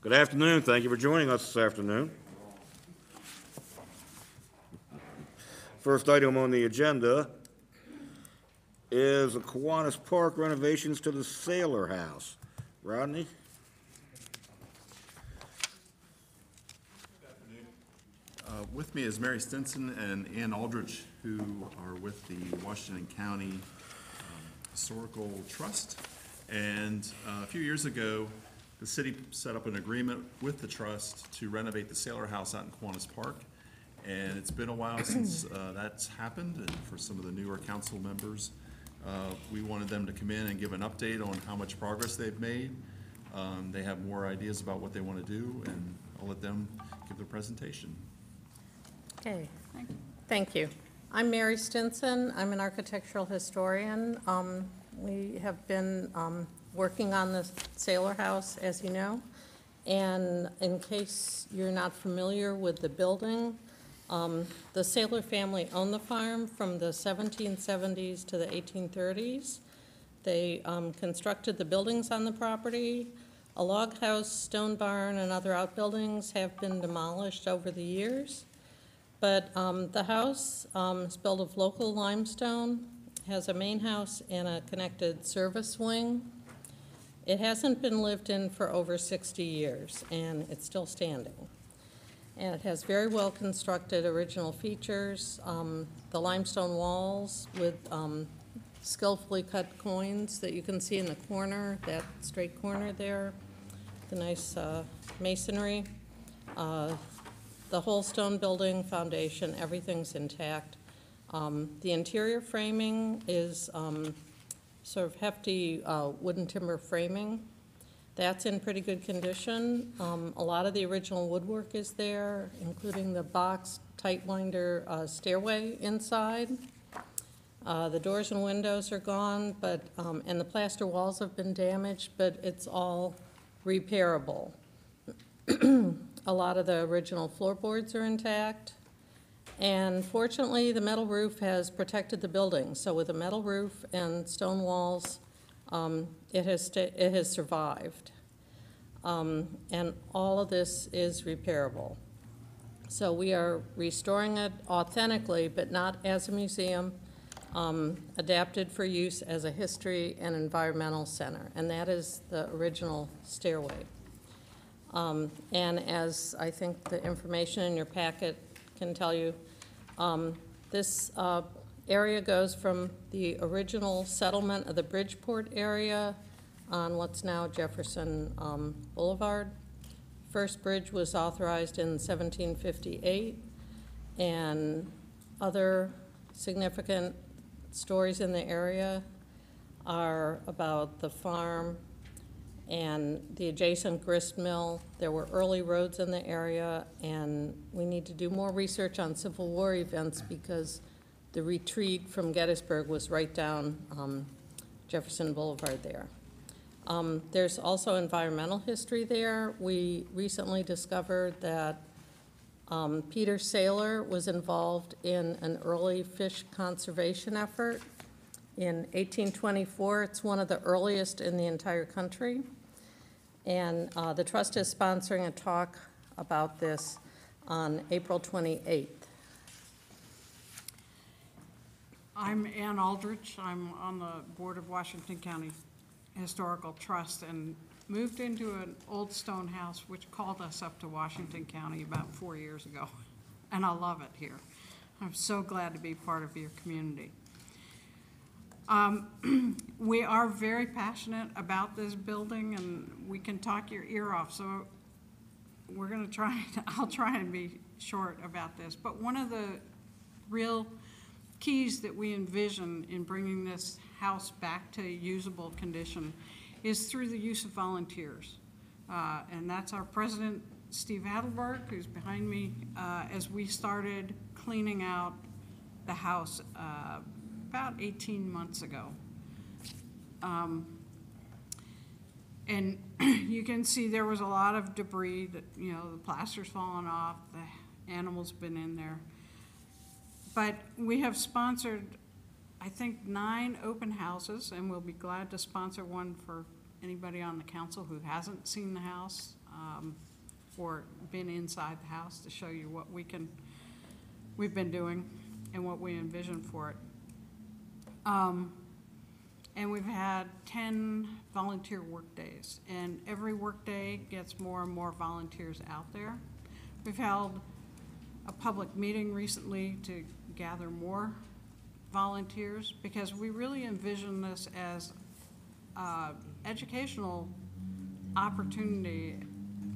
Good afternoon. Thank you for joining us this afternoon. First item on the agenda is the Kiwanis Park renovations to the Sailor House. Rodney? With me is Mary Stinson and Ann Aldrich, who are with the Washington County Historical Trust. And a few years ago, the city set up an agreement with the trust to renovate the Sailor House out in Kiwanis Park. And it's been a while since that's happened, and for some of the newer council members, we wanted them to come in and give an update on how much progress they've made. They have more ideas about what they want to do, and I'll let them give the presentation. Okay, thank you. I'm Mary Stinson. I'm an architectural historian. We have been working on the Sailor House, as you know, and in case you're not familiar with the building, the Sailor family owned the farm from the 1770s to the 1830s. They constructed the buildings on the property. A log house, stone barn, and other outbuildings have been demolished over the years. But the house is built of local limestone, has a main house and a connected service wing. It hasn't been lived in for over 60 years, and it's still standing. And it has very well constructed original features. The limestone walls with skillfully cut coins that you can see in the corner, that straight corner there, the nice masonry. The whole stone building foundation, everything's intact. The interior framing is sort of hefty wooden timber framing. That's in pretty good condition. A lot of the original woodwork is there, including the box tight winder stairway inside. The doors and windows are gone, but and the plaster walls have been damaged, but it's all repairable. A lot of the original floorboards are intact. And fortunately, the metal roof has protected the building. So with a metal roof and stone walls, it has survived. And all of this is repairable. So we are restoring it authentically, but not as a museum, adapted for use as a history and environmental center. And that is the original stairway. And as I think the information in your packet can tell you, this area goes from the original settlement of the Bridgeport area on what's now Jefferson Boulevard. First bridge was authorized in 1758, and other significant stories in the area are about the farm and the adjacent grist mill. There were early roads in the area, and we need to do more research on Civil War events because the retreat from Gettysburg was right down Jefferson Boulevard there. There's also environmental history there. We recently discovered that Peter Sailor was involved in an early fish conservation effort in 1824. It's one of the earliest in the entire country. And the trust is sponsoring a talk about this on April 28th. I'm Ann Aldrich. I'm on the board of Washington County Historical Trust and moved into an old stone house which called us up to Washington County about 4 years ago. And I love it here. I'm so glad to be part of your community. We are very passionate about this building, and we can talk your ear off, so we're going to try, I'll try and be short about this. But one of the real keys that we envision in bringing this house back to usable condition is through the use of volunteers. And that's our president, Steve Adelberg, who's behind me, as we started cleaning out the house about 18 months ago. And you can see there was a lot of debris that, you know, the plaster's fallen off, the animals been in there. But we have sponsored, I think, 9 open houses, and we'll be glad to sponsor one for anybody on the council who hasn't seen the house, or been inside the house, to show you what we've been doing and what we envision for it. And we've had 10 volunteer work days, and every work day gets more and more volunteers out there. We've held a public meeting recently to gather more volunteers, because we really envision this as educational opportunity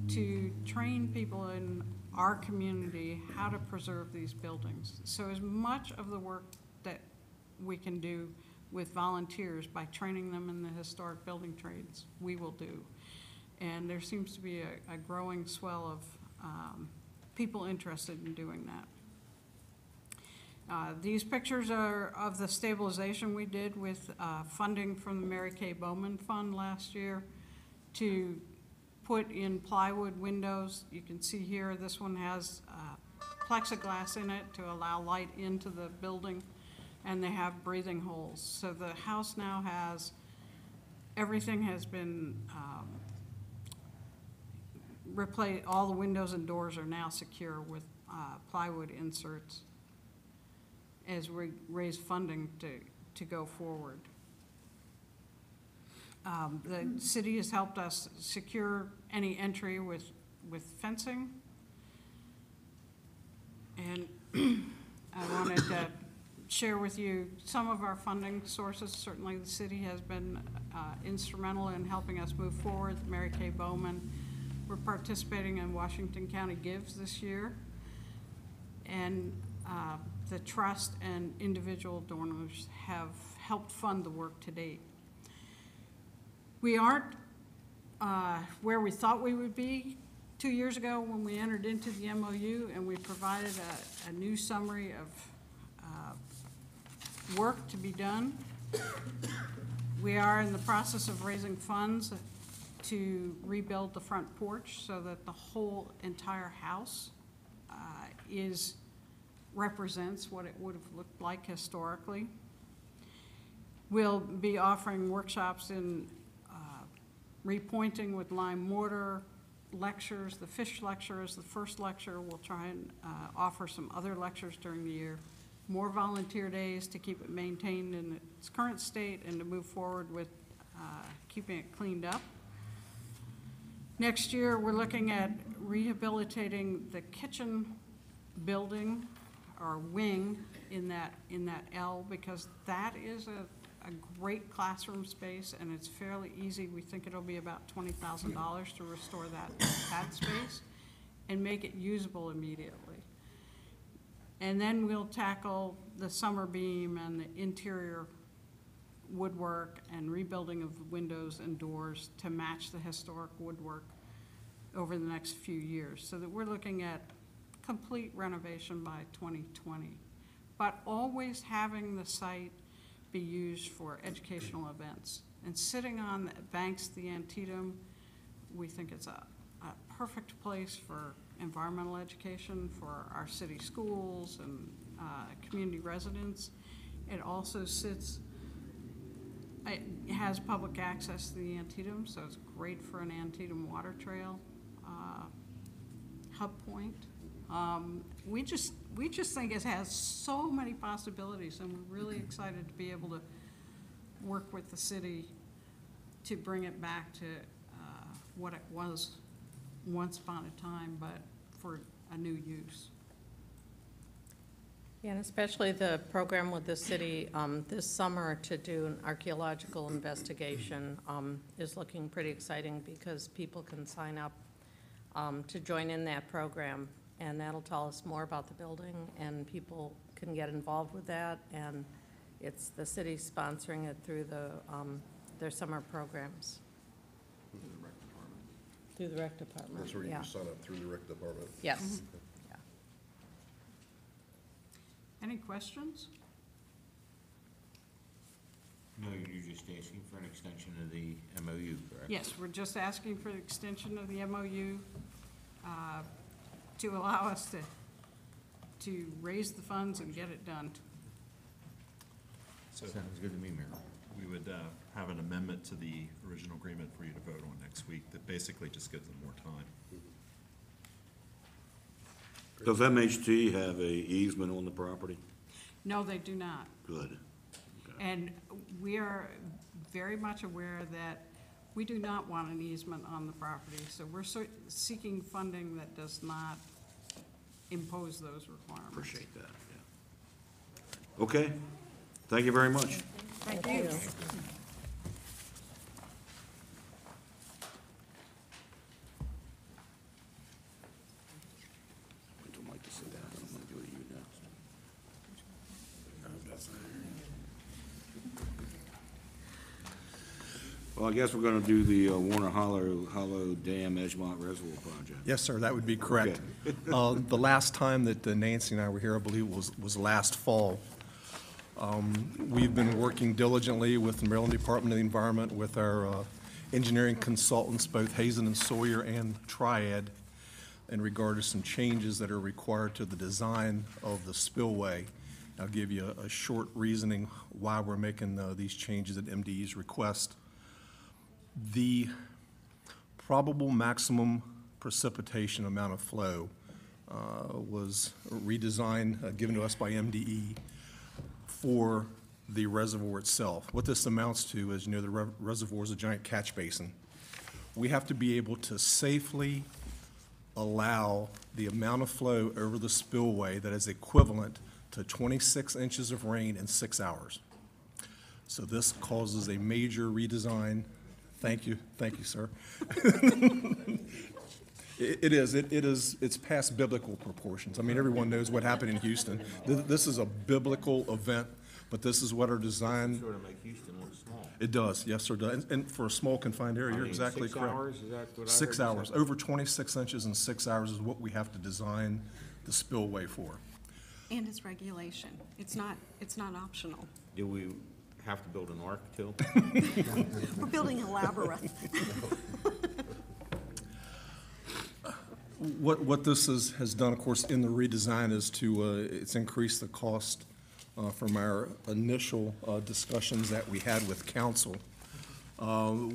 to train people in our community how to preserve these buildings. So as much of the work that we can do with volunteers by training them in the historic building trades, we will do. And there seems to be a growing swell of people interested in doing that. These pictures are of the stabilization we did with funding from the Mary Kay Bowman Fund last year to put in plywood windows. You can see here, this one has plexiglass in it to allow light into the building, and they have breathing holes. So the house now has, everything has been replaced. All the windows and doors are now secure with plywood inserts as we raise funding to go forward. The city has helped us secure any entry with fencing. And I wanted to share with you some of our funding sources. Certainly the city has been instrumental in helping us move forward. Mary Kay Bowman, we're participating in Washington County Gives this year. And the trust and individual donors have helped fund the work to date. We aren't where we thought we would be 2 years ago when we entered into the MOU, and we provided a new summary of work to be done. We are in the process of raising funds to rebuild the front porch so that the whole entire house represents what it would have looked like historically. We'll be offering workshops in repointing with lime mortar, lectures. The fish lecture is the first lecture. We'll try and offer some other lectures during the year. More volunteer days to keep it maintained in its current state and to move forward with keeping it cleaned up. Next year, we're looking at rehabilitating the kitchen building or wing in that L, because that is a great classroom space, and it's fairly easy. We think it'll be about $20,000 to restore that space and make it usable immediately. And then we'll tackle the summer beam and the interior woodwork and rebuilding of windows and doors to match the historic woodwork over the next few years, so that we're looking at complete renovation by 2020, but always having the site be used for educational events. And sitting on the banks of the Antietam, we think it's a perfect place for environmental education for our city schools and community residents. It also it has public access to the Antietam, so it's great for an Antietam water trail hub point. We just think it has so many possibilities, and we're really excited to be able to work with the city to bring it back to what it was once upon a time, but for a new use. Yeah, and especially the program with the city this summer to do an archaeological investigation is looking pretty exciting, because people can sign up to join in that program, and that'll tell us more about the building, and people can get involved with that, and it's the city sponsoring it through their summer programs. Through the rec department. Through the rec department. That's where you yeah. can sign up, through the rec department. Yes. Mm-hmm. Yeah. Any questions? No, you're just asking for an extension of the MOU, correct? Yes, we're just asking for the extension of the MOU to allow us to raise the funds and get it done. So Sounds good to me, Marilyn. we would have an amendment to the original agreement for you to vote on next week that basically just gives them more time. Does MHT have a easement on the property? No, they do not. Good. And we are very much aware that we do not want an easement on the property. So we're seeking funding that does not impose those requirements. Appreciate that, yeah. Okay, thank you very much. Thank you. Wait till Mike to sit down, and I'm gonna go to you next. Well, I guess we're gonna do the Warner Hollow Dam Edgemont Reservoir project. Yes, sir, that would be correct. The last time that Nancy and I were here, I believe, was last fall. We've been working diligently with the Maryland Department of the Environment, with our engineering consultants, both Hazen and Sawyer and Triad, in regard to some changes that are required to the design of the spillway. I'll give you a short reasoning why we're making these changes at MDE's request. The probable maximum precipitation amount of flow was redesigned, given to us by MDE for the reservoir itself. What this amounts to is, the reservoir is a giant catch basin. We have to be able to safely allow the amount of flow over the spillway that is equivalent to 26 inches of rain in 6 hours. So this causes a major redesign. Thank you, sir. It's past biblical proportions. I mean, everyone knows what happened in Houston. This is a biblical event, but this is what our design, Sort of make Houston look small. it does, yes, sir, does. And for a small confined area, you're exactly correct. 6 hours, is that what I heard? 6 hours, over 26 inches in 6 hours is what we have to design the spillway for. And it's regulation. It's not optional. Do we have to build an ark too? We're building a labyrinth. What this has done, of course, in the redesign is it's increased the cost from our initial discussions that we had with council.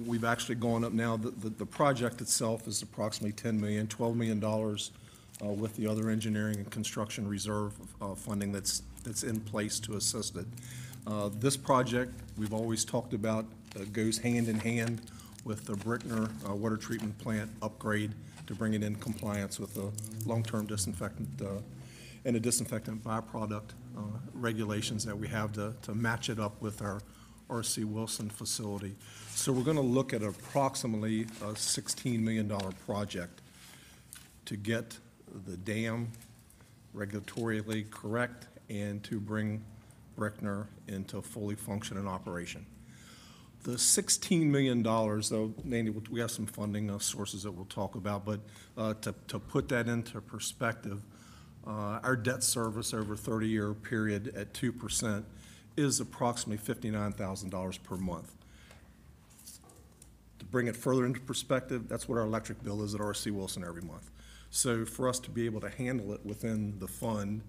We've actually gone up now. The project itself is approximately $10 million, $12 million with the other engineering and construction reserve funding that's in place to assist it. This project, we've always talked about, goes hand in hand with the Brickner water treatment plant upgrade to bring it in compliance with the long-term disinfectant and a disinfectant byproduct regulations that we have to match it up with our R.C. Wilson facility. So we're going to look at approximately a $16 million project to get the dam regulatorily correct and to bring Brickner into fully functioning operation. The $16 million, though, Nancy, we have some funding sources that we'll talk about, but to put that into perspective, our debt service over a 30-year period at 2% is approximately $59,000 per month. To bring it further into perspective, that's what our electric bill is at R.C. Wilson every month. So for us to be able to handle it within the fund,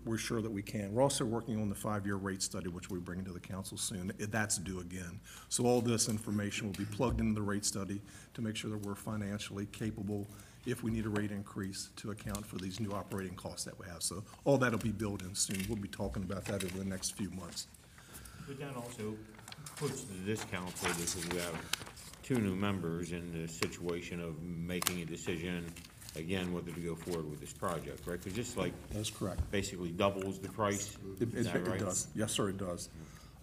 we're sure that we can. We're also working on the 5-year rate study, which we're bringing to the council soon. That's due again. So all this information will be plugged into the rate study to make sure that we're financially capable if we need a rate increase to account for these new operating costs that we have. So all that'll be built in soon. We'll be talking about that over the next few months. But that also puts to this council, because we have 2 new members in the situation of making a decision, again, whether to go forward with this project, right? Because this That's correct. basically doubles the price, is that right? It does. Yes, sir, it does.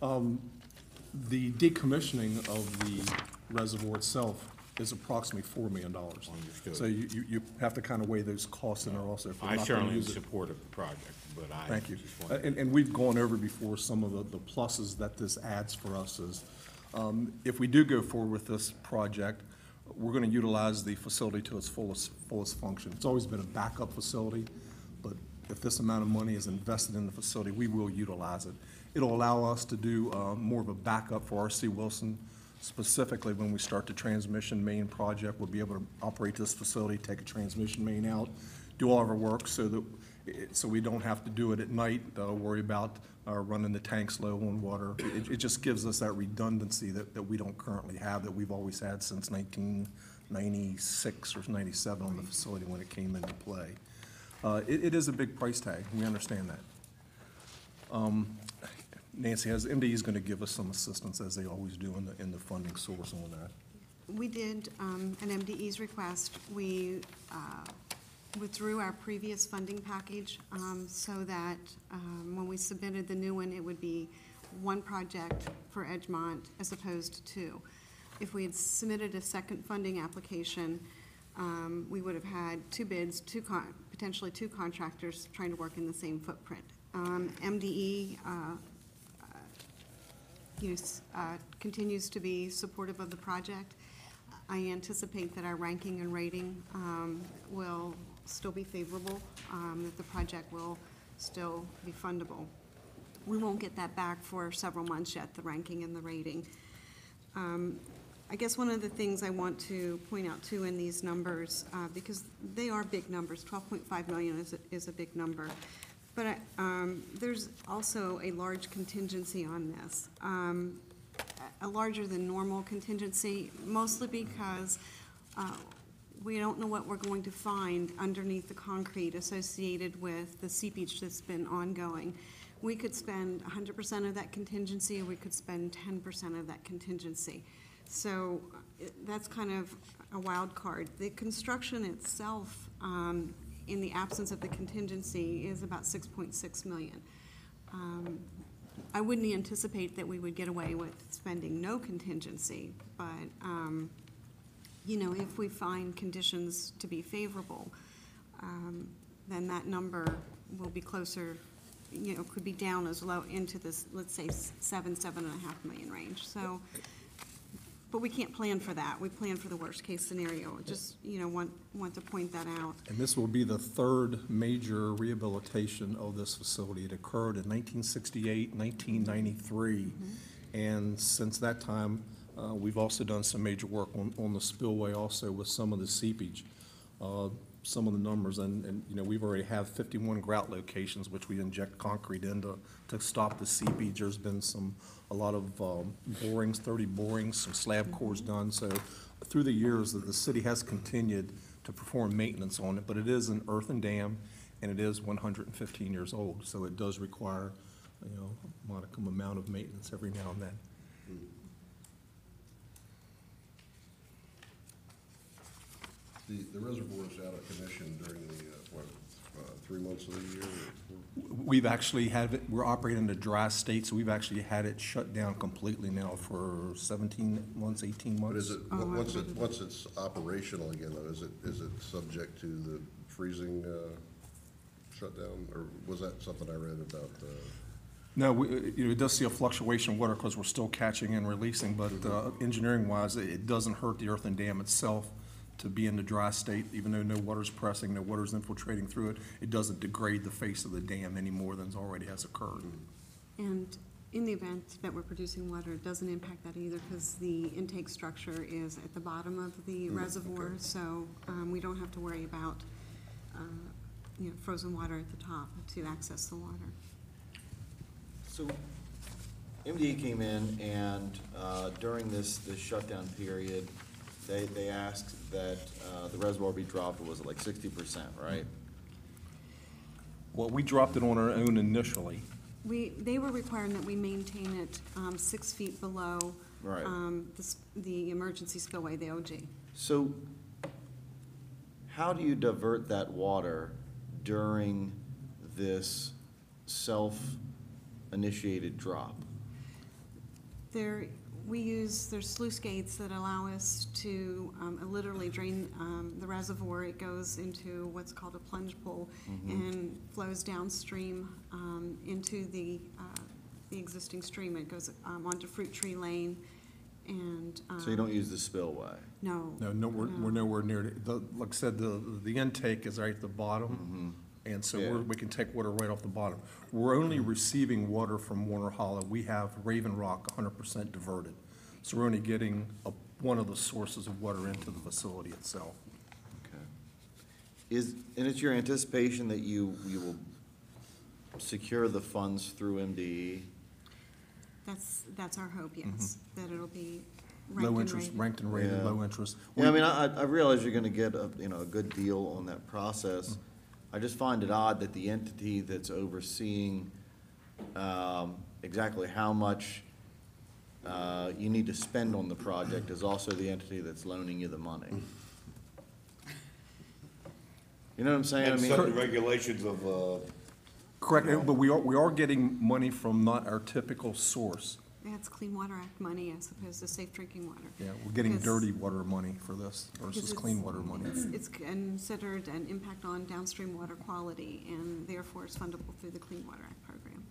The decommissioning of the reservoir itself is approximately $4 million. Understood. So you have to kind of weigh those costs in there also. If we're I not gonna certainly use it. support the project, but I Thank you. just want And we've gone over before some of the pluses that this adds for us is, if we do go forward with this project, we're going to utilize the facility to its fullest function. It's always been a backup facility, but if this amount of money is invested in the facility, we will utilize it. It'll allow us to do more of a backup for R.C. Wilson. Specifically, when we start the transmission main project, we'll be able to operate this facility, take a transmission main out, do all of our work so we don't have to do it at night, worry about running the tanks low on water. It just gives us that redundancy that we don't currently have, that we've always had since 1996 or 97 on the facility when it came into play. It is a big price tag, we understand that. Nancy, as MDE is going to give us some assistance, as they always do in the funding source on that. We did an MDE's request. We withdrew our previous funding package so that when we submitted the new one, it would be one project for Edgemont as opposed to two. If we had submitted a second funding application, we would have had two bids, potentially two contractors trying to work in the same footprint. MDE continues to be supportive of the project. I anticipate that our ranking and rating will still be favorable, that the project will still be fundable. We won't get that back for several months yet, the ranking and the rating. I guess one of the things I want to point out too in these numbers, because they are big numbers, 12.5 million is a big number, but there's also a large contingency on this, a larger than normal contingency, mostly because we don't know what we're going to find underneath the concrete associated with the seepage that's been ongoing. We could spend 100% of that contingency, or we could spend 10% of that contingency. So that's kind of a wild card. The construction itself, in the absence of the contingency, is about 6.6 million. I wouldn't anticipate that we would get away with spending no contingency, but you know, if we find conditions to be favorable, then that number will be closer, you know, could be down as low into this, let's say, 7.5 million range. So, but we can't plan for that. We plan for the worst case scenario. Just, you know, want to point that out. And this will be the third major rehabilitation of this facility. It occurred in 1968, 1993, and since that time, we've also done some major work on the spillway also with some of the seepage. Some of the numbers, and you know, we've already have 51 grout locations which we inject concrete into to stop the seepage. There's been a lot of borings, 30 borings, some slab cores done. So through the years, the city has continued to perform maintenance on it, but it is an earthen dam, and it is 115 years old. So it does require, you know, a modicum amount of maintenance every now and then. The reservoir is out of commission during the, 3 months of the year? We've actually had it, we're operating in a dry state, so we've actually had it shut down completely now for 17 months, 18 months. But is it, once it's operational again, though, is it subject to the freezing shutdown? Or was that something I read about? No, you know, it does see a fluctuation of water because we're still catching and releasing, but engineering-wise, it doesn't hurt the earthen dam itself to be in the dry state. Even though no water's pressing, no water's infiltrating through it, it doesn't degrade the face of the dam any more than already has occurred. And in the event that we're producing water, it doesn't impact that either because the intake structure is at the bottom of the reservoir, okay. So we don't have to worry about you know, frozen water at the top to access the water. So MDE came in and during this shutdown period, they asked that the reservoir be dropped, was it like 60%, right? Well, we dropped it on our own initially. They were requiring that we maintain it 6 feet below Right. the emergency spillway, the OG. So how do you divert that water during this self-initiated drop? There's sluice gates that allow us to literally drain the reservoir. It goes into what's called a plunge pool and flows downstream into the existing stream. It goes onto Fruit Tree Lane and. So you don't use the spillway? No. No, we're nowhere near it. Like I said, the intake is right at the bottom. And so Yeah. we can take water right off the bottom. We're only receiving water from Warner Hollow. We have Raven Rock 100% diverted. So we're only getting one of the sources of water into the facility itself. Okay. And it's your anticipation that you will secure the funds through MDE? That's our hope, yes, that it'll be Low interest, ranked and rated, Yeah. low interest. Yeah, I mean, I realize you're gonna get a, a good deal on that process. I just find it odd that the entity that's overseeing, exactly how much, you need to spend on the project is also the entity that's loaning you the money. You know what I'm saying? I And mean, set the regulations of, Correct, but we are getting money from not our typical source. That's Clean Water Act money as opposed to safe drinking water. Yeah, we're getting Because- dirty water money for this versus because clean water money. It's considered an impact on downstream water quality, and therefore it's fundable through the Clean Water Act program.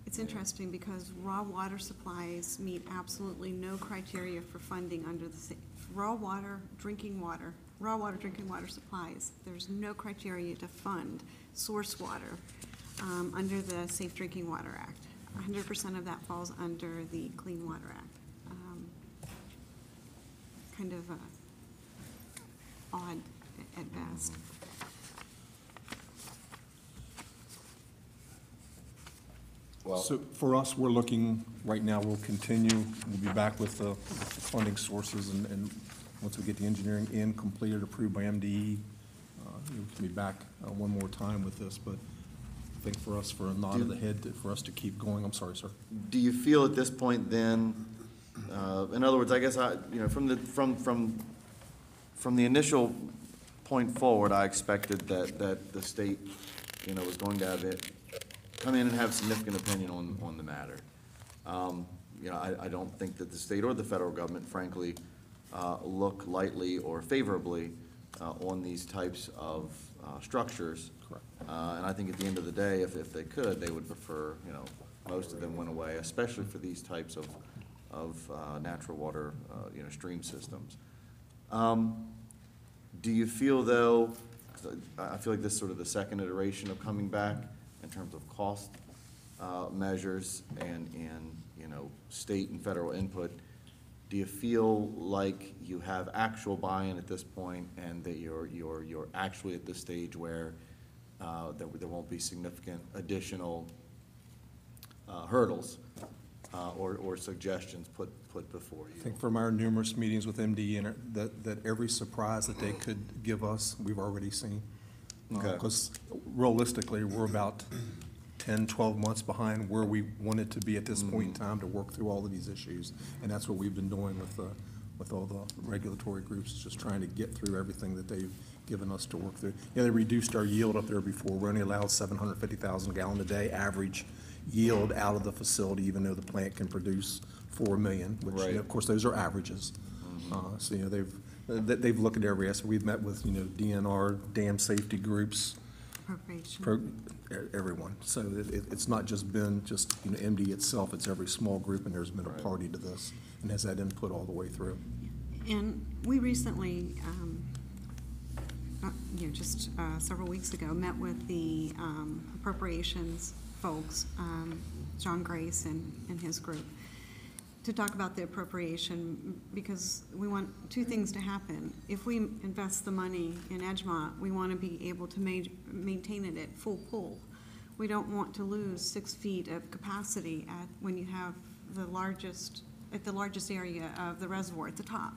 It's interesting because raw water supplies meet absolutely no criteria for funding under the raw water drinking water supplies. There's no criteria to fund source water under the Safe Drinking Water Act. 100% of that falls under the Clean Water Act. Kind of odd at best. well, So for us, we're looking, right now, we'll continue, we'll be back with the funding sources, and once we get the engineering in, completed, approved by MDE, we'll be back one more time with this, but I think for us, for a nod of the head, for us to keep going, I'm sorry, sir. do you feel at this point then, in other words, I guess from the initial point forward, I expected that the state, was going to have it come in and have significant opinion on the matter. I don't think that the state or the federal government, frankly, look lightly or favorably on these types of structures. Correct. And I think at the end of the day, if they could, they would prefer, most of them went away, especially for these types of natural water, stream systems. Do you feel, though, 'cause I feel like this is sort of the second iteration of coming back in terms of cost measures and state and federal input, do you feel like you have actual buy-in at this point and that you're actually at this stage where there won't be significant additional hurdles or suggestions put before you? I think from our numerous meetings with MDE, and that every surprise that they could give us, we've already seen. Okay. Because realistically, we're about 10, 12 months behind where we wanted to be at this point in time to work through all of these issues. And that's what we've been doing with all the regulatory groups, just trying to get through everything that they've given us to work through. Yeah, they reduced our yield up there before. We're only allowed 750,000 gallon a day average yield out of the facility, even though the plant can produce 4 million, which, Right. Of course, those are averages. So, they've looked at every aspect. We've met with, DNR, dam safety groups, Appropriation. everyone. So it's not just been MD itself, it's every small group, and there's been a party to this, and has that input all the way through. And we recently, just several weeks ago, met with the appropriations folks, John Grace and his group, to talk about the appropriation, because we want two things to happen. If we invest the money in Edgemont, we want to be able to maintain it at full pull. We don't want to lose 6 feet of capacity when you have the largest area of the reservoir at the top.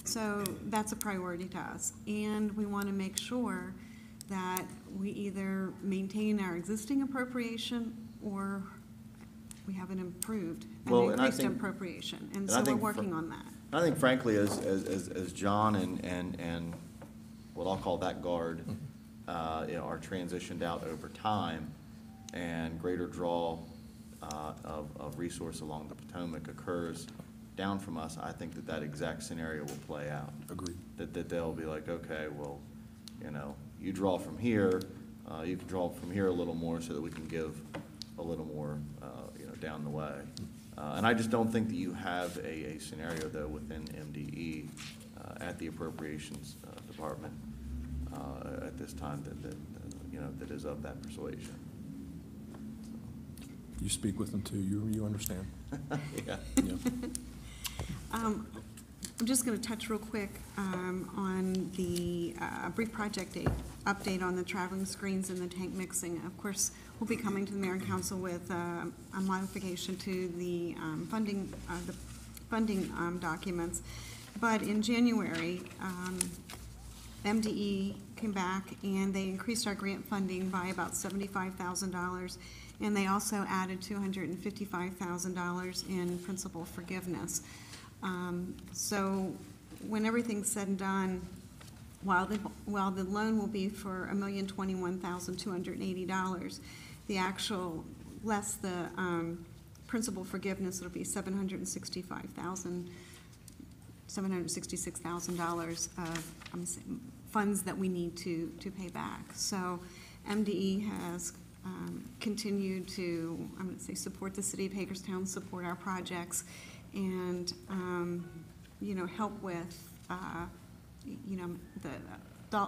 So that's a priority to us. And we want to make sure that we either maintain our existing appropriation or we have an improved, an increased appropriation. And so we're working on that. I think frankly, as John and what I'll call that guard, are transitioned out over time and greater draw of resource along the Potomac occurs down from us, I think that exact scenario will play out. Agreed. That they'll be like, okay, well, you draw from here, you can draw from here a little more so that we can give a little more, down the way. And I just don't think that you have a scenario, though, within MDE at the appropriations department at this time that is of that persuasion. You speak with them too, you understand. Yeah. Yeah. I'm just going to touch real quick on the brief project update on the traveling screens and the tank mixing. Of course, we'll be coming to the mayor and council with a modification to the funding documents. But in January, MDE came back and they increased our grant funding by about $75,000. And they also added $255,000 in principal forgiveness. So when everything's said and done, while the loan will be for $1,021,280, the actual less the principal forgiveness, it'll be $766,000 of funds that we need to pay back. So MDE has continued to, I'm going to say, support the city of Hagerstown, support our projects, and help with the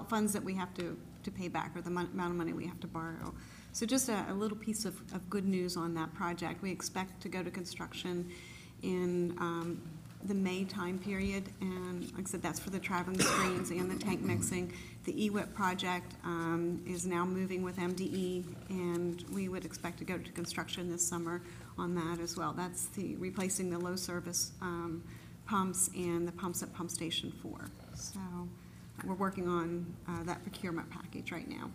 funds that we have to pay back, or the amount of money we have to borrow. So just a little piece of good news on that project. We expect to go to construction in the May time period, and like I said, that's for the traveling screens and the tank mixing. The EWIP project is now moving with MDE, and we would expect to go to construction this summer on that as well. That's the replacing the low service pumps and the pumps at Pump Station 4. So we're working on that procurement package right now.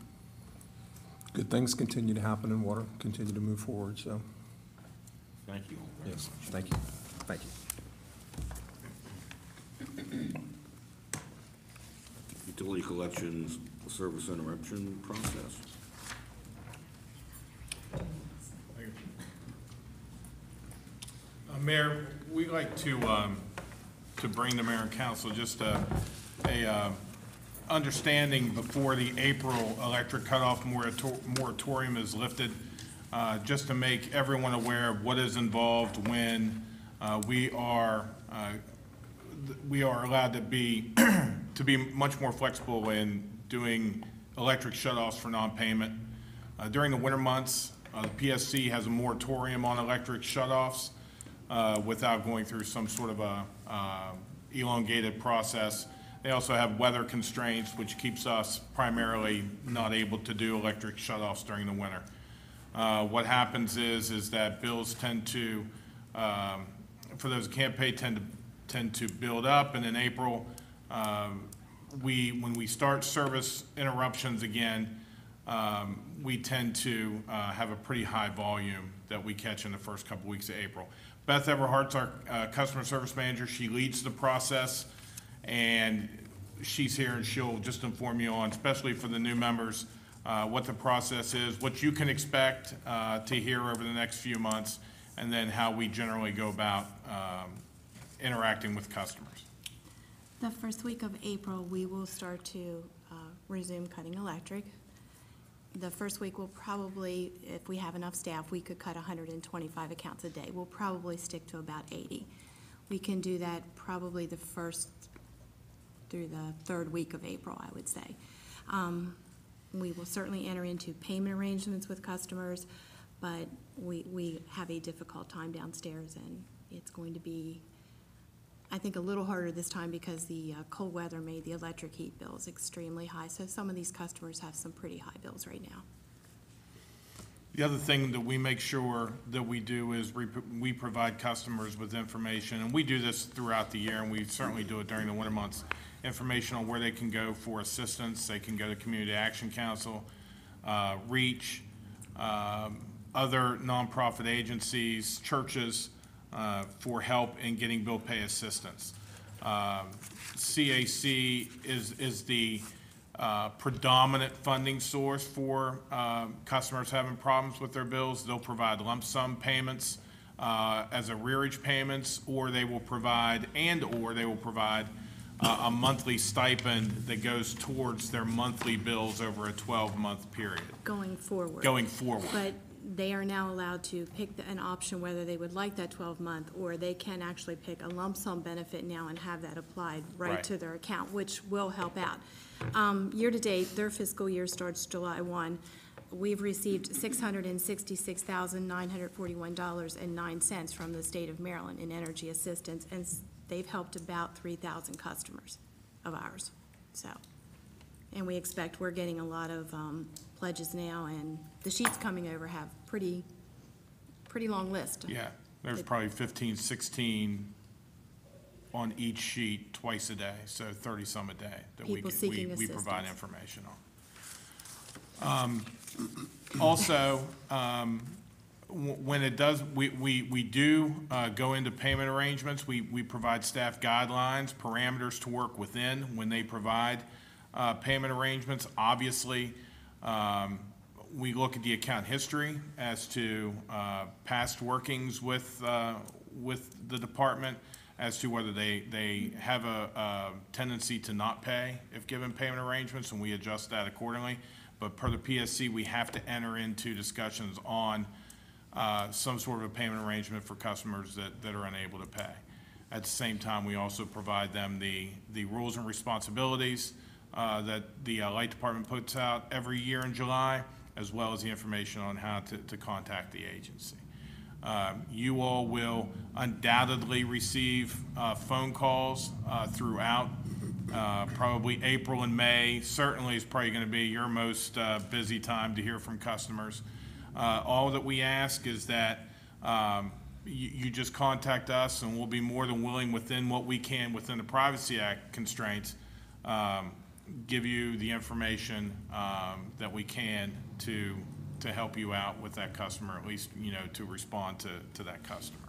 Good things continue to happen in water, continue to move forward, so, Thank you. yes, thank you, thank you. Utility collections service interruption process. Mayor, we'd like to bring the mayor and council just a understanding before the April electric cutoff moratorium is lifted, just to make everyone aware of what is involved when we are allowed to be much more flexible in doing electric shutoffs for non-payment. During the winter months, the PSC has a moratorium on electric shutoffs without going through some sort of a elongated process. They also have weather constraints, which keeps us primarily not able to do electric shutoffs during the winter. What happens is that bills tend to, for those who can't pay, tend to build up, and in April, when we start service interruptions again, we tend to have a pretty high volume that we catch in the first couple weeks of April. Beth Everhart's our customer service manager. She leads the process, and she's here, and she'll just inform you on, especially for the new members, what the process is, what you can expect to hear over the next few months, and then how we generally go about interacting with customers. The first week of April, we will start to resume cutting electric. The first week will probably, if we have enough staff, we could cut 125 accounts a day. We'll probably stick to about 80. We can do that probably the first through the third week of April, I would say. We will certainly enter into payment arrangements with customers, but we have a difficult time downstairs, and it's going to be, I think, a little harder this time because the cold weather made the electric heat bills extremely high. So some of these customers have some pretty high bills right now. The other thing that we make sure that we do is we provide customers with information, and we do this throughout the year, and we certainly do it during the winter months, information on where they can go for assistance. They can go to Community Action Council, REACH, other nonprofit agencies, churches, for help in getting bill pay assistance. CAC is the predominant funding source for customers having problems with their bills. They'll provide lump sum payments as arrearage payments, or they will provide a monthly stipend that goes towards their monthly bills over a 12-month period. Going forward. Going forward. But they are now allowed to pick an option whether they would like that 12-month, or they can actually pick a lump sum benefit now and have that applied right to their account, which will help out. Year-to-date, their fiscal year starts July 1. We've received $666,941.09 from the state of Maryland in energy assistance, and they've helped about 3,000 customers of ours, so. And we expect, we're getting a lot of pledges now, and the sheets coming over have pretty long list. Yeah, there's probably 15, 16 on each sheet twice a day, so 30-some a day that People seeking we provide assistance. information on. Also, when it does, we do go into payment arrangements. We provide staff guidelines, parameters to work within when they provide payment arrangements. Obviously, we look at the account history as to past workings with the department, as to whether they have a tendency to not pay if given payment arrangements, and we adjust that accordingly. But per the PSC, we have to enter into discussions on some sort of a payment arrangement for customers that are unable to pay. At the same time, we also provide them the rules and responsibilities that the light department puts out every year in July, as well as the information on how to contact the agency. You all will undoubtedly receive phone calls throughout probably April and May. Certainly is probably going to be your most busy time to hear from customers. All that we ask is that you just contact us, and we'll be more than willing, within what we can, within the Privacy Act constraints, give you the information that we can to help you out with that customer, at least, to respond to that customer.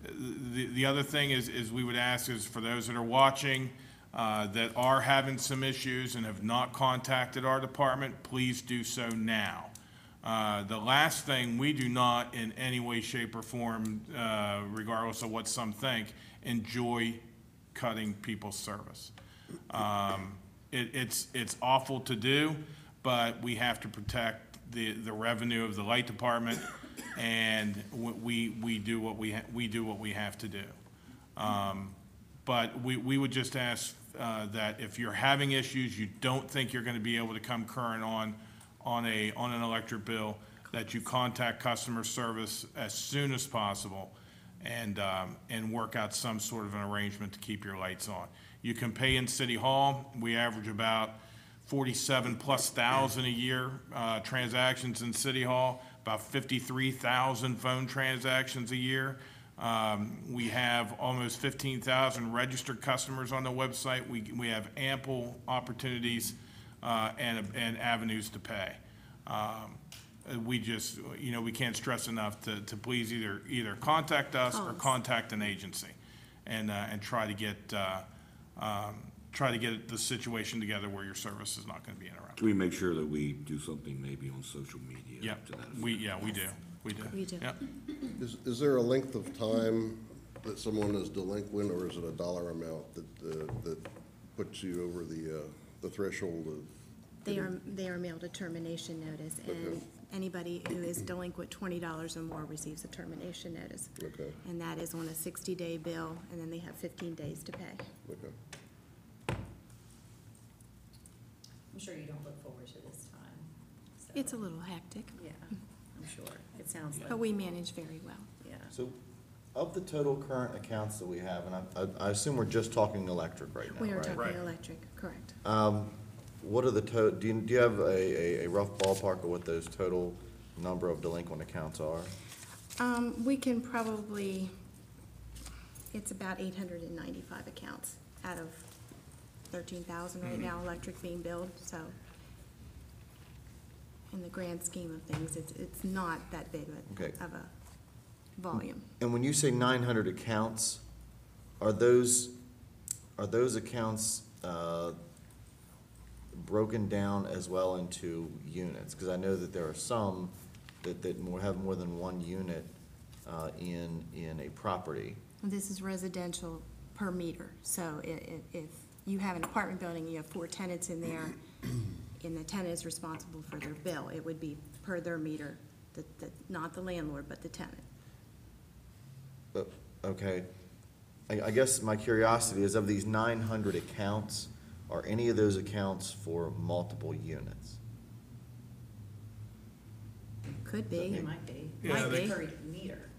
The other thing is we would ask is for those that are watching that are having some issues and have not contacted our department, please do so now. The last thing, we do not in any way, shape, or form, regardless of what some think, enjoy cutting people's service. It's awful to do, but we have to protect the revenue of the light department, and we do what we have to do. But we would just ask that if you're having issues, you don't think you're going to be able to come current on an electric bill, that you contact customer service as soon as possible and work out some sort of an arrangement to keep your lights on. You can pay in City Hall. We average about 47,000+ a year transactions in City Hall, about 53,000 phone transactions a year. We have almost 15,000 registered customers on the website. We have ample opportunities and avenues to pay. We just, we can't stress enough to please either contact us or contact an agency, and try to get the situation together where your service is not going to be interrupted. Can we make sure that we do something maybe on social media? Yep, to that effect? we do. We do. Yep. Is there a length of time that someone is delinquent, or is it a dollar amount that puts you over the threshold of? They are mailed a termination notice, and anybody who is delinquent $20 or more receives a termination notice. Okay, And that is on a 60-day bill, and then they have 15 days to pay. okay. I'm sure you don't look forward to this time. So, It's a little hectic, yeah, I'm sure. It sounds like. but we manage very well. Yeah. So, of the total current accounts that we have, and I assume we're just talking electric right now, We are right? talking Right. electric, correct. What are the do you have a rough ballpark of what those total number of delinquent accounts are? We can probably, it's about 895 accounts out of 13,000 right now, electric being billed, so in the grand scheme of things, it's not that big Okay. of a volume. And when you say 900 accounts, are those accounts broken down as well into units? Because I know that there are some that have more than one unit in a property. This is residential per meter, so if you have an apartment building, you have 4 tenants in there, and the tenant is responsible for their bill, it would be per their meter, not the landlord, but the tenant. But, okay, I guess my curiosity is, of these 900 accounts, are any of those accounts for multiple units? Could be. It might be. Yeah, Might they- be per meter.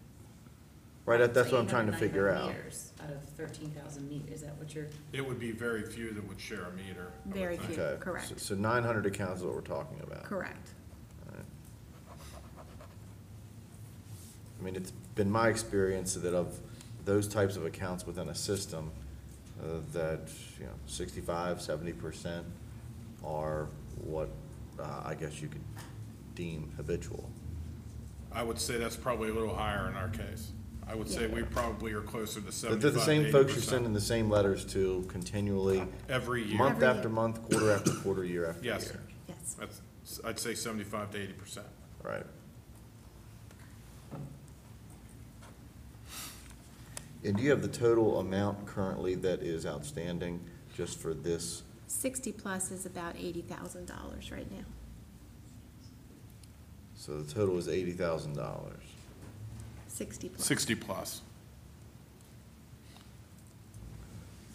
Right, that's what I'm trying to figure 800, out. 900 meters out of 13,000 meters, is that what you're? It would be very few that would share a meter. I would Very think. few, Okay, correct, so 900 accounts is what we're talking about. correct. I mean, it's been my experience that of those types of accounts within a system, that, 65, 70% are what, I guess you could deem habitual. I would say that's probably a little higher in our case. I would say we probably are closer to 75 But they're the to same folks you're 80%. sending the same letters to continually, Every year. month Every after year. month, quarter after quarter, year after year. Yes, Yes. that's, I'd say 75 to 80%. Right. And do you have the total amount currently that is outstanding just for this? 60 plus is about $80,000 right now. So the total is $80,000. 60 plus. 60 plus.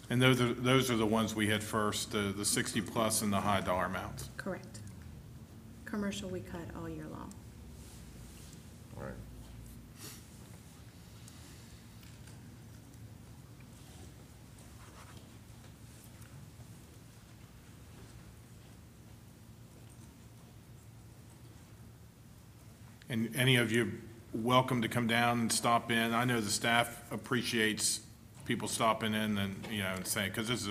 And those are the ones we hit first, the 60 plus and the high dollar amounts. Correct. Commercial, we cut all year long. All right. And any of you welcome to come down and stop in. I know the staff appreciates people stopping in and, and saying, because this is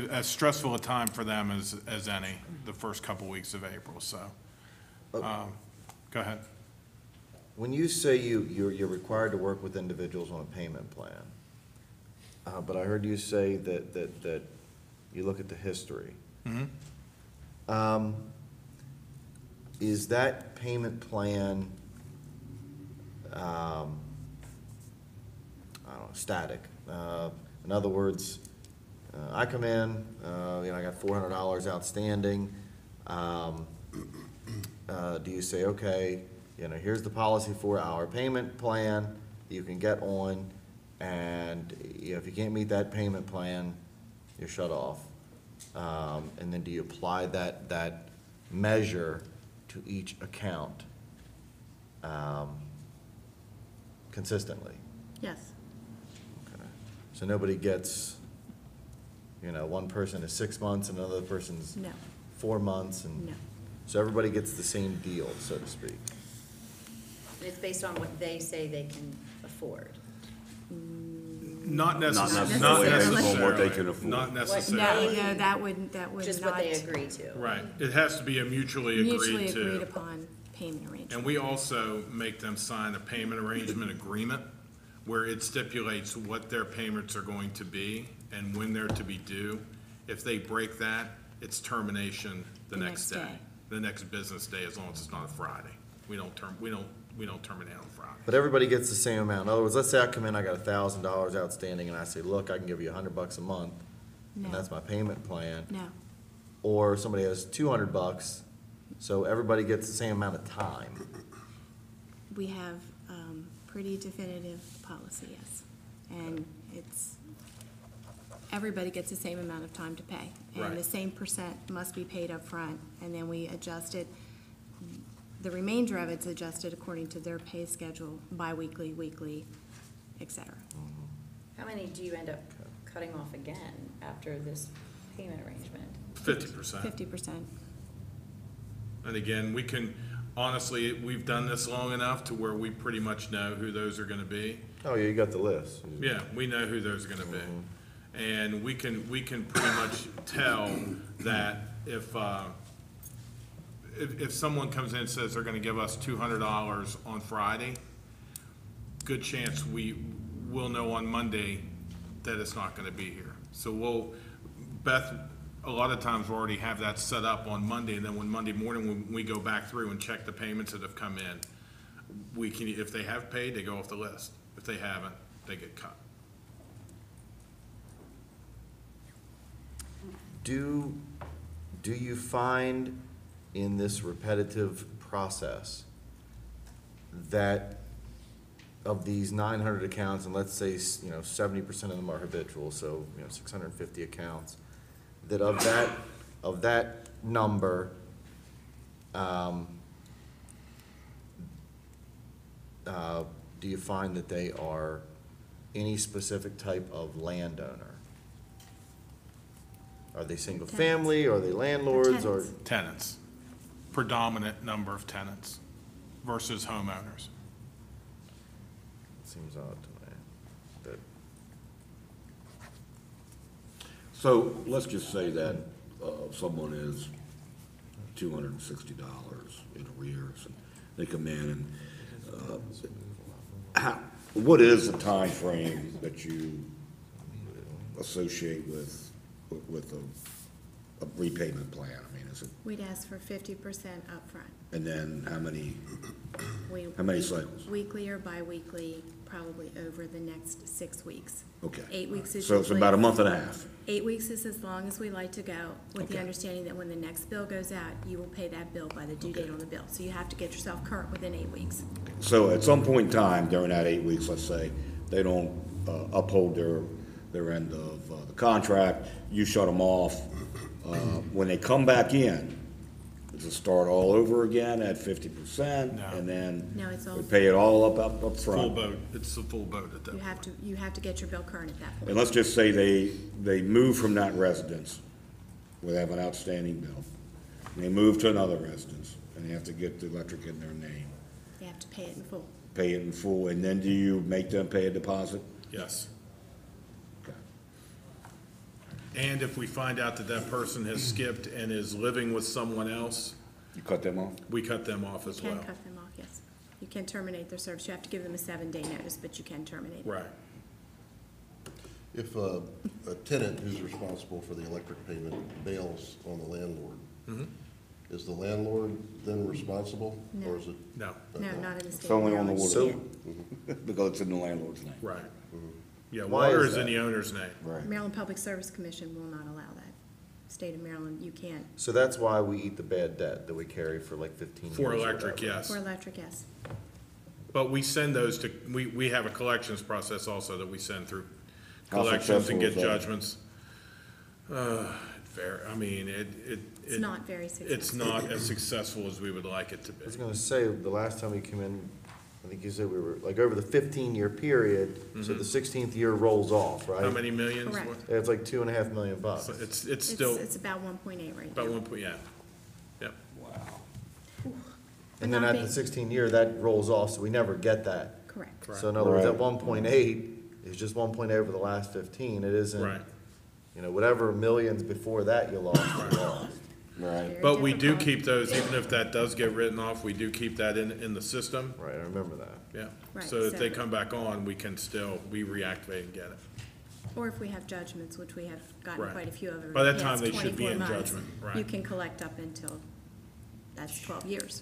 as stressful a time for them as any, the first couple weeks of April, so. Go ahead. When you say you're required to work with individuals on a payment plan, but I heard you say that you look at the history. Is that payment plan, I don't know, static? In other words, I come in, I got $400 outstanding. Do you say, okay, here's the policy for our payment plan you can get on, and if you can't meet that payment plan, you're shut off? And then do you apply that measure to each account consistently? Yes. Okay. So nobody gets, one person is 6 months and another person's No. 4 months, and No. so everybody gets the same deal, so to speak. It's based on what they say they can afford. Not necessarily. necessarily. On what they can afford. Not No, necessarily. no, that would not. Just what they agree to. Right. It has to be a mutually Mutually agreed agreed to. upon payment arrangement. And we also make them sign a payment arrangement agreement where it stipulates what their payments are going to be and when they're to be due. If they break that, it's termination the next day. The next business day, as long as it's not a Friday. We don't terminate on Friday. But everybody gets the same amount. In other words, let's say I come in, I got $1,000 outstanding, and I say, look, I can give you $100 a month, No. and that's my payment plan. No, Or somebody has $200, so everybody gets the same amount of time. we have pretty definitive policy, yes. And everybody gets the same amount of time to pay. And Right. the same percent must be paid up front, and then we adjust it. The remainder of it's adjusted according to their pay schedule, biweekly, weekly, et cetera. How many do you end up cutting off again after this payment arrangement? 50%. 50%. And again, honestly, we've done this long enough to where we pretty much know who those are gonna be. Oh, yeah, you got the list. Yeah, we know who those are gonna be. And we can pretty much tell that if someone comes in and says they're gonna give us $200 on Friday, good chance we'll know on Monday that it's not gonna be here. So Beth, a lot of times we already have that set up on Monday, and then when Monday morning, when we go back through and check the payments that have come in, if they have paid, they go off the list. If they haven't, they get cut. Do you find in this repetitive process that of these 900 accounts, and let's say, 70% of them are habitual, so, 650 accounts, that of that number, do you find that they are any specific type of landowner? Are they single family, are they landlords, or? tenants. Tenants, predominant number of tenants versus homeowners. Seems odd to me. That, So let's just say that someone is $260 in arrears, and they come in and, what is the time frame that you associate with a repayment plan? I mean, is it, We'd ask for 50% upfront. and then how many We- cycles? Weekly or bi-weekly, probably over the next 6 weeks. Okay. 8 weeks is So it's usually- about a month and a half. 8 weeks is as long as we like to go, with the Okay. understanding that when the next bill goes out, you will pay that bill by the due date on the bill. So you have to get yourself current within 8 weeks. So at some point in time during that 8 weeks, let's say, they don't uphold their end of the contract, you shut them off. When they come back in, does it start all over again at 50%? No. And then No, it's all- we pay it all up Full front? boat, it's the full boat at that You point. have to get your bill current at that point. And let's just say they move from that residence, where they have an outstanding bill, and they move to another residence, and they have to get the electric in their name, You have to pay it in full. pay it in full, and then do you make them pay a deposit? Yes. Okay. And if we find out that that person has skipped and is living with someone else, You cut them off? we cut them off as You well. can cut them off, yes. You can terminate their service. You have to give them a 7-day notice, but you can terminate it. Right. If a tenant who's responsible for the electric payment bails on the landlord, is the landlord then responsible? No. Or is it? No, No, not in the state It's of only on the Maryland. water, because it's in the landlord's name. right. Yeah, Why water is is in that? the owner's name. Right. Maryland Public Service Commission will not allow that. State of Maryland, you can't. so that's why we eat the bad debt that we carry for like 15 years. For or electric, whatever. yes. For electric, yes. But we send those to, we have a collections process also that we send through How collections and successful get is that? judgments. I mean, It's not very successful. it's not as successful as we would like it to be. I was gonna say, the last time we came in, I think you said we were, like, over the 15-year period, so the 16th year rolls off, right? How many millions? Correct. What? It's like $2.5 million. So it's still It's about 1.8 right now. about 1 point, yeah. Yep. And then not at being- the 16-year, that rolls off, so we never get that. Correct. Correct. So in other words, that Right. 1.8 is just 1.8 over the last 15. It isn't, Right. you know, whatever millions before that you lost, you lost. Right. Very But we do difficult. keep those, even if that does get written off, we do keep that in the system, Right, I remember that. yeah. Right, So if they so- come back on, we can still, we reactivate and get it. Or if we have judgments, which we have gotten Right. quite a few of over By that the time, past they should be 24 in months, judgment, right. you can collect up until, that's 12 years.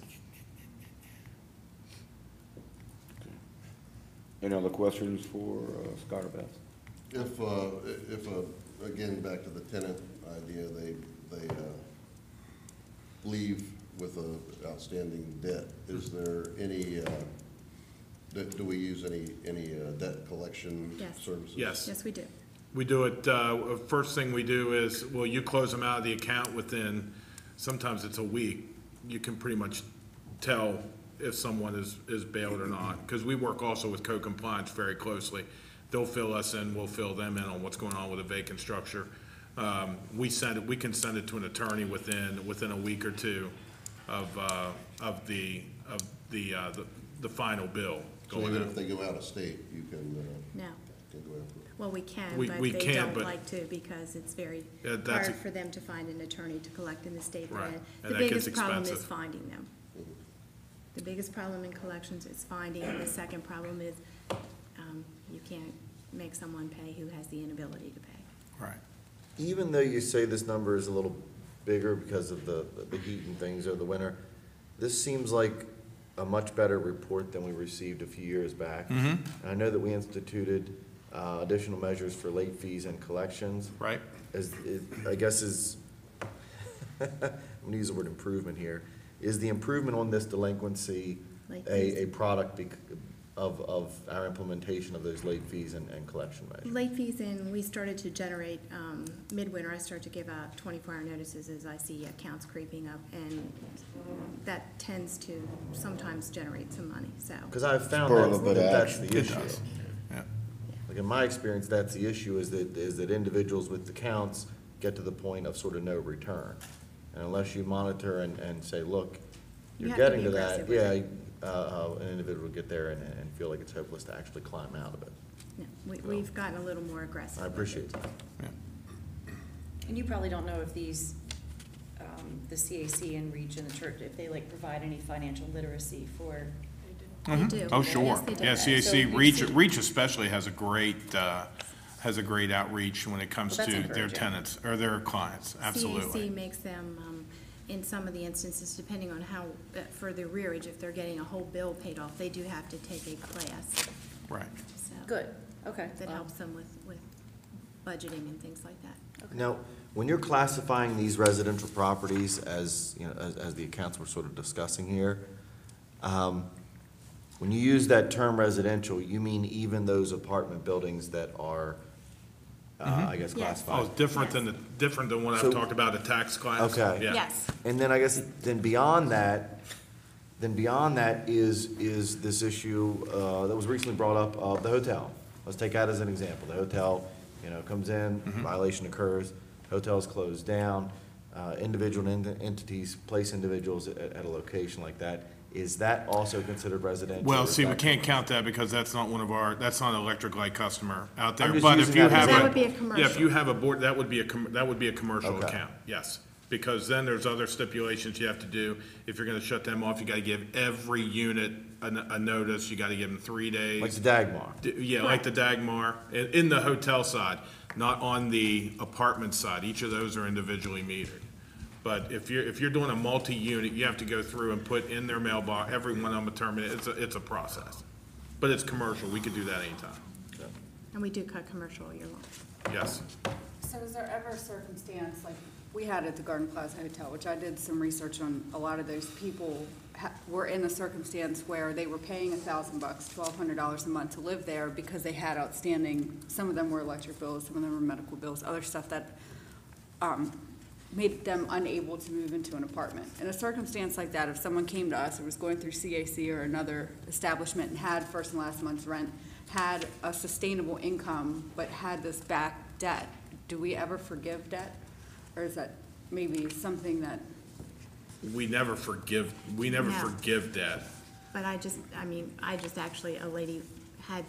Any other questions for Scott or Beth? If, again, back to the tenant idea, they leave with a outstanding debt, is there any, do we use any debt collection Yes. services? Yes. Yes, we do. We do it, first thing we do is, well, you close them out of the account within, sometimes it's a week. You can pretty much tell if someone is bailed or not, because we work also with code compliance very closely. They'll fill us in, we'll fill them in on what's going on with a vacant structure. We can send it to an attorney within a week or two of the final bill So going even out. if they go out of state, you can No. go after it? Well, we can, We but they can, don't but- like to because it's very Yeah, that's hard a- for them to find an attorney to collect in the state. Right, The and that gets biggest problem is expensive. finding them. The biggest problem in collections is finding, and the second problem is you can't make someone pay who has the inability to pay. Right. Even though you say this number is a little bigger because of the heat and things over the winter, this seems like a much better report than we received a few years back. And I know that we instituted additional measures for late fees and collections. Right. I guess is, I'm gonna use the word improvement here. Is the improvement on this delinquency Late a product of our implementation of those late fees and collection measures? Late fees, and we started to generate, midwinter, I started to give out 24-hour notices as I see accounts creeping up, and that tends to sometimes generate some money, so. Because I've found Spur a little bit of that's the action. issue. Yeah. Like in my experience, that's the issue, is that individuals with accounts get to the point of sort of no return. And unless you monitor and say, look, You you're have to getting be to that, aggressive with an individual will get there and feel like it's hopeless to actually climb out of it. No, we've gotten a little more aggressive. I appreciate that. And you probably don't know if these, the CAC and REACH and the church, if they like provide any financial literacy for. They do. Oh, sure. Yes, they do. Yeah, So CAC, we've REACH, seen- REACH especially has a great outreach when it comes Well, to that's their encouraging. tenants, or their clients, absolutely. CAC makes them, in some of the instances, depending on how, for the rearage, if they're getting a whole bill paid off, they do have to take a class, Right. so. Good, okay. That Well, helps them with budgeting and things like that. Now, when you're classifying these residential properties as, you know, as the accounts we're sort of discussing here, when you use that term residential, you mean even those apartment buildings that are, I guess, Yes. Oh, classified? different than what I've So- talked about, a tax class? Okay. Yeah. Yes, And then I guess, then beyond that is this issue that was recently brought up of the hotel. Let's take that as an example. The hotel, you know, comes in, violation occurs, hotel's closed down, individual entities place individuals at a location like that. Is that also considered residential? or Well, is see, we that- can't count that because that's not that's not an electric light customer out there. I'm just But if using you that as have a- That would be a Yeah, if commercial. you have a board, that would be a commercial Okay. account, yes. Because then there's other stipulations you have to do. If you're gonna shut them off, you gotta give every unit a notice, you gotta give them 3 days. Like the Dagmar? Yeah, like the Dagmar, in the hotel side, not on the apartment side. Each of those are individually metered. But if you're doing a multi-unit, you have to go through and put in their mailbox, every one of them a terminate, it's a process. But it's commercial, we could do that anytime, and we do cut commercial all year long. yes. So is there ever a circumstance, like we had at the Garden Plaza Hotel, which I did some research on, a lot of those people were in a circumstance where they were paying $1,000, $1,200 a month to live there because they had outstanding, some of them were electric bills, some of them were medical bills, other stuff that made them unable to move into an apartment. In a circumstance like that, if someone came to us or was going through CAC or another establishment and had first and last month's rent, had a sustainable income, but had this back debt, do we ever forgive debt? Or is that maybe something that, We never forgive debt. But I just actually, a lady had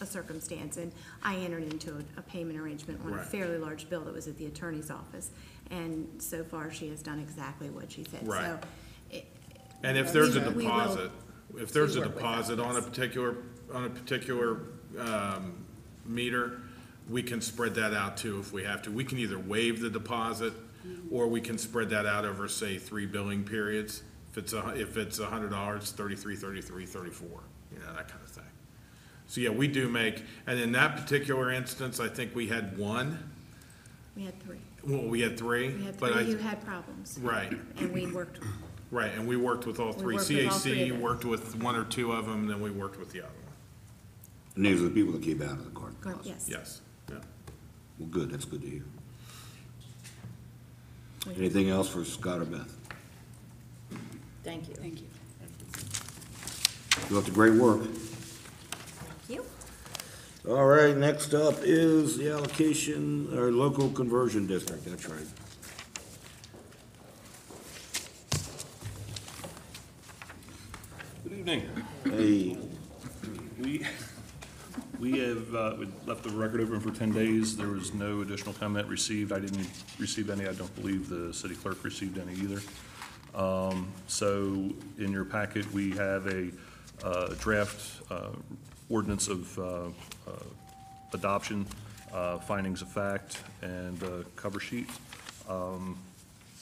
a circumstance, and I entered into a payment arrangement on a Right. fairly large bill that was at the attorney's office, and so far, she has done exactly what she said. Right. So, it- And if there's a we will- deposit, if there's a work with deposit that, on a particular meter, we can spread that out too if we have to. We can either waive the deposit, or we can spread that out over, say, 3 billing periods. If it's $100, 33, 34, you know, that kind of thing. So, yeah, we do make, and in that particular instance, I think we had one, we had three. well, we had three. We had but three who had problems. Right. And we worked, Right, and we worked with all We three. worked with all three of CAC them. worked with 1 or 2 of them, and then we worked with the other one. And these are the people that keep out of the garden plaza. yes. Yes, yeah. Well, good, that's good to hear. We- Anything else for Scott or Beth? Thank you. thank you. You up to great work. Thank you. All right, next up is the allocation, or local conversion district, that's right. Good evening. Hey, We have we left the record open for 10 days. There was no additional comment received. I didn't receive any. I don't believe the city clerk received any either. So in your packet, we have a draft ordinance of adoption, findings of fact, and cover sheet.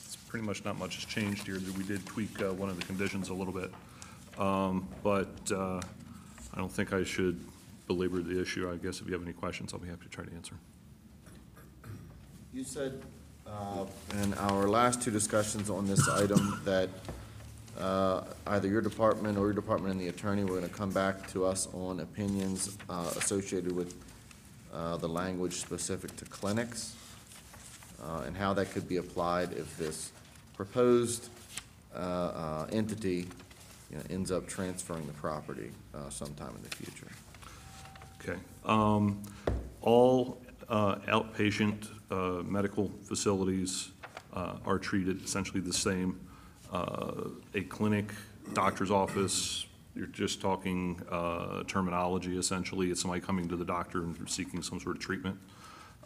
It's pretty much not much has changed here. We did tweak one of the conditions a little bit. But I don't think I should belabor the issue. I guess if you have any questions, I'll be happy to try to answer. You said in our last 2 discussions on this item that either your department or your department and the attorney were gonna come back to us on opinions associated with the language specific to clinics, and how that could be applied if this proposed entity, you know, ends up transferring the property sometime in the future. Okay. All outpatient medical facilities are treated essentially the same. A clinic, doctor's office, you're just talking terminology essentially. It's somebody coming to the doctor and seeking some sort of treatment.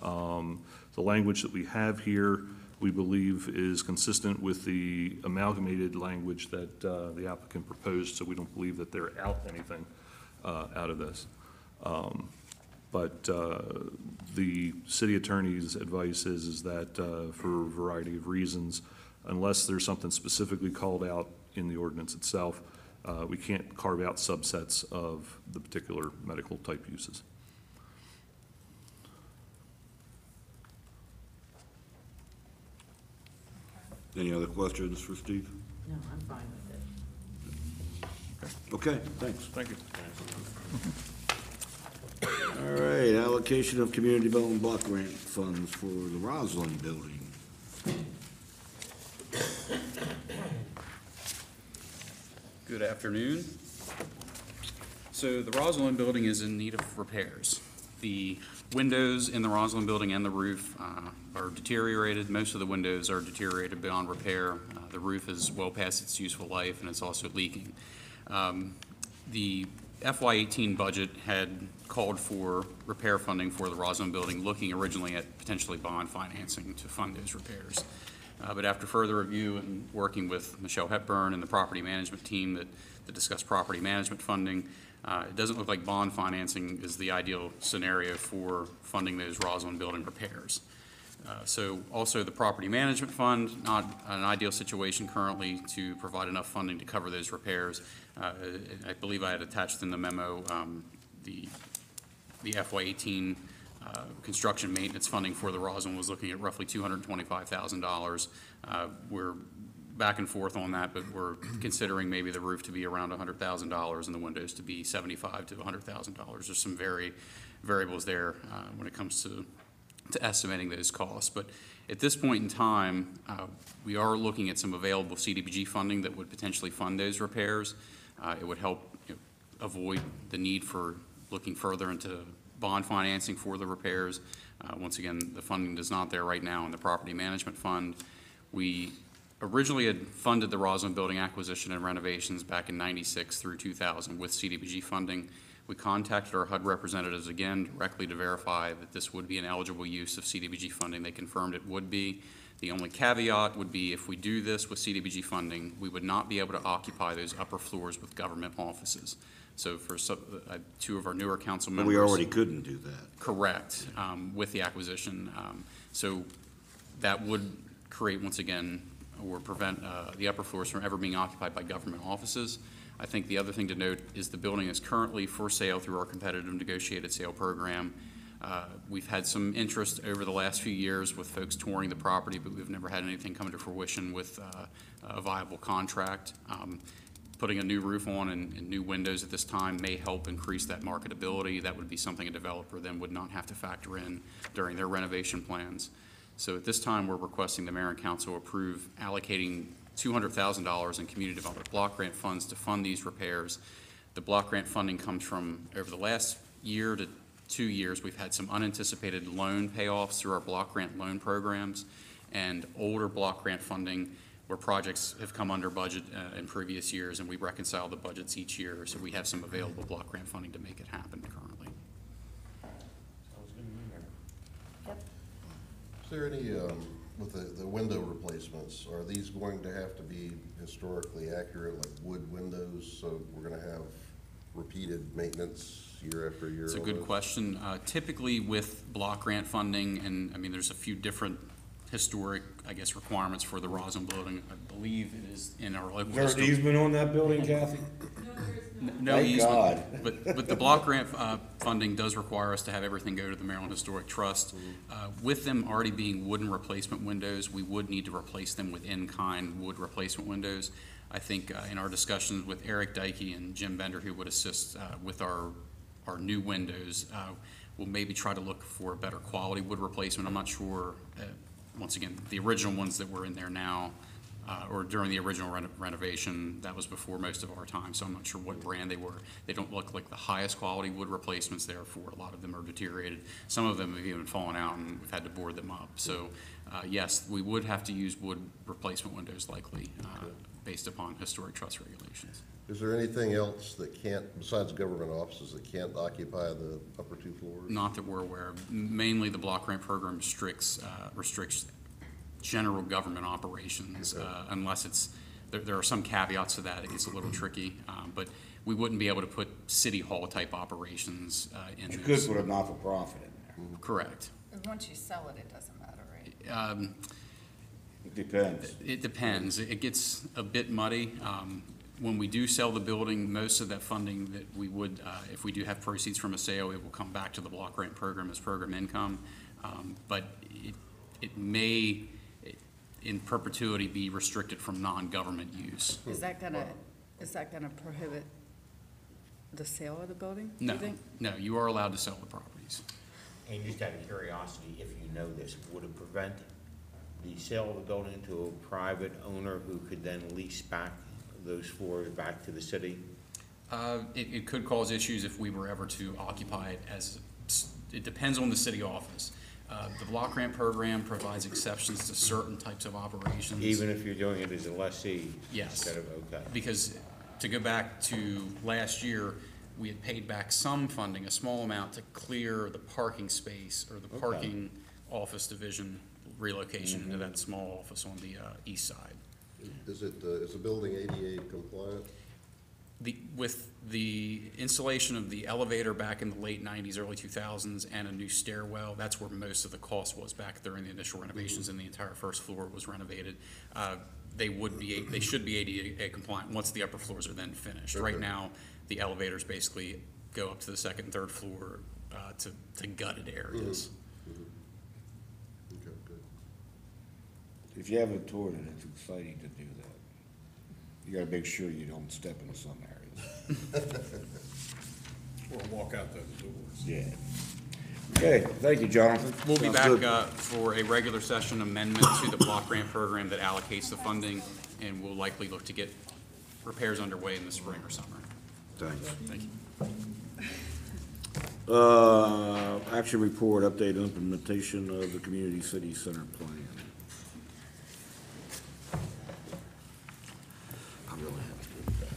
The language that we have here, we believe, is consistent with the amalgamated language that the applicant proposed, so we don't believe that they're out anything out of this. But the city attorney's advice is that for a variety of reasons, unless there's something specifically called out in the ordinance itself, we can't carve out subsets of the particular medical type uses. Any other questions for Steve? No, I'm fine with it. Okay, thanks. Thank you. All right, allocation of community development block grant funds for the Roslyn building. Good afternoon. So the Roslyn building is in need of repairs. The windows in the Roslyn building and the roof are deteriorated. Most of the windows are deteriorated beyond repair. The roof is well past its useful life, and it's also leaking. The FY18 budget had called for repair funding for the Roslyn building, looking originally at potentially bond financing to fund those repairs. But after further review and working with Michelle Hepburn and the property management team that discussed property management funding, it doesn't look like bond financing is the ideal scenario for funding those Roslyn building repairs. So also the property management fund, not an ideal situation currently to provide enough funding to cover those repairs. I believe I had attached in the memo the FY18 construction maintenance funding for the Roslyn was looking at roughly $225,000. We're back and forth on that, but we're considering maybe the roof to be around $100,000 and the windows to be $75,000 to $100,000. There's some variables there when it comes to estimating those costs. But at this point in time, we are looking at some available CDBG funding that would potentially fund those repairs. It would help avoid the need for looking further into bond financing for the repairs. Once again, the funding is not there right now in the property management fund. We originally had funded the Roslyn building acquisition and renovations back in '96 through 2000 with CDBG funding. We contacted our HUD representatives again directly to verify that this would be an eligible use of CDBG funding. They confirmed it would be. The only caveat would be if we do this with CDBG funding, we would not be able to occupy those upper floors with government offices. So for two of our newer council members. We already couldn't do that. Correct, with the acquisition. So that would create, once again, or prevent the upper floors from ever being occupied by government offices. I think the other thing to note is the building is currently for sale through our competitive negotiated sale program. We've had some interest over the last few years with folks touring the property, but we've never had anything come to fruition with a viable contract. Putting a new roof on and new windows at this time may help increase that marketability. That would be something a developer then would not have to factor in during their renovation plans. So at this time, we're requesting the mayor and council approve allocating $200,000 in community development block grant funds to fund these repairs. The block grant funding comes from, over the last year to 2 years, we've had some unanticipated loan payoffs through our block grant loan programs and older block grant funding where projects have come under budget in previous years, and we reconcile the budgets each year, so we have some available block grant funding to make it happen currently. Is there any, with the window replacements, are these going to have to be historically accurate, like wood windows, so we're gonna have repeated maintenance year after year? It's a good question. Typically with block grant funding, and I mean, there's a few different historic, I guess, requirements for the Roslyn building. I believe it is in our local. Is there an easement on that building, Kathy? No Thank easement, God. but the block grant funding does require us to have everything go to the Maryland Historic Trust. With them already being wooden replacement windows, we would need to replace them with in-kind wood replacement windows. I think in our discussions with Eric Dykey and Jim Bender, who would assist with our new windows, we'll maybe try to look for a better quality wood replacement. I'm not sure, once again, the original ones that were in there now, or during the original renovation, that was before most of our time, so I'm not sure what brand they were. They don't look like the highest quality wood replacements, therefore a lot of them are deteriorated. Some of them have even fallen out and we've had to board them up. So yes, we would have to use wood replacement windows likely, based upon historic trust regulations. Is there anything else that can't, besides government offices, that can't occupy the upper 2 floors? Not that we're aware of. Mainly the block grant program restricts general government operations, unless it's, there are some caveats to that. It's a little tricky, but we wouldn't be able to put city hall type operations in You those. could put a not-for-profit in there. Correct. Once you sell it, it doesn't matter, right? It depends. It depends. It gets a bit muddy. When we do sell the building, most of that funding that we would, if we do have proceeds from a sale, it will come back to the block grant program as program income. But it may, in perpetuity, be restricted from non-government use. Is that gonna prohibit the sale of the building, do No, you think? no, you are allowed to sell the properties. And just out of curiosity, if you know this, would it prevent the sale of the building to a private owner who could then lease back those floors back to the city? It could cause issues if we were ever to occupy it it depends on the city office. The block grant program provides exceptions to certain types of operations. Even if you're doing it as a lessee? Yes. Instead of, okay. Because to go back to last year, we had paid back some funding, a small amount, to clear the parking space or the parking office division relocation into that small office on the east side. Is the building ADA compliant? With the installation of the elevator back in the late 90s, early 2000s, and a new stairwell, that's where most of the cost was back during the initial renovations, and the entire first floor was renovated. They should be ADA compliant once the upper floors are then finished. Okay. Right now, the elevators basically go up to the second and third floor to gutted areas. Okay, good. If you haven't toured it, it's exciting to do that. You gotta make sure you don't step into some areas. Or walk out those doors. Yeah. Okay, thank you, Jonathan. We'll be Sounds back good. for a regular session amendment to the block grant program that allocates the funding, and we'll likely look to get repairs underway in the spring or summer. Thanks. Thank you. Action report, update implementation of the community city center plan. I really have to go back.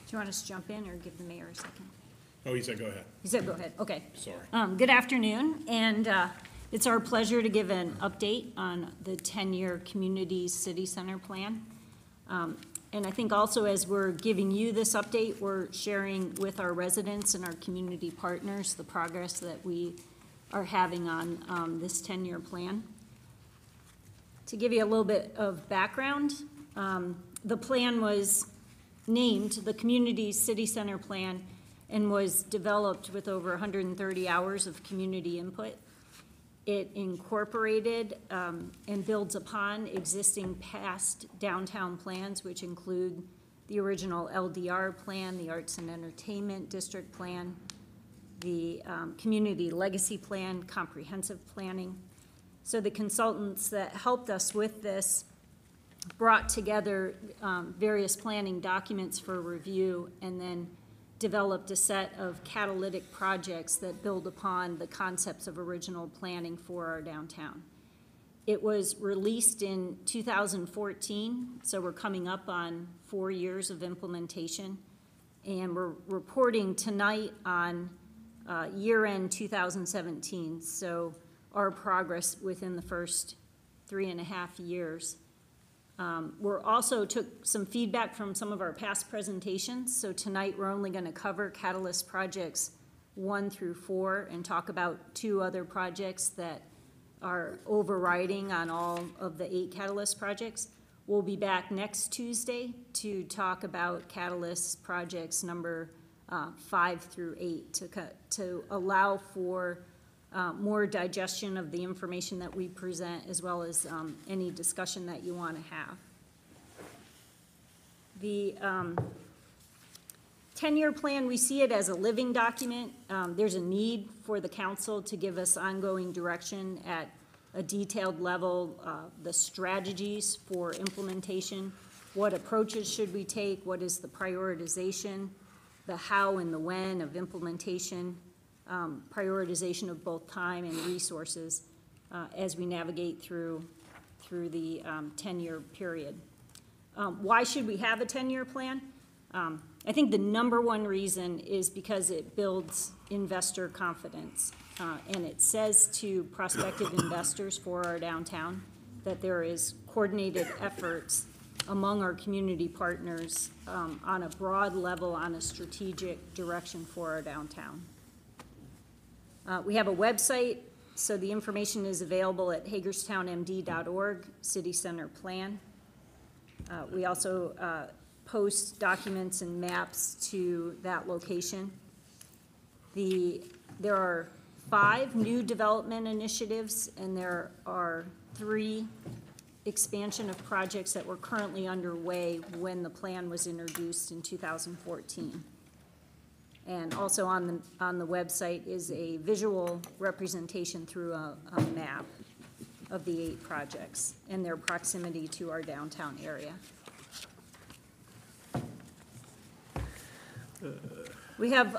Do you want us to jump in or give the mayor a second? Oh, he said go ahead. You said go ahead, okay. Sorry. Good afternoon, and it's our pleasure to give an update on the 10-year Community City Center Plan. And I think also as we're giving you this update, we're sharing with our residents and our community partners the progress that we are having on this 10-year plan. To give you a little bit of background, the plan was named the Community City Center Plan and was developed with over 130 hours of community input. It incorporated and builds upon existing past downtown plans, which include the original LDR plan, the Arts and Entertainment District Plan, the Community Legacy Plan, comprehensive planning. So the consultants that helped us with this brought together various planning documents for review and then developed a set of catalytic projects that build upon the concepts of original planning for our downtown. It was released in 2014, so we're coming up on 4 years of implementation, and we're reporting tonight on year-end 2017, so our progress within the first 3.5 years. We're also took some feedback from some of our past presentations, so tonight we're only going to cover Catalyst projects 1 through 4 and talk about 2 other projects that are overriding on all of the 8 Catalyst projects. We'll be back next Tuesday to talk about Catalyst projects number 5 through 8 to allow for more digestion of the information that we present, as well as any discussion that you want to have. The 10-year plan, we see it as a living document. There's a need for the council to give us ongoing direction at a detailed level, the strategies for implementation, what approaches should we take, what is the prioritization, the how and the when of implementation, prioritization of both time and resources as we navigate through the 10-year period. Why should we have a 10-year plan? I think the number one reason is because it builds investor confidence, and it says to prospective investors for our downtown that there is coordinated efforts among our community partners on a broad level on a strategic direction for our downtown. We have a website, so the information is available at hagerstownmd.org, City Center Plan. We also post documents and maps to that location. There are 5 new development initiatives, and there are 3 expansion of projects that were currently underway when the plan was introduced in 2014. And also on the website is a visual representation through a map of the 8 projects and their proximity to our downtown area. We have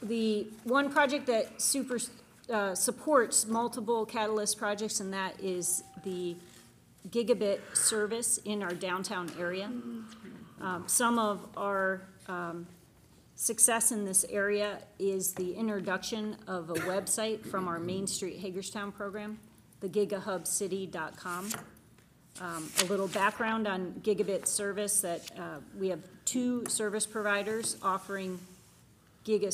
the one project that supports multiple Catalyst projects, and that is the Gigabit Service in our downtown area. Some of our success in this area is the introduction of a website from our Main Street Hagerstown program, the gigahubcity.com. A little background on Gigabit Service, that we have 2 service providers offering Gigabit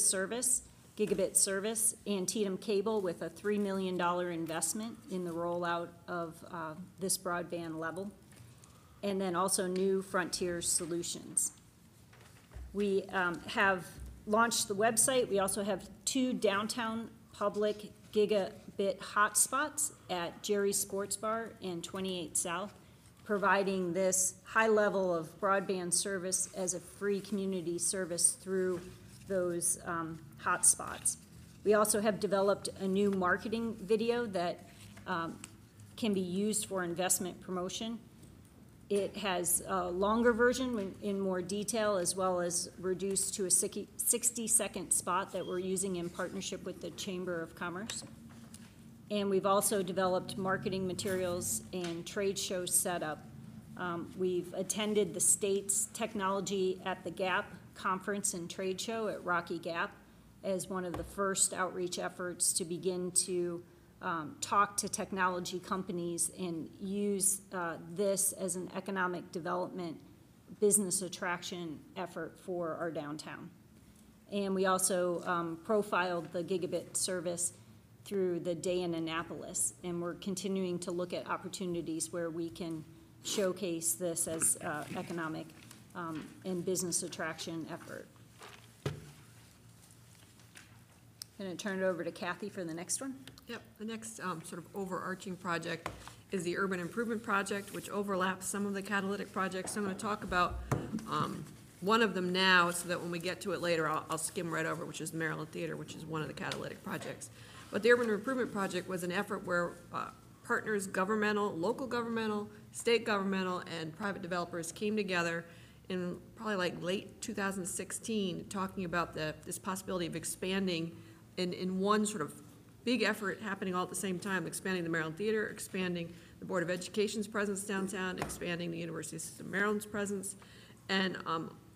Service, Antietam Cable with a $3 million investment in the rollout of this broadband level, and then also New Frontier Solutions. We have launched the website. We also have 2 downtown public gigabit hotspots at Jerry's Sports Bar and 28 South, providing this high level of broadband service as a free community service through those hotspots. We also have developed a new marketing video that can be used for investment promotion. It has a longer version in more detail, as well as reduced to a 60-second spot that we're using in partnership with the Chamber of Commerce. And we've also developed marketing materials and trade show setup. We've attended the state's Technology at the Gap conference and trade show at Rocky Gap as one of the first outreach efforts to begin to talk to technology companies and use this as an economic development business attraction effort for our downtown. And we also profiled the Gigabit Service through the day in Annapolis, and we're continuing to look at opportunities where we can showcase this as economic and business attraction effort. I'm going to turn it over to Kathy for the next one. Yep, the next sort of overarching project is the Urban Improvement Project, which overlaps some of the catalytic projects. So I'm going to talk about one of them now, so that when we get to it later, I'll skim right over, which is the Maryland Theater, which is one of the catalytic projects. But the Urban Improvement Project was an effort where partners, governmental, local governmental, state governmental, and private developers came together in probably like late 2016, talking about this possibility of expanding in one sort of big effort happening all at the same time, expanding the Maryland Theater, expanding the Board of Education's presence downtown, expanding the University of Maryland's presence, and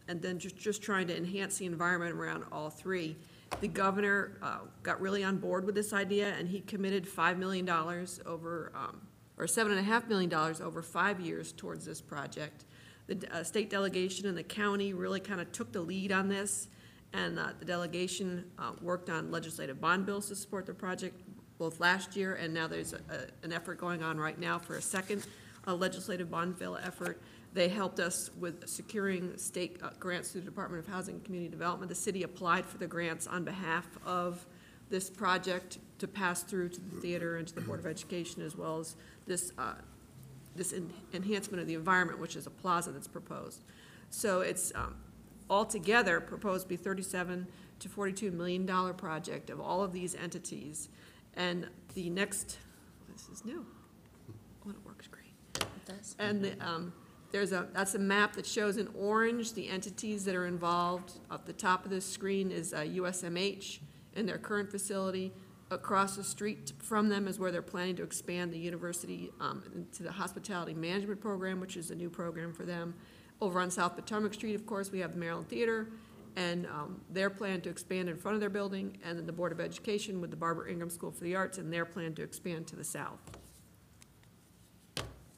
then just trying to enhance the environment around all 3. The governor got really on board with this idea, and he committed $5 million over, or $7.5 million over 5 years towards this project. The state delegation and the county really kind of took the lead on this, and the delegation worked on legislative bond bills to support the project both last year, and now there's an effort going on right now for a second legislative bond bill effort. They helped us with securing state grants through the Department of Housing and Community Development. The city applied for the grants on behalf of this project to pass through to the theater and to the Board of Education, as well as this enhancement of the environment, which is a plaza that's proposed. So it's altogether proposed to be $37 to $42 million project of all of these entities. And the next, this is new. Oh, it works great. It does. And that's a map that shows in orange the entities that are involved. Up the top of this screen is USMH in their current facility. Across the street from them is where they're planning to expand the university into the hospitality management program, which is a new program for them. Over on South Potomac Street, of course, we have the Maryland Theater, and their plan to expand in front of their building, and then the Board of Education with the Barbara Ingram School for the Arts and their plan to expand to the south.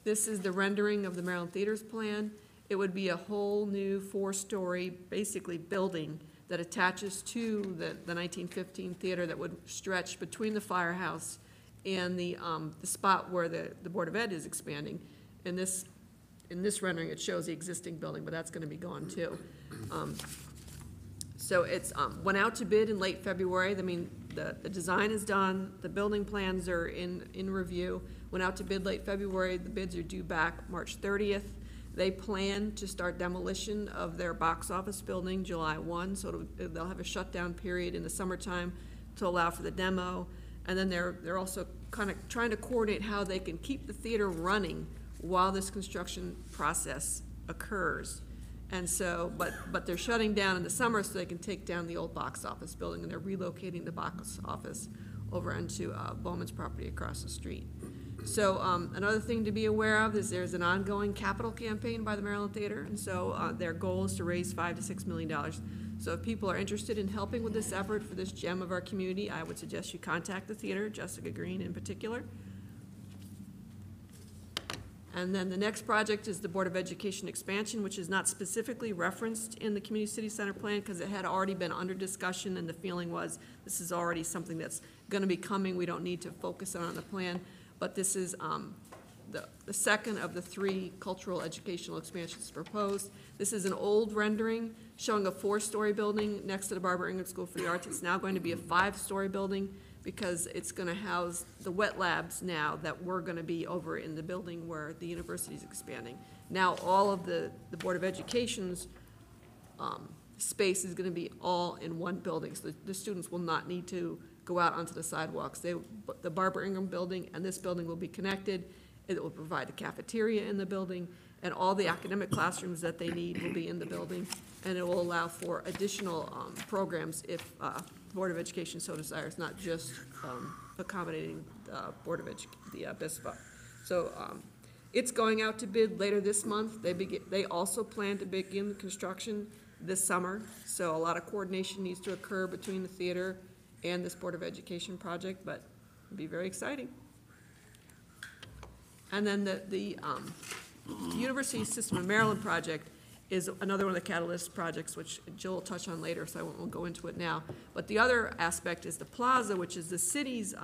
This is the rendering of the Maryland Theater's plan. It would be a whole new 4-story, basically, building that attaches to the 1915 theater that would stretch between the firehouse and the spot where the Board of Ed is expanding. In this rendering, it shows the existing building, but that's going to be gone too. So it's went out to bid in late February. I mean, the design is done, the building plans are in review. Went out to bid late February. The bids are due back March 30th. They plan to start demolition of their box office building July 1, so they'll have a shutdown period in the summertime to allow for the demo. And then they're also kind of trying to coordinate how they can keep the theater running while this construction process occurs. And so, but they're shutting down in the summer so they can take down the old box office building, and they're relocating the box office over onto Bowman's property across the street. So another thing to be aware of is there's an ongoing capital campaign by the Maryland Theater, and so their goal is to raise $5 to $6 million. So if people are interested in helping with this effort for this gem of our community, I would suggest you contact the theater, Jessica Green in particular. And then the next project is the Board of Education expansion, which is not specifically referenced in the Community City Center plan because it had already been under discussion, and the feeling was this is already something that's going to be coming. We don't need to focus on the plan. But this is the second of the 3 cultural educational expansions proposed. This is an old rendering showing a 4-story building next to the Barbara Ingram School for the Arts. It's now going to be a 5-story building because it's going to house the wet labs now that were going to be over in the building where the university is expanding. Now all of the Board of Education's space is going to be all in one building, so the students will not need to go out onto the sidewalks. The Barbara Ingram building and this building will be connected. It will provide a cafeteria in the building, and all the academic classrooms that they need will be in the building, and it will allow for additional programs if the Board of Education so desires, not just accommodating the Board of the BISPA. So it's going out to bid later this month. They also plan to begin construction this summer, so a lot of coordination needs to occur between the theater and this Board of Education project, but it'll be very exciting. And then the University System of Maryland project is another one of the catalyst projects, which Jill will touch on later, so I won't go into it now. But the other aspect is the plaza, which is the city's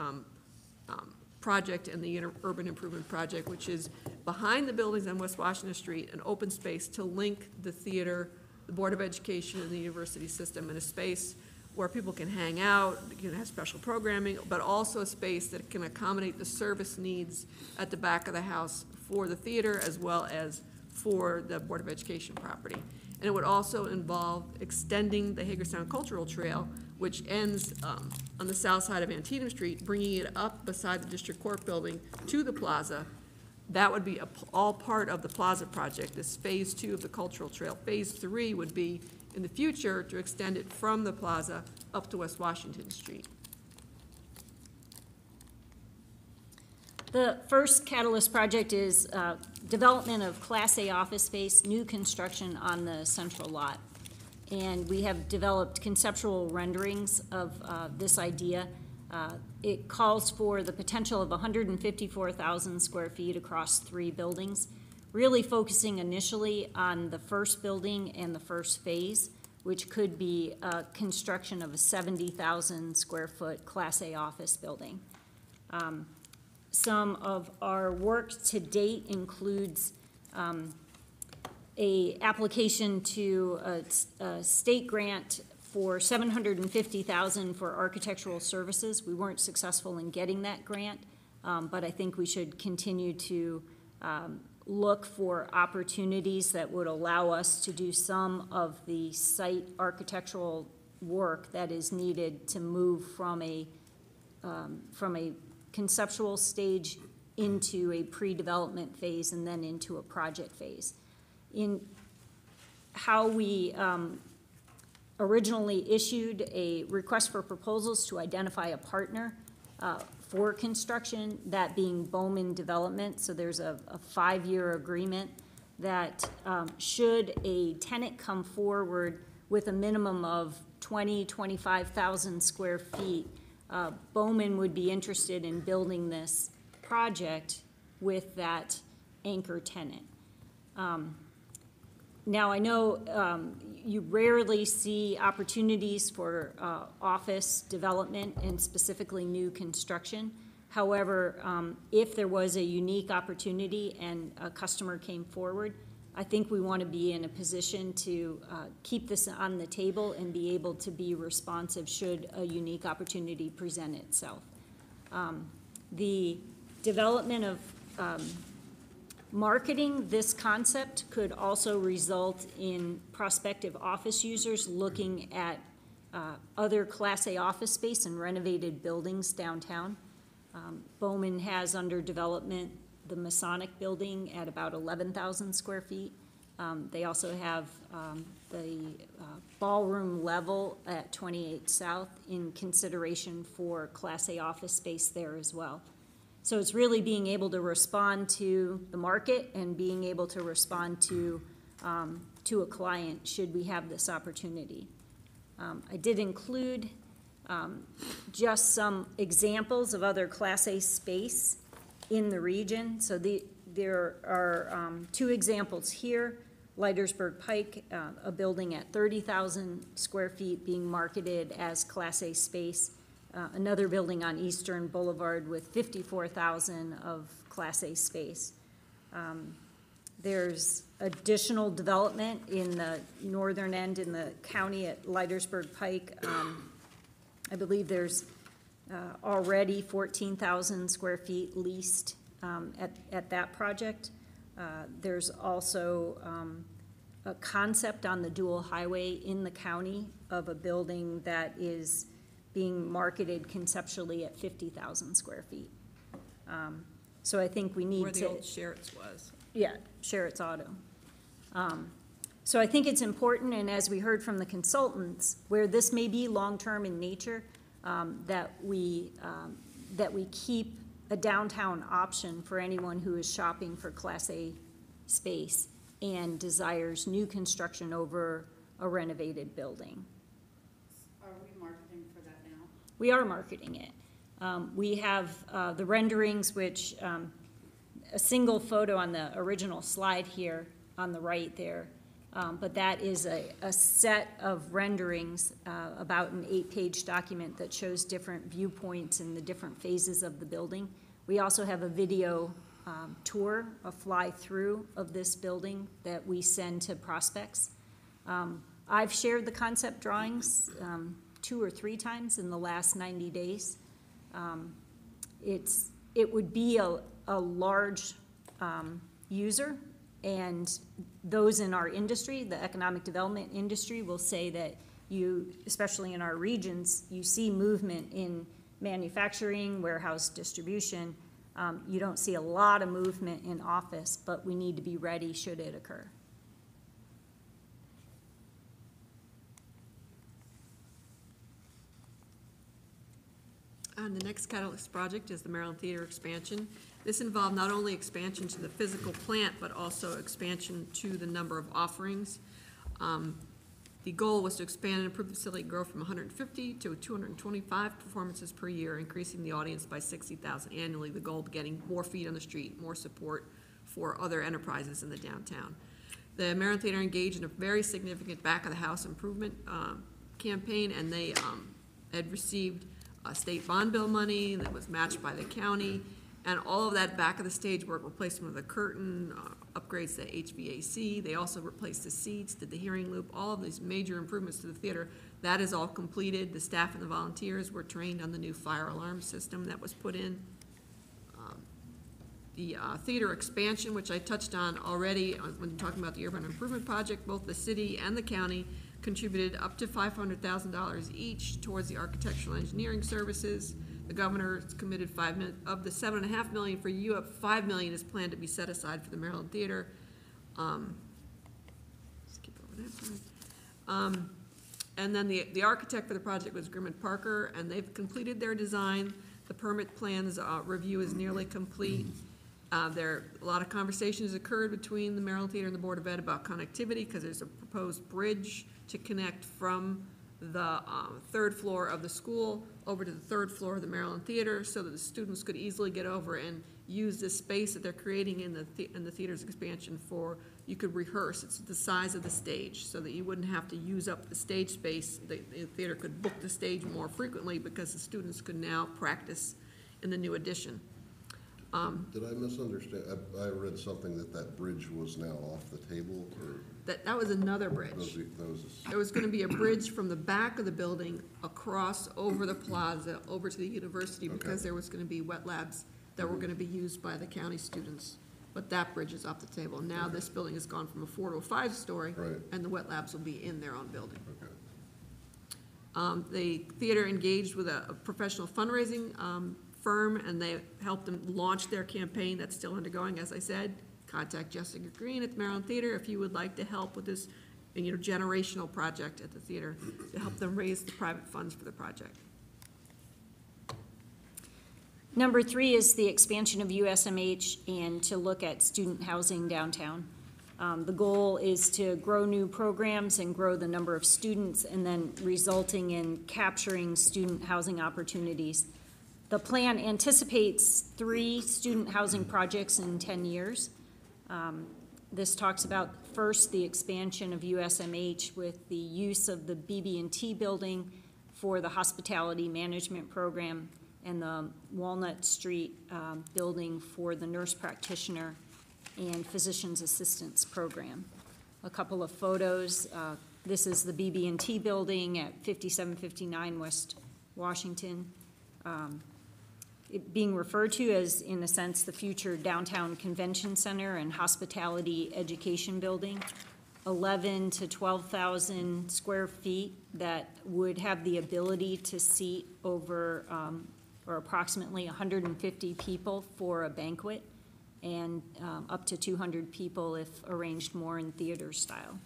project and the urban improvement project, which is behind the buildings on West Washington Street, an open space to link the theater, the Board of Education, and the university system, in a space where people can hang out, you can have special programming, but also a space that can accommodate the service needs at the back of the house for the theater as well as for the Board of Education property. And it would also involve extending the Hagerstown Cultural Trail, which ends on the south side of Antietam Street, bringing it up beside the District Court building to the plaza. That would be all part of the plaza project, this phase 2 of the Cultural Trail. Phase 3 would be in the future to extend it from the plaza up to West Washington Street. The first catalyst project is development of Class A office space, new construction on the central lot. and we have developed conceptual renderings of this idea. It calls for the potential of 154,000 square feet across 3 buildings, really focusing initially on the first building and the first phase, which could be construction of a 70,000 square foot Class A office building. Some of our work to date includes a application to a state grant for $750,000 for architectural services. We weren't successful in getting that grant, but I think we should continue to look for opportunities that would allow us to do some of the site architectural work that is needed to move from a conceptual stage into a pre-development phase and then into a project phase. In how we originally issued a request for proposals to identify a partner for construction, that being Bowman Development. So there's a 5-year agreement that should a tenant come forward with a minimum of 25,000 square feet, Bowman would be interested in building this project with that anchor tenant. Now, I know you rarely see opportunities for office development and specifically new construction. However, if there was a unique opportunity and a customer came forward, I think we want to be in a position to keep this on the table and be able to be responsive should a unique opportunity present itself. The development of marketing this concept could also result in prospective office users looking at other Class A office space and renovated buildings downtown. Bowman has under development the Masonic building at about 11,000 square feet. They also have the ballroom level at 28 South in consideration for Class A office space there as well. So it's really being able to respond to the market and being able to respond to a client should we have this opportunity. I did include just some examples of other Class A space in the region. So there are 2 examples here. Leitersburg Pike, a building at 30,000 square feet being marketed as Class A space. Another building on Eastern Boulevard with 54,000 of Class A space. There's additional development in the northern end in the county at Leitersburg Pike. I believe there's already 14,000 square feet leased at that project. There's also a concept on the dual highway in the county of a building that is being marketed conceptually at 50,000 square feet. So I think we need Where to. the old Sherritt's was. Yeah, Sherritt's Auto. So I think it's important, and as we heard from the consultants, where this may be long-term in nature, that we keep a downtown option for anyone who is shopping for Class A space and desires new construction over a renovated building. Are we marketing for that now? We are marketing it. We have the renderings, which a single photo on the original slide here on the right there, but that is a set of renderings, about an 8-page document that shows different viewpoints in the different phases of the building. We also have a video tour, a fly-through of this building that we send to prospects. I've shared the concept drawings 2 or 3 times in the last 90 days. It would be a large user, and those in our industry, the economic development industry, will say that you, especially in our regions, you see movement in manufacturing, warehouse distribution. You don't see a lot of movement in office, but we need to be ready should it occur. And the next catalyst project is the Maryland Theater expansion. This involved not only expansion to the physical plant, but also expansion to the number of offerings. The goal was to expand and improve the facility, grow from 150 to 225 performances per year, increasing the audience by 60,000 annually. The goal of getting more feet on the street, more support for other enterprises in the downtown. The Maryland Theater engaged in a very significant back-of-the-house improvement campaign, and they had received state bond bill money that was matched by the county, and all of that back-of-the-stage work, replacement of the curtain, upgrades to HVAC. They also replaced the seats, did the hearing loop, all of these major improvements to the theater. That is all completed. The staff and the volunteers were trained on the new fire alarm system that was put in. The theater expansion, which I touched on already when talking about the urban improvement project, both the city and the county contributed up to $500,000 each towards the architectural engineering services. The governor committed $5 million of the $7.5 million for UP. $5 million is planned to be set aside for the Maryland Theater. Skip over that part. And then the architect for the project was Grimmett Parker, and they've completed their design. The permit plans review is nearly complete. A lot of conversations occurred between the Maryland Theater and the Board of Ed about connectivity, because there's a proposed bridge to connect from the third floor of the school over to the third floor of the Maryland Theater, so that the students could easily get over and use this space that they're creating in the theater's expansion for, you could rehearse. It's the size of the stage, so that you wouldn't have to use up the stage space. The theater could book the stage more frequently because the students could now practice in the new addition. Did I misunderstand? I read something that bridge was now off the table, or? That was another bridge. There was gonna be a bridge from the back of the building across over the plaza, over to the university, because there was gonna be wet labs that were gonna be used by the county students. But that bridge is off the table. Now this building has gone from a 4 to a 5-story, and the wet labs will be in their own building. The theater engaged with a professional fundraising firm, and they helped them launch their campaign that's still undergoing. As I said, contact Jessica Green at the Maryland Theater if you would like to help with this, generational project at the theater to help them raise the private funds for the project. Number 3 is the expansion of USMH and to look at student housing downtown. The goal is to grow new programs and grow the number of students, and then resulting in capturing student housing opportunities. The plan anticipates 3 student housing projects in 10 years. This talks about, first, the expansion of USMH with the use of the BB&T building for the hospitality management program, and the Walnut Street building for the nurse practitioner and physician's assistants program. A couple of photos. This is the BB&T building at 5759 West Washington. It being referred to as, in a sense, the future downtown convention center and hospitality education building. 11 to 12,000 square feet that would have the ability to seat over or approximately 150 people for a banquet, and up to 200 people if arranged more in theater style.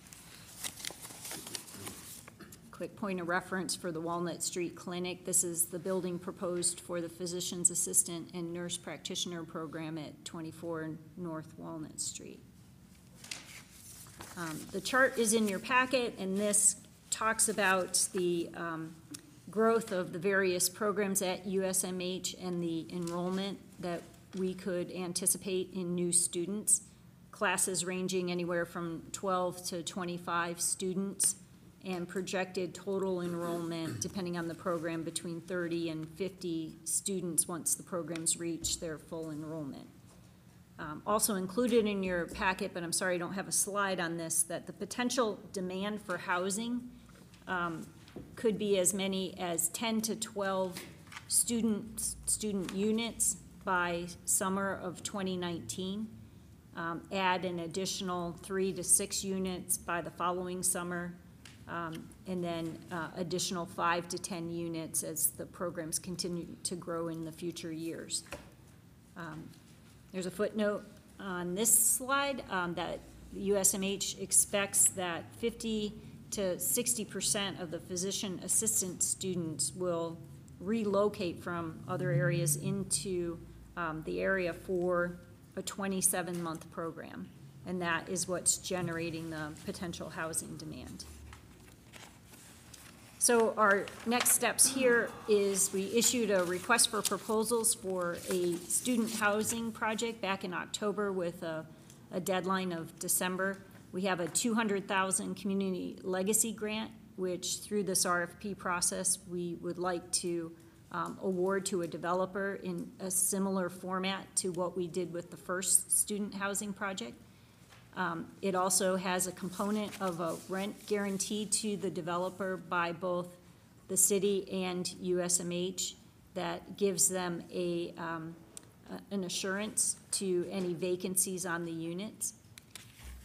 Quick point of reference for the Walnut Street Clinic. This is the building proposed for the physician's assistant and nurse practitioner program at 24 North Walnut Street. The chart is in your packet, and this talks about the growth of the various programs at USMH and the enrollment that we could anticipate in new students. Classes ranging anywhere from 12 to 25 students, and projected total enrollment, depending on the program, between 30 and 50 students once the programs reach their full enrollment. Also included in your packet, but I'm sorry I don't have a slide on this, that the potential demand for housing could be as many as 10 to 12 student units by summer of 2019. Add an additional 3 to 6 units by the following summer, and then additional 5 to 10 units as the programs continue to grow in the future years. There's a footnote on this slide that USMH expects that 50 to 60% of the physician assistant students will relocate from other areas into the area for a 27-month program, and that is what's generating the potential housing demand. So our next steps here is we issued a request for proposals for a student housing project back in October with a deadline of December. We have a $200,000 community legacy grant, which through this RFP process, we would like to award to a developer in a similar format to what we did with the first student housing project. It also has a component of a rent guarantee to the developer by both the city and USMH that gives them an assurance to any vacancies on the units.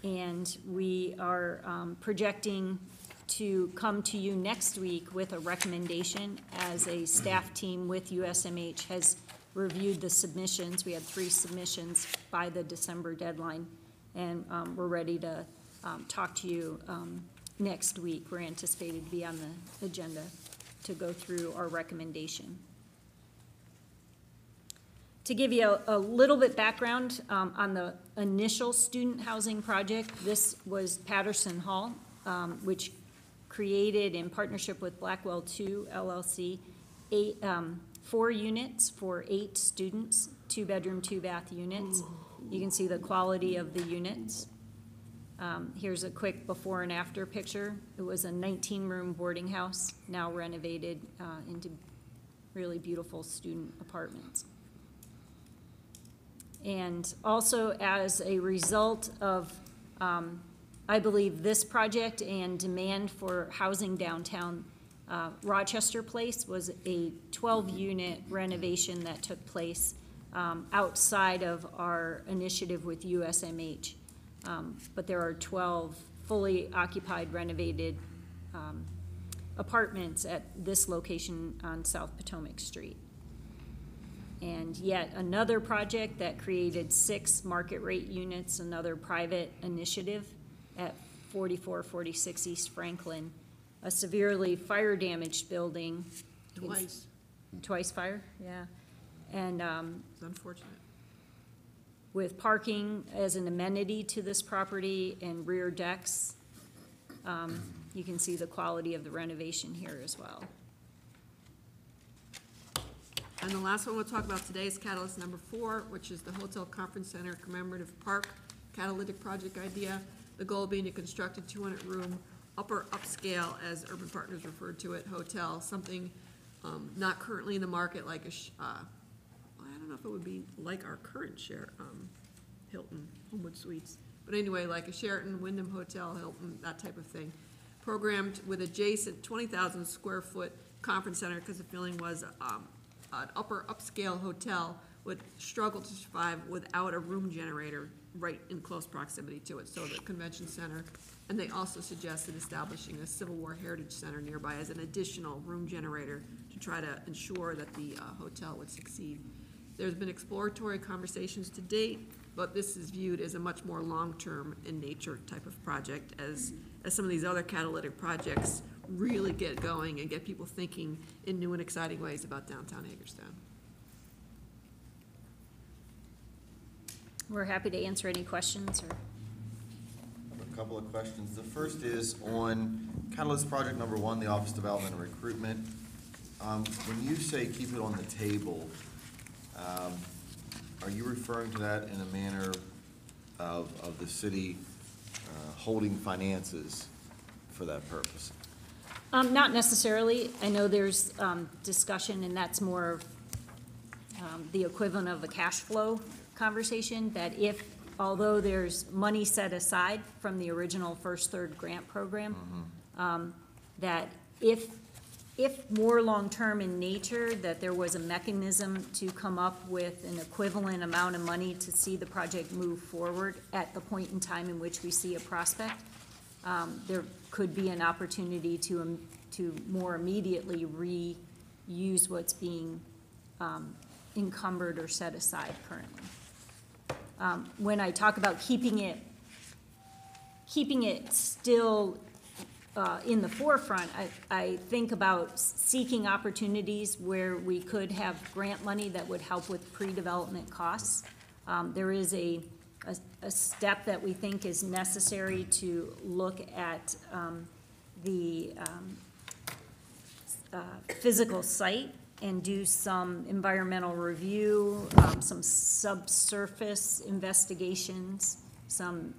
And we are projecting to come to you next week with a recommendation as a staff team with USMH has reviewed the submissions. We had 3 submissions by the December deadline. And we're ready to talk to you next week. We're anticipated to be on the agenda to go through our recommendation. To give you a little bit background on the initial student housing project, this was Patterson Hall, which created in partnership with Blackwell 2 LLC 4 units for 8 students, 2-bedroom, 2-bath units. You can see the quality of the units. Here's a quick before and after picture. It was a 19-room boarding house, now renovated into really beautiful student apartments. And also as a result of, I believe, this project and demand for housing downtown, Rochester Place was a 12-unit renovation that took place outside of our initiative with USMH. But there are 12 fully occupied renovated apartments at this location on South Potomac Street. And yet another project that created 6 market rate units, another private initiative at 4446 East Franklin, a severely fire damaged building. Twice fire, yeah. And It's unfortunate. with parking as an amenity to this property and rear decks, you can see the quality of the renovation here as well. And the last one we'll talk about today is catalyst number 4, which is the Hotel Conference Center Commemorative Park Catalytic Project idea. The goal being to construct a 200-room upper upscale, as Urban Partners referred to it, hotel, something not currently in the market like I don't know if it would be like our current Hilton, Homewood Suites. But anyway, like a Sheraton, Wyndham Hotel, Hilton, that type of thing. Programmed with adjacent 20,000 square foot conference center, because the feeling was an upper upscale hotel would struggle to survive without a room generator right in close proximity to it, so the convention center. And they also suggested establishing a Civil War Heritage Center nearby as an additional room generator to try to ensure that the hotel would succeed. There's been exploratory conversations to date, but this is viewed as a much more long-term in nature type of project as some of these other catalytic projects really get going and get people thinking in new and exciting ways about downtown Hagerstown. We're happy to answer any questions or. I have a couple of questions. The first is on catalyst project number 1, the office development and recruitment. When you say keep it on the table, are you referring to that in a manner of the city holding finances for that purpose? Not necessarily. I know there's discussion, and that's more of the equivalent of a cash flow conversation, that if, although there's money set aside from the original first third grant program, that if more long-term in nature, that there was a mechanism to come up with an equivalent amount of money to see the project move forward at the point in time in which we see a prospect, there could be an opportunity to more immediately reuse what's being encumbered or set aside currently. When I talk about keeping it still in the forefront, I think about seeking opportunities where we could have grant money that would help with pre-development costs. There is a step that we think is necessary to look at the physical site and do some environmental review, some subsurface investigations, some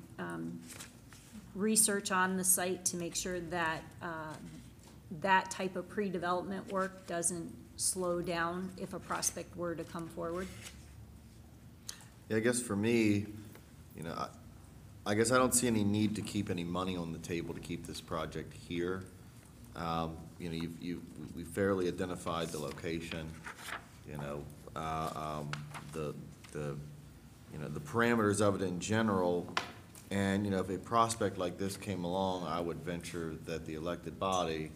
research on the site to make sure that that type of pre-development work doesn't slow down if a prospect were to come forward? Yeah, I guess for me, you know, I guess I don't see any need to keep any money on the table to keep this project here. You know, we fairly identified the location, you know, the you know, the parameters of it in general. And, you know, if a prospect like this came along, I would venture that the elected body,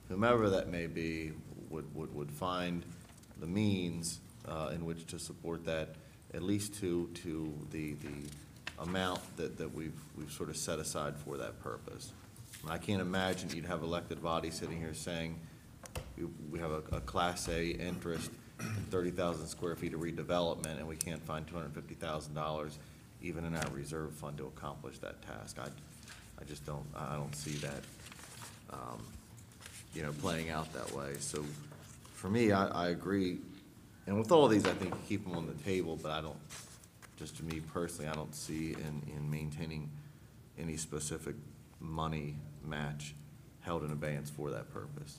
whomever that may be, would find the means in which to support that, at least to the amount that we've sort of set aside for that purpose. And I can't imagine you'd have elected body sitting here saying, we have a Class A interest in 30,000 square feet of redevelopment, and we can't find $250,000 even in our reserve fund to accomplish that task. I just don't, I don't see that, you know, playing out that way. So for me, I agree. And with all of these, I think you keep them on the table, but I don't, just to me personally, I don't see in maintaining any specific money match held in abeyance for that purpose.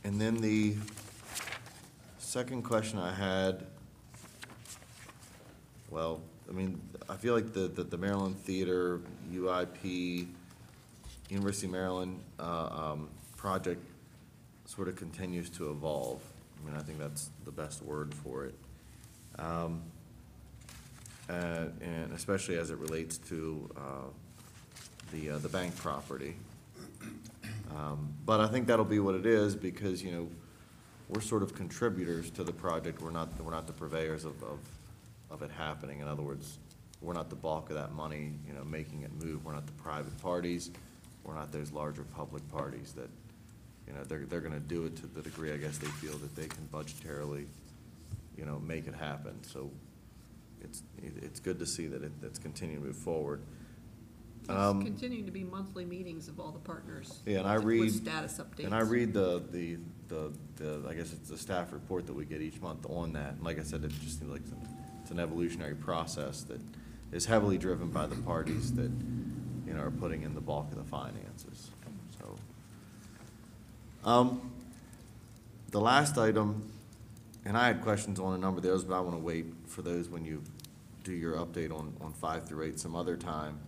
And then the second question I had, well, I mean, I feel like the Maryland Theater, UIP, University of Maryland project sort of continues to evolve. I mean, I think that's the best word for it. And especially as it relates to the bank property. But I think that'll be what it is because, you know, we're sort of contributors to the project. We're not the purveyors of it happening. In other words, we're not the bulk of that money, you know, making it move. We're not the private parties. We're not those larger public parties that, you know, they're going to do it to the degree, I guess, they feel that they can budgetarily, you know, make it happen. So it's good to see that it's continuing to move forward. There's continuing to be monthly meetings of all the partners. Yeah, and I read with status updates. And I read the I guess it's the staff report that we get each month on that. And like I said, it just seems like it's an evolutionary process that is heavily driven by the parties that, you know, are putting in the bulk of the finances. So, the last item, and I had questions on a number of those, but I want to wait for those when you do your update on 5 through 8 some other time.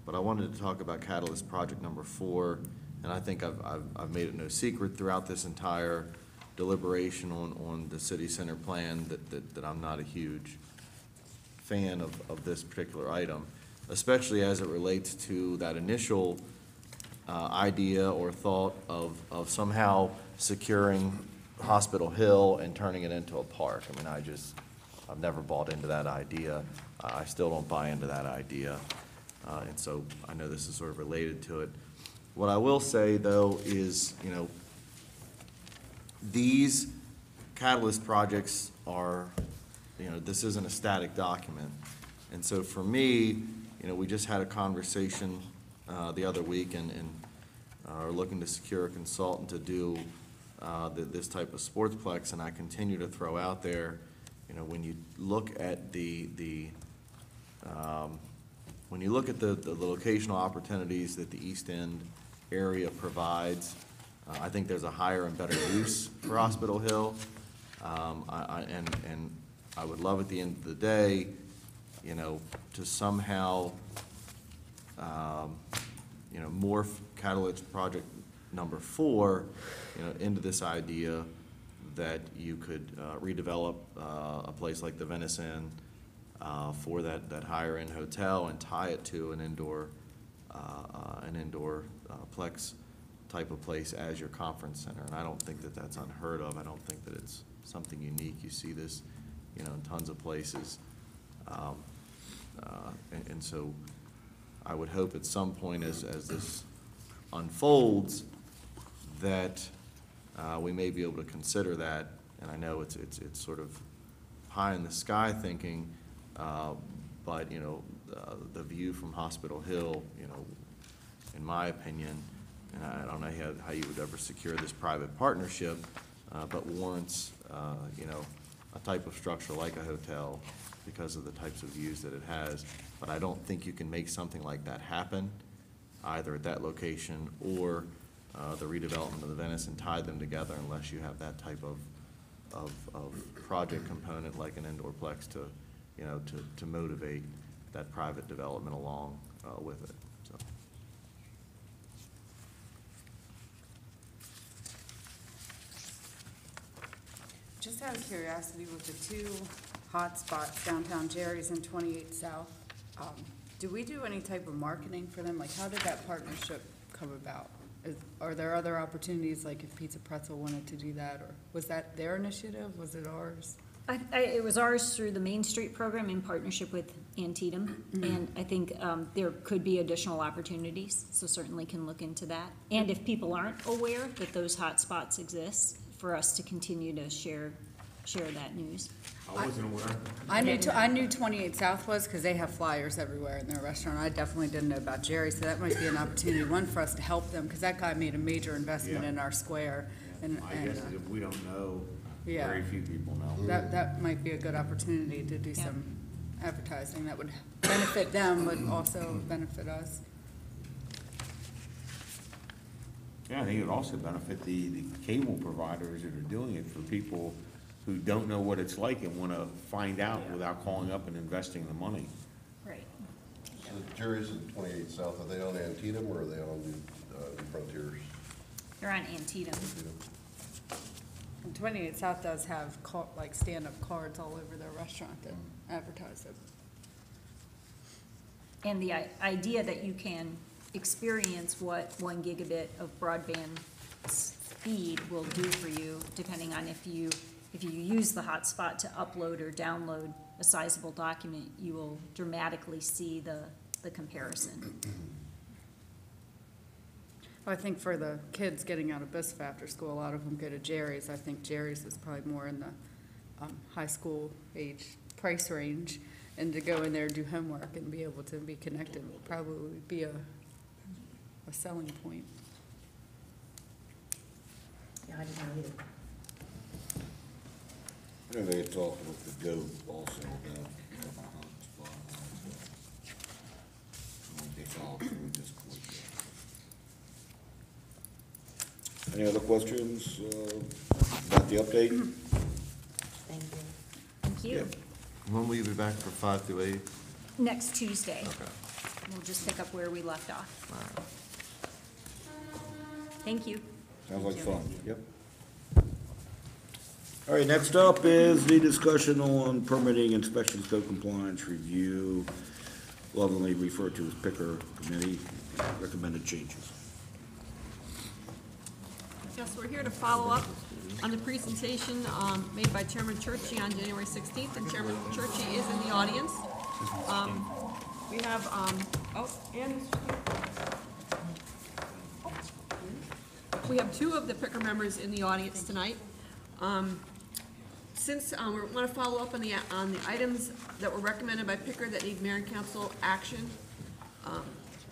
But I wanted to talk about Catalyst Project number 4, and I think I've made it no secret throughout this entire deliberation on the city center plan that I'm not a huge fan of this particular item, especially as it relates to that initial idea or thought of somehow securing Hospital Hill and turning it into a park. I mean, I've never bought into that idea. I still don't buy into that idea. And so I know this is sort of related to it. What I will say, though, is, you know, these catalyst projects are, you know, this isn't a static document. And so for me, you know, we just had a conversation the other week and are looking to secure a consultant to do this type of sportsplex, and I continue to throw out there, you know, when you look at the locational opportunities that the East End area provides, I think there's a higher and better use for Hospital Hill. And I would love at the end of the day, you know, to somehow, you know, morph Catalyst Project number 4, you know, into this idea that you could redevelop a place like the Venice Inn for that higher end hotel and tie it to an indoor plex type of place as your conference center. And I don't think that that's unheard of. I don't think that it's something unique. You see this, you know, in tons of places. And so I would hope at some point as this unfolds that we may be able to consider that. And I know it's sort of pie in the sky thinking, but, you know, the view from Hospital Hill, you know, in my opinion, and I don't know how you would ever secure this private partnership, but warrants, you know, a type of structure like a hotel because of the types of views that it has. But I don't think you can make something like that happen, either at that location or the redevelopment of the Venice, and tie them together unless you have that type of project component like an indoorplex to, you know, to motivate that private development along with it, so. Just out of curiosity, with the two hot spots, downtown Jerry's and 28 South, do we do any type of marketing for them? Like, how did that partnership come about? Are there other opportunities, like if Pizza Pretzel wanted to do that, or was that their initiative? Was it ours? It was ours through the Main Street program in partnership with Antietam, and I think there could be additional opportunities, so certainly can look into that. And if people aren't aware that those hot spots exist, for us to continue to share that news. I wasn't aware. I knew 28 South was, because they have flyers everywhere in their restaurant. I definitely didn't know about Jerry's, so that might be an opportunity, one, for us to help them, because that guy made a major investment Yeah. in our square. And I guess if we don't know, Yeah. very few people know. that might be a good opportunity to do some advertising that would benefit them, but also benefit us. Yeah, I think it would also benefit the cable providers that are doing it, for people who don't know what it's like and want to find out without calling up and investing the money. Right. So Jerry's and 28 South, are they on Antietam or are they on New Frontiers? They're on Antietam. And 28 South does have like stand-up cards all over their restaurant that advertise it. And the idea that you can experience what 1 gigabit of broadband speed will do for you, depending on if you use the hotspot to upload or download a sizable document, you will dramatically see the comparison. I think for the kids getting out of Bisp after school, a lot of them go to Jerry's. I think Jerry's is probably more in the high school age price range, and to go in there and do homework and be able to be connected would probably be a selling point. Yeah, I didn't know either. I know they had talked with the GOAT also about a hotspot. They followed through with this point. Any other questions about the update? Thank you. Thank you. When will you be back for 5 through 8? Next Tuesday. Okay. We'll just pick up where we left off. All right. Thank you. Sounds like fun, yep. All right, next up is the discussion on permitting inspections, code compliance review, lovingly referred to as Picker Committee, recommended changes. Yes, we're here to follow up on the presentation made by Chairman Churchy on January 16th, and Chairman Churchy is in the audience. We have, we have 2 of the Picker members in the audience tonight. Since we want to follow up on the items that were recommended by Picker that need mayor and council action,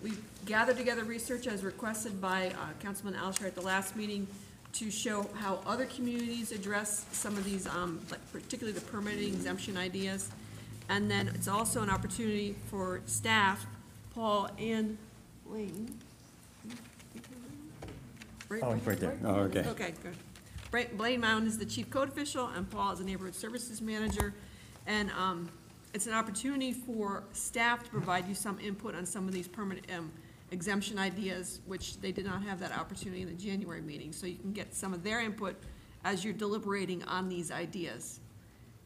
we gathered together research as requested by Councilman Alsher at the last meeting to show how other communities address some of these, like particularly the permitting exemption ideas. And then it's also an opportunity for staff, Paul and Blaine. Right there. Oh, okay. Okay, good. Blaine Mountain is the chief code official, and Paul is the neighborhood services manager. And it's an opportunity for staff to provide you some input on some of these permanent exemption ideas, which they did not have that opportunity in the January meeting. So you can get some of their input as you're deliberating on these ideas.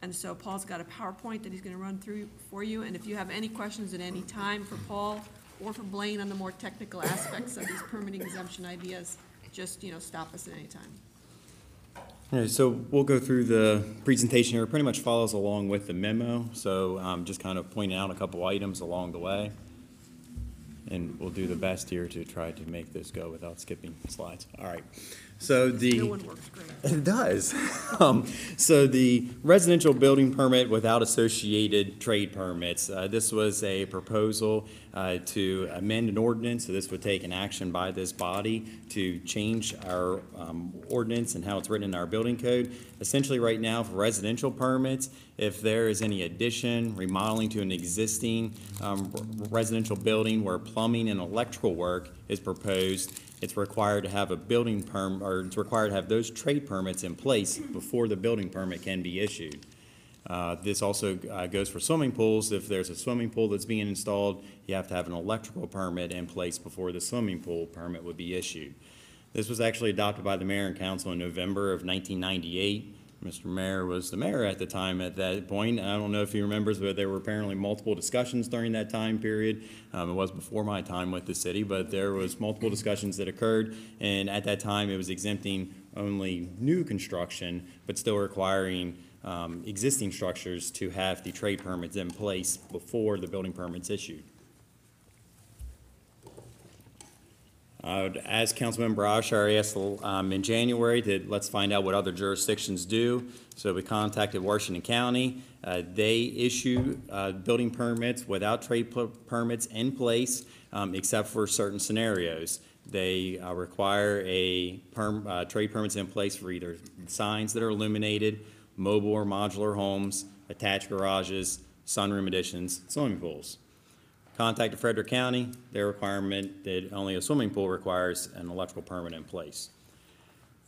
And so Paul's got a PowerPoint that he's going to run through for you. And if you have any questions at any time for Paul or for Blaine on the more technical aspects of these permitting exemption ideas, just, stop us at any time. All right, so we'll go through the presentation here. It pretty much follows along with the memo, so just kind of pointing out a couple items along the way. And we'll do the best here to try to make this go without skipping slides. All right. So the. No one works great. It does. So the residential building permit without associated trade permits, this was a proposal to amend an ordinance. So this would take an action by this body to change our ordinance and how it's written in our building code. Essentially right now for residential permits, if there is any addition, remodeling to an existing residential building where plumbing and electrical work is proposed, it's required to have a building or it's required to have those trade permits in place before the building permit can be issued. This also goes for swimming pools. If there's a swimming pool that's being installed, you have to have an electrical permit in place before the swimming pool permit would be issued. This was actually adopted by the mayor and council in November of 1998. Mr. Mayor was the mayor at the time at that point. I don't know if he remembers, but there were apparently multiple discussions during that time period. It was before my time with the city, but there was multiple discussions that occurred, and at that time it was exempting only new construction, but still requiring existing structures to have the trade permits in place before the building permit's issued. As Councilmember Ashar asked in January, that let's find out what other jurisdictions do. So we contacted Washington County. They issue building permits without trade permits in place, except for certain scenarios. They require trade permits in place for either signs that are illuminated, mobile or modular homes, attached garages, sunroom additions, swimming pools. Contacted Frederick County, their requirement that only a swimming pool requires an electrical permit in place.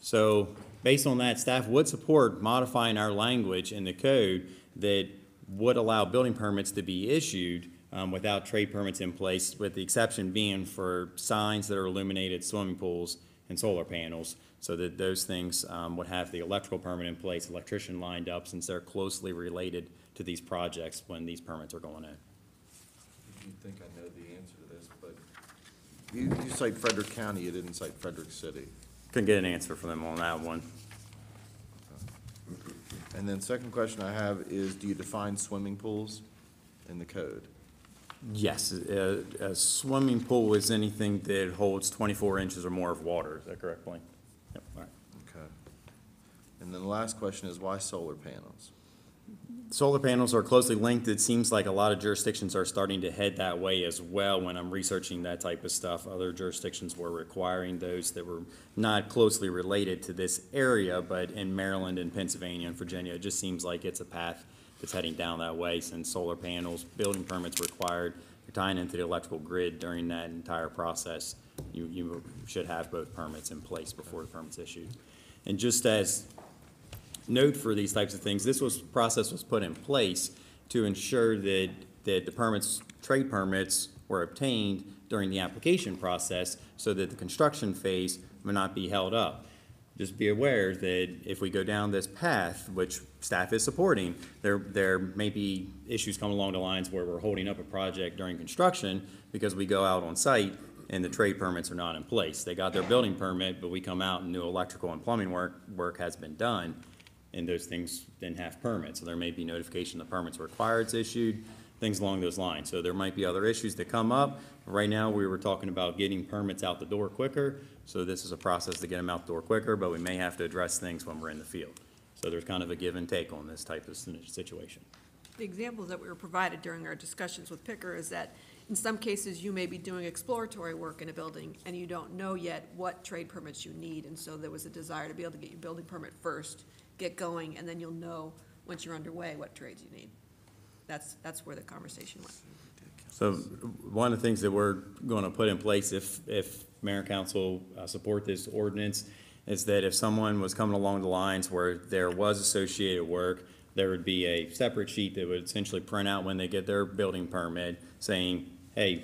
So based on that, staff would support modifying our language in the code that would allow building permits to be issued without trade permits in place, with the exception being for signs that are illuminated, swimming pools, and solar panels, so that those things would have the electrical permit in place, electrician lined up, since they're closely related to these projects when these permits are going in. You think I know the answer to this, but you cite Frederick County, you didn't cite Frederick City. Couldn't get an answer from them on that one. And then second question I have is, do you define swimming pools in the code? Yes, a swimming pool is anything that holds 24 inches or more of water. Is that correct, Blaine? Yep, all right. Okay. And then the last question is, why solar panels? Solar panels are closely linked. It seems like a lot of jurisdictions are starting to head that way as well. When I'm researching that type of stuff, other jurisdictions were requiring those that were not closely related to this area, but in Maryland and Pennsylvania and Virginia, it just seems like it's a path that's heading down that way, since solar panels, building permits required, you're tying into the electrical grid during that entire process. You should have both permits in place before the permit's issued. And just as note for these types of things, this process was put in place to ensure that the trade permits were obtained during the application process, so that the construction phase would not be held up. Just be aware that if we go down this path, which staff is supporting, there may be issues coming along the lines where we're holding up a project during construction because we go out on site and the trade permits are not in place. They got their building permit, but we come out and new electrical and plumbing work has been done, and those things didn't have permits. So there may be notification the permits required is issued, things along those lines. So there might be other issues that come up. Right now, we were talking about getting permits out the door quicker. So this is a process to get them out the door quicker, but we may have to address things when we're in the field. So there's kind of a give and take on this type of situation. The examples that we were provided during our discussions with Picker is that in some cases, you may be doing exploratory work in a building and you don't know yet what trade permits you need. And so there was a desire to be able to get your building permit first, get going, and then you'll know once you're underway what trades you need. That's where the conversation went. So one of the things that we're going to put in place if Mayor and Council support this ordinance is that if someone was coming along the lines where there was associated work, there would be a separate sheet that would essentially print out when they get their building permit saying, hey,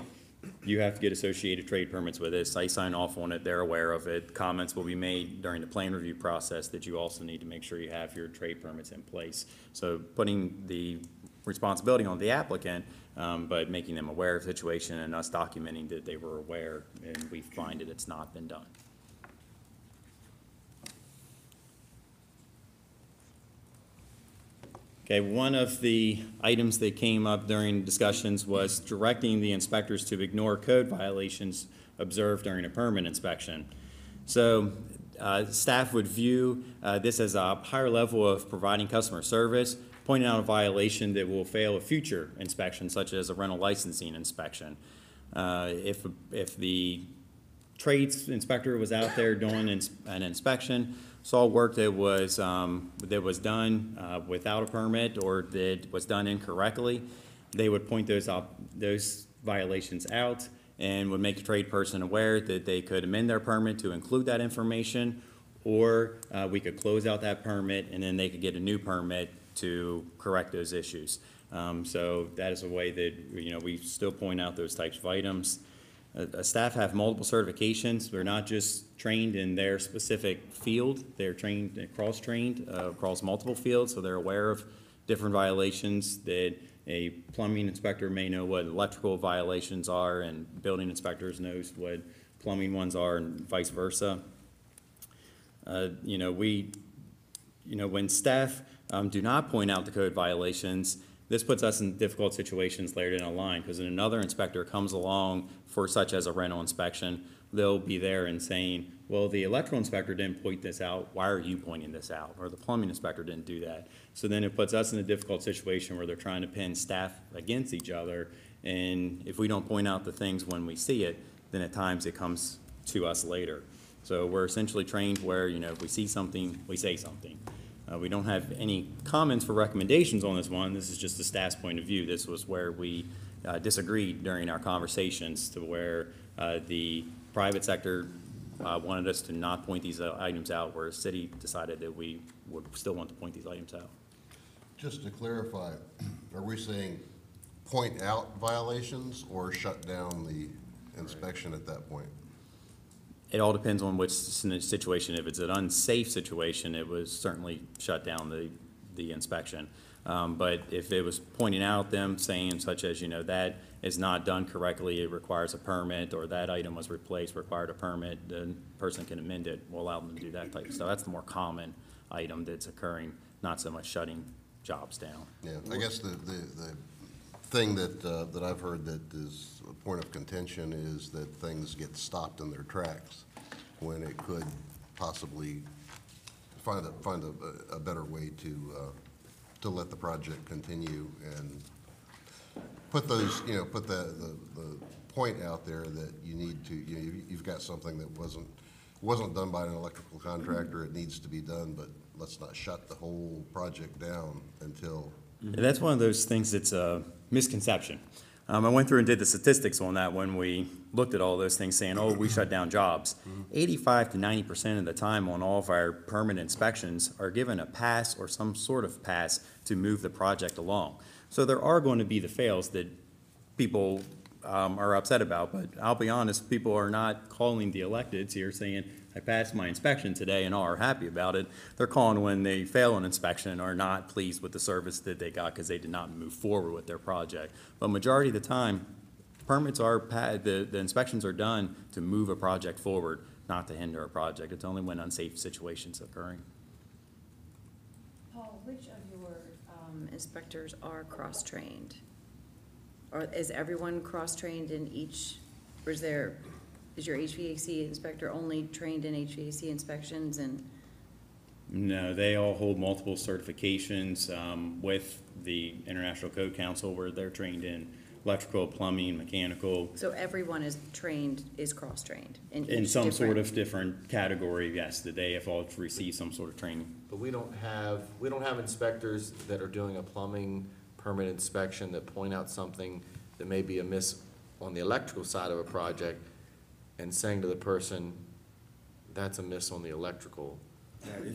you have to get associated trade permits with this. I sign off on it. They're aware of it. Comments will be made during the plan review process that you also need to make sure you have your trade permits in place. So putting the responsibility on the applicant, but making them aware of the situation and us documenting that they were aware, and we find that it's not been done. Okay, one of the items that came up during discussions was directing the inspectors to ignore code violations observed during a permit inspection. So staff would view this as a higher level of providing customer service, pointing out a violation that will fail a future inspection, such as a rental licensing inspection. If the trades inspector was out there doing an inspection, saw work that was done without a permit or that was done incorrectly, they would point those violations out and would make the trade person aware that they could amend their permit to include that information, or we could close out that permit and then they could get a new permit to correct those issues. So that is a way that, we still point out those types of items. Staff have multiple certifications. They're not just trained in their specific field. They're trained, cross-trained across multiple fields, so they're aware of different violations that a plumbing inspector may know what electrical violations are, and building inspectors knows what plumbing ones are, and vice versa. When staff do not point out the code violations, this puts us in difficult situations later down the line, because when another inspector comes along for such as a rental inspection, they'll be there and saying, well, the electrical inspector didn't point this out, why are you pointing this out? Or the plumbing inspector didn't do that. So then it puts us in a difficult situation where they're trying to pin staff against each other, and if we don't point out the things when we see it, then at times it comes to us later. So we're essentially trained where, if we see something, we say something. We don't have any comments for recommendations on this one. This is just the staff's point of view. This was where we disagreed during our conversations, to where the private sector wanted us to not point these items out, where the city decided that we would still want to point these items out. Just to clarify, are we saying point out violations or shut down the inspection at that point? It all depends on which situation. If it's an unsafe situation, it was certainly shut down the inspection. But if it was pointing out them, saying such as, that is not done correctly, it requires a permit, or that item was replaced, required a permit, the person can amend it. We'll allow them to do that type of stuff. That's the more common item that's occurring, not so much shutting jobs down. Yeah, I guess the thing that I've heard that is a point of contention is that things get stopped in their tracks when it could possibly find a better way to let the project continue and put those, put the point out there that you need to, you've got something that wasn't done by an electrical contractor, it needs to be done, but let's not shut the whole project down until. That's one of those things that's a misconception. I went through and did the statistics on that when we looked at all those things, saying, oh, we shut down jobs. 85 to 90% of the time on all of our permit inspections are given a pass or some sort of pass to move the project along. So there are going to be the fails that people are upset about, but I'll be honest, people are not calling the electeds here saying, I passed my inspection today and are happy about it. They're calling when they fail an inspection and are not pleased with the service that they got because they did not move forward with their project. But majority of the time, permits are, the inspections are done to move a project forward, not to hinder a project. It's only when unsafe situations are occurring. Paul, which of your inspectors are cross-trained? Or is everyone cross-trained in each, or is your HVAC inspector only trained in HVAC inspections and? No, they all hold multiple certifications with the International Code Council, where they're trained in electrical, plumbing, mechanical. So everyone is cross-trained in some sort of different category, yes, that they have all received some sort of training. But we don't have inspectors that are doing a plumbing permit inspection that point out something that may be amiss on the electrical side of a project and saying to the person, that's amiss on the electrical.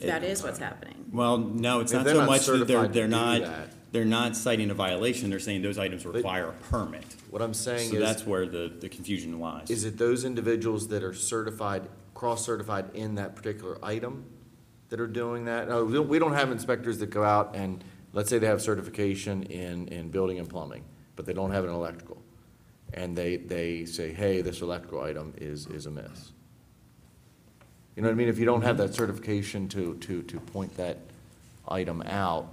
That is what's happening. Well, no, it's not so much that they're not citing a violation, they're saying those items require a permit. What I'm saying is. So that's where the confusion lies. Is it those individuals that are certified, cross-certified in that particular item that are doing that? No, we don't have inspectors that go out and, let's say they have certification in building and plumbing, but they don't have an electrical. And they say, hey, this electrical item is amiss. You know what I mean? If you don't have that certification to point that item out,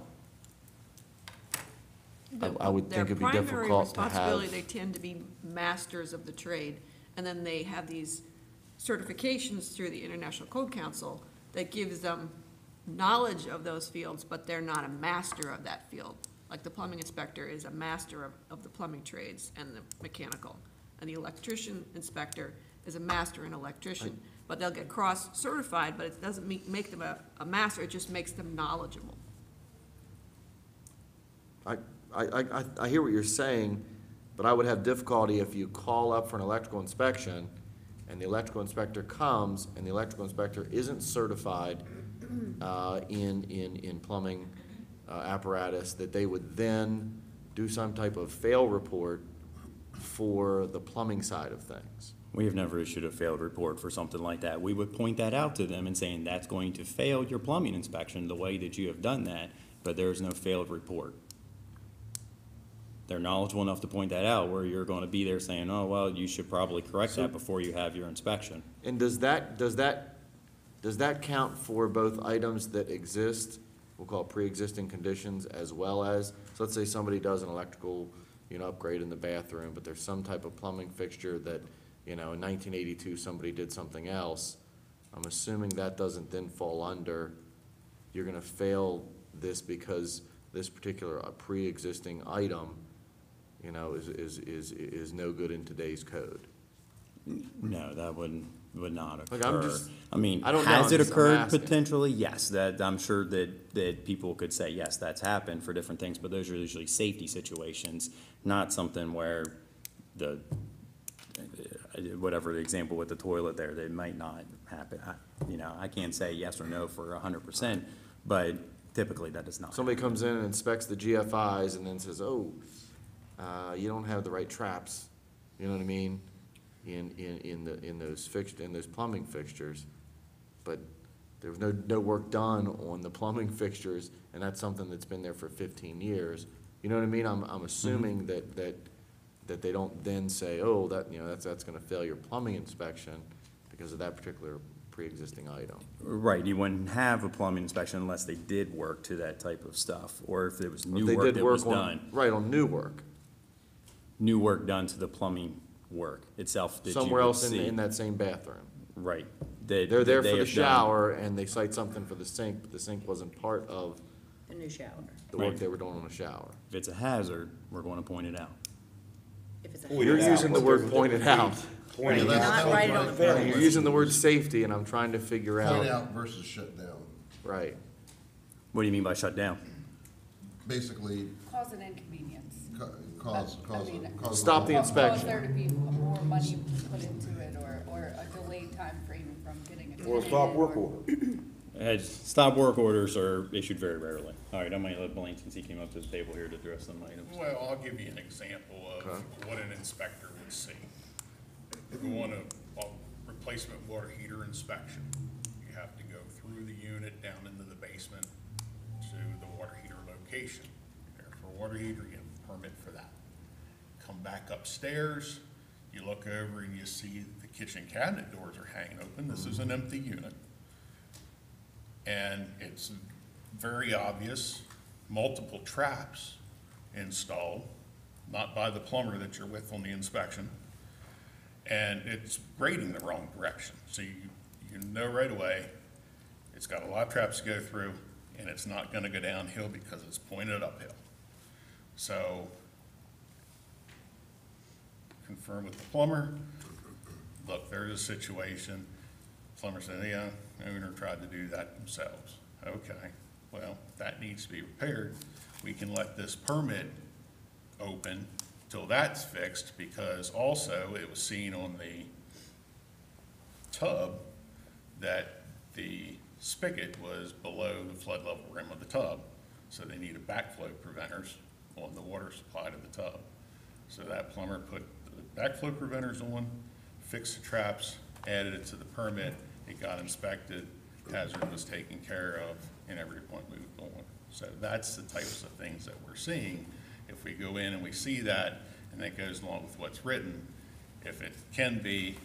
I would think it'd be difficult to Their primary responsibility, have. they tend to be masters of the trade, and then they have these certifications through the International Code Council that gives them knowledge of those fields, but they're not a master of that field. Like the plumbing inspector is a master of the plumbing trades and the mechanical. And the electrician inspector is a master in electrician. But they'll get cross-certified, but it doesn't make them a master, it just makes them knowledgeable. I hear what you're saying, but I would have difficulty if you call up for an electrical inspection and the electrical inspector comes and the electrical inspector isn't certified in plumbing apparatus, that they would then do some type of fail report for the plumbing side of things. We have never issued a failed report for something like that. We would point that out to them and saying, that's going to fail your plumbing inspection the way that you have done that, but there is no failed report. They're knowledgeable enough to point that out, where you're going to be there saying, oh, well, you should probably correct that before you have your inspection. And does that count for both items that exist, we'll call it pre-existing conditions, as well as, so let's say somebody does an electrical, upgrade in the bathroom, but there's some type of plumbing fixture that, in 1982, somebody did something else. I'm assuming that doesn't then fall under, you're gonna fail this because this particular pre-existing item, is no good in today's code. No, that would not occur. Like, I'm just- I mean, I don't know, has it I'm occurred asking. potentially? Yes, that, I'm sure that people could say, yes, that's happened for different things, but those are usually safety situations, not something where whatever the example with the toilet there, that might not happen. I can't say yes or no for 100%, but typically that does not. Somebody comes in and inspects the GFIs and then says, oh, you don't have the right traps, you know what I mean? In those plumbing fixtures, but there was no work done on the plumbing fixtures, and that's something that's been there for 15 years. You know what I mean? I'm assuming that they don't then say, oh, that's gonna fail your plumbing inspection because of that particular pre-existing item. Right, you wouldn't have a plumbing inspection unless they did work to that type of stuff, or if it was If new they work did that was on- done. Right, on new work. New work done to the plumbing work itself that you Somewhere would else see. in that same bathroom. Right. They're there that for they the have done. shower, and they cite something for the sink, but the sink wasn't part of The new shower, the work Right. they were doing on the shower. If it's a hazard, we're going to point it out. if it's a. Point You're it out. using the word pointed out. Pointing Yeah, out. that's Not write it on the fair. You're using the word safety, and I'm trying to figure Point out, out versus shut down. right. What do you mean by shut down? Basically, Cause an inconvenience. cause Stop the inspection. Cause there to be more money put into it, or a delayed time frame from getting it. Or a stop work order. Stop work orders are issued very rarely. All right, I'm going to let Blaine, since he came up to the table here to address some items. Well, I'll give you an example of what an inspector would see. Go on a replacement water heater inspection. You have to go through the unit down into the basement to the water heater location. There for a water heater, you have a permit for that. Come back upstairs, you look over and you see the kitchen cabinet doors are hanging open. This is an empty unit. And it's very obvious, multiple traps installed, not by the plumber that you're with on the inspection. And it's grading the wrong direction. So you know right away, it's got a lot of traps to go through, and it's not gonna go downhill because it's pointed uphill. So confirm with the plumber, look, there's a situation. Plumber said, yeah, the owner tried to do that themselves. Okay, well, that needs to be repaired. We can let this permit open till that's fixed, because also it was seen on the tub that the spigot was below the flood level rim of the tub. So they needed backflow preventers on the water supply to the tub. So that plumber put the backflow preventers on, fixed the traps, added it to the permit. It got inspected, hazard was taken care of, and everyone moved on. So that's the types of things that we're seeing. If we go in and we see that, and that goes along with what's written, if it can be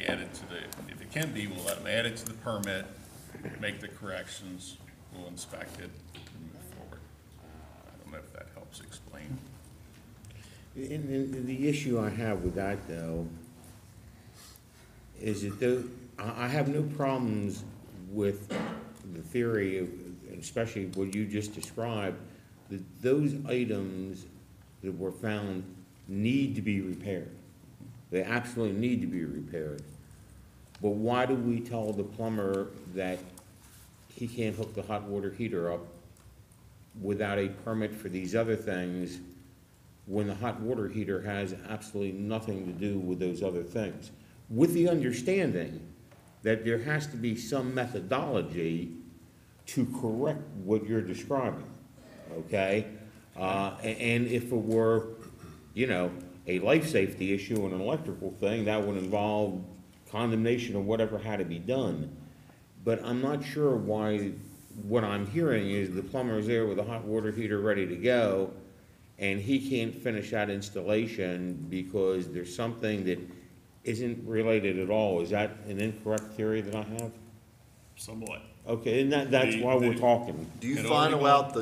added to the, if it can be, we'll let them add it to the permit, make the corrections, we'll inspect it, and move forward. I don't know if that helps explain. And the issue I have with that, though, is that I have no problems with the theory of, especially what you just described, that those items that were found need to be repaired. They absolutely need to be repaired. But why do we tell the plumber that he can't hook the hot water heater up without a permit for these other things, when the hot water heater has absolutely nothing to do with those other things? With the understanding that there has to be some methodology to correct what you're describing, okay? And if it were, you know, a life safety issue and an electrical thing, that would involve condemnation of whatever had to be done. But I'm not sure why, what I'm hearing is the plumber's there with a hot water heater ready to go, and he can't finish that installation because there's something that isn't related at all. Is that an incorrect theory that I have? Somewhat. Okay, and that's why we're talking. Do you final out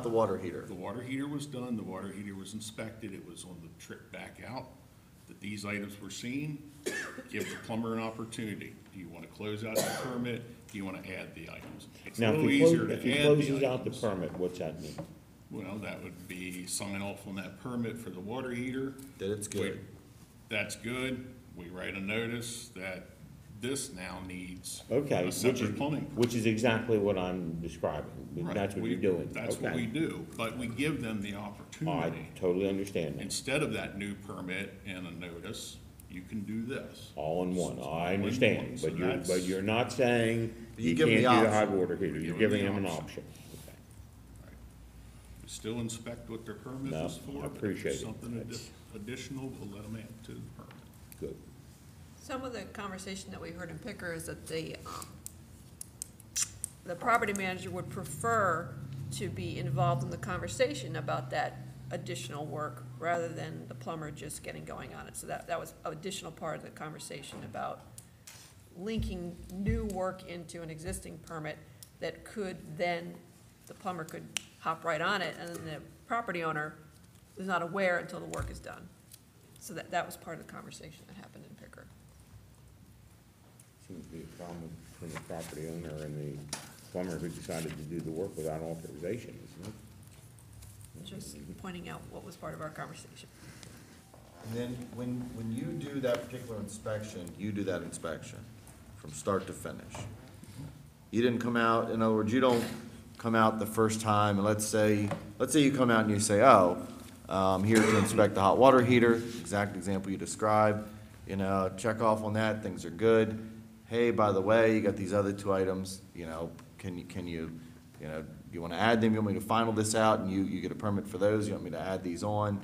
the water heater? The water heater was done, the water heater was inspected, it was on the trip back out, that these items were seen. Give the plumber an opportunity. Do you want to close out the permit? Do you want to add the items? It's a Now, little if easier to he add closes the out the items. permit, what's that mean? Well, that would be sign off on that permit for the water heater. That it's good. That's good. We write a notice that this now needs Okay, a separate plumbing. which is exactly what I'm describing. Right. That's what We- you're doing. That's what Okay. we do, but we give them the I opportunity. totally understand that. Instead of that new permit and a notice, you can do this. All in one, All I in understand, one. So but that's- you're not saying You you give can't them do the the hot option. water heater, you're Give giving them them the an option. option. We still inspect what their permit No, is for. I but if appreciate there's it. something That's- additional, we'll let them add to the permit. Good. Some of the conversation that we heard in Picker is that the property manager would prefer to be involved in the conversation about that additional work rather than the plumber just getting going on it. So that was an additional part of the conversation about linking new work into an existing permit that could then, the plumber could hop right on it, and then the property owner is not aware until the work is done. So that was part of the conversation that happened in Picker. Seems to be a problem between the property owner and the plumber who decided to do the work without authorization, isn't it? Just pointing out what was part of our conversation. And then when you do that particular inspection, you do that inspection from start to finish. You didn't come out, in other words, you don't come out the first time, and let's say you come out and you say, oh, I'm here to inspect the hot water heater, exact example you described, you know, check off on that, things are good. Hey, by the way, you got these other two items, you know, can you know, do you want to add them? You want me to final this out and you get a permit for those? You want me to add these on?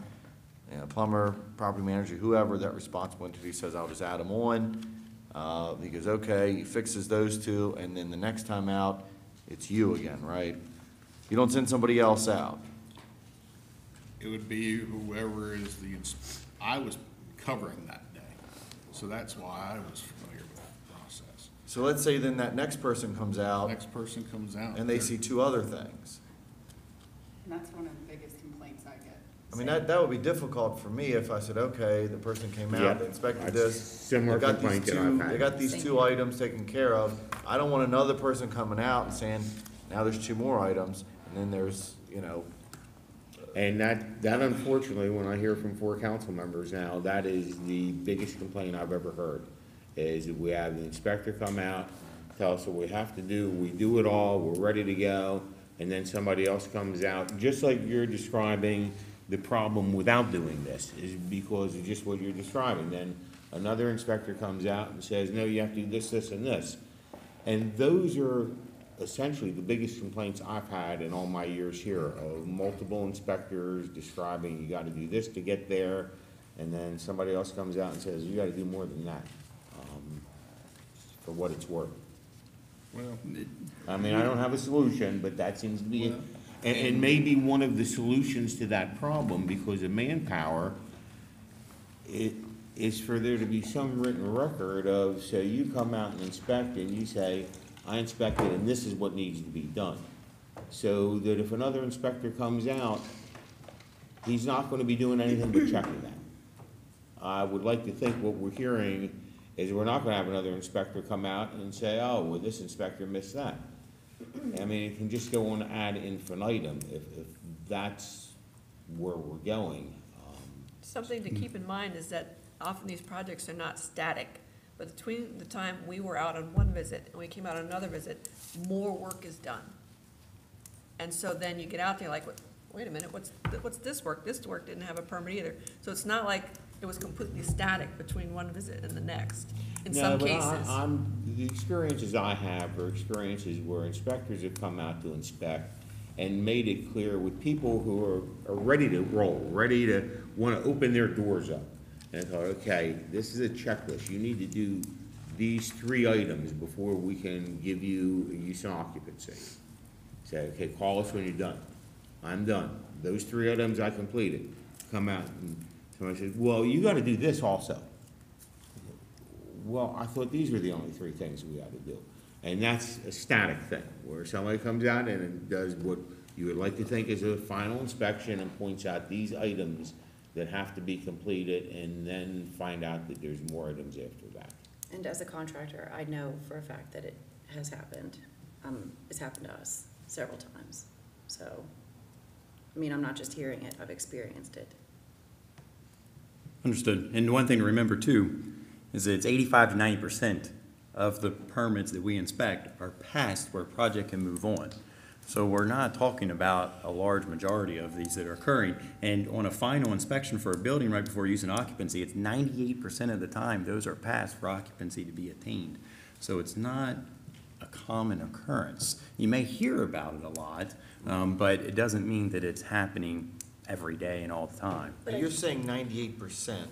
And a plumber, property manager, whoever that responsible entity says, I'll just add them on. He goes, okay, he fixes those two, and then the next time out, it's you again, right? You don't send somebody else out. It would be whoever is I was covering that day, so that's why I was familiar with the process. So let's say then that next person comes out. Next person comes out. And they see two other things. And that's one of the biggest complaints I get. I mean, that would be difficult for me if I said, okay, the person came Yeah, out, they inspected that's this. similar they got these complaint that I've two- had. They got these Same two here. items taken care of. I don't want another person coming out and saying, now there's two more items, and then there's, you know, And that unfortunately, when I hear from 4 council members now, that is the biggest complaint I've ever heard, is that we have the inspector come out, tell us what we have to do, we do it all, we're ready to go, and then somebody else comes out, just like you're describing the problem without doing this, is because of just what you're describing. Then another inspector comes out and says, no, you have to do this, this, and this. And those are essentially the biggest complaints I've had in all my years here, of multiple inspectors describing, you gotta do this to get there, and then somebody else comes out and says, you gotta do more than that, for what it's worth. Well, I mean, I don't have a solution, but that seems to be, and maybe one of the solutions to that problem, because of manpower, it is for there to be some written record of, so you come out and inspect and you say, I inspected and this is what needs to be done. So that if another inspector comes out, he's not gonna be doing anything but checking that. I would like to think what we're hearing is we're not gonna have another inspector come out and say, oh, well, this inspector missed that. I mean, it can just go on ad infinitum if that's where we're going. Something to keep in mind is that often these projects are not static, but between the time we were out on one visit and we came out on another visit, more work is done. And so then you get out there like, wait a minute, what's this work? This work didn't have a permit either. So it's not like it was completely static between one visit and the next, in some cases. The experiences I have are experiences where inspectors have come out to inspect and made it clear with people who are ready to roll, ready to want to open their doors up. And thought, okay, this is a checklist. You need to do these 3 items before we can give you a use and occupancy. Say, okay, call us when you're done. I'm done. Those 3 items I completed. Come out and somebody says, well, you got to do this also. Well, I thought these were the only 3 things we had to do. And that's a static thing, where somebody comes out and does what you would like to think is a final inspection and points out these items that have to be completed, and then find out that there's more items after that. And as a contractor, I know for a fact that it has happened. It's happened to us several times. So, I mean, I'm not just hearing it, I've experienced it. Understood. And one thing to remember too, is that it's 85 to 90% of the permits that we inspect are passed where a project can move on. So we're not talking about a large majority of these that are occurring. And on a final inspection for a building right before using occupancy, it's 98% of the time those are passed for occupancy to be attained. So it's not a common occurrence. You may hear about it a lot, but it doesn't mean that it's happening every day and all the time. But you're saying 98%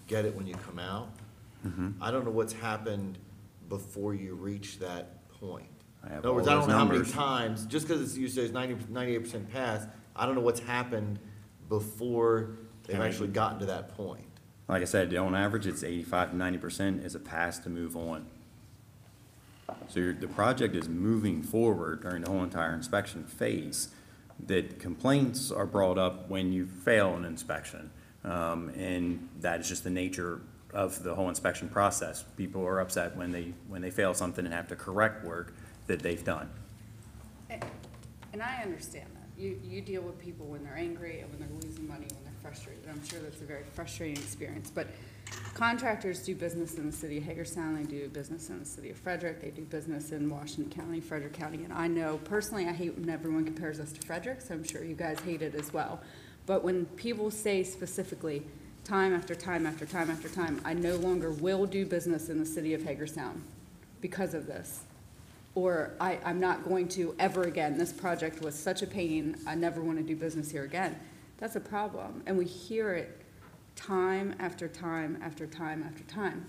get it when you come out? I don't know what's happened before you reach that point. I have In other words, all I don't those know how many numbers. times, just because you say it's 98% passed, I don't know what's happened before they've actually gotten to that point. Like I said, on average, it's 85 to 90% is a pass to move on. So the project is moving forward during the whole entire inspection phase. That complaints are brought up when you fail an inspection. And that is just the nature of the whole inspection process. People are upset when they fail something and have to correct work that they've done. And I understand that. You deal with people when they're angry and when they're losing money, when they're frustrated. I'm sure that's a very frustrating experience. But contractors do business in the city of Hagerstown. They do business in the city of Frederick. They do business in Washington County, Frederick County. And I know personally, I hate when everyone compares us to Frederick, so I'm sure you guys hate it as well. But when people say specifically, time after time after time after time, I no longer will do business in the city of Hagerstown because of this. Or I'm not going to ever again. This project was such a pain. I never want to do business here again. That's a problem. And we hear it time after time after time after time.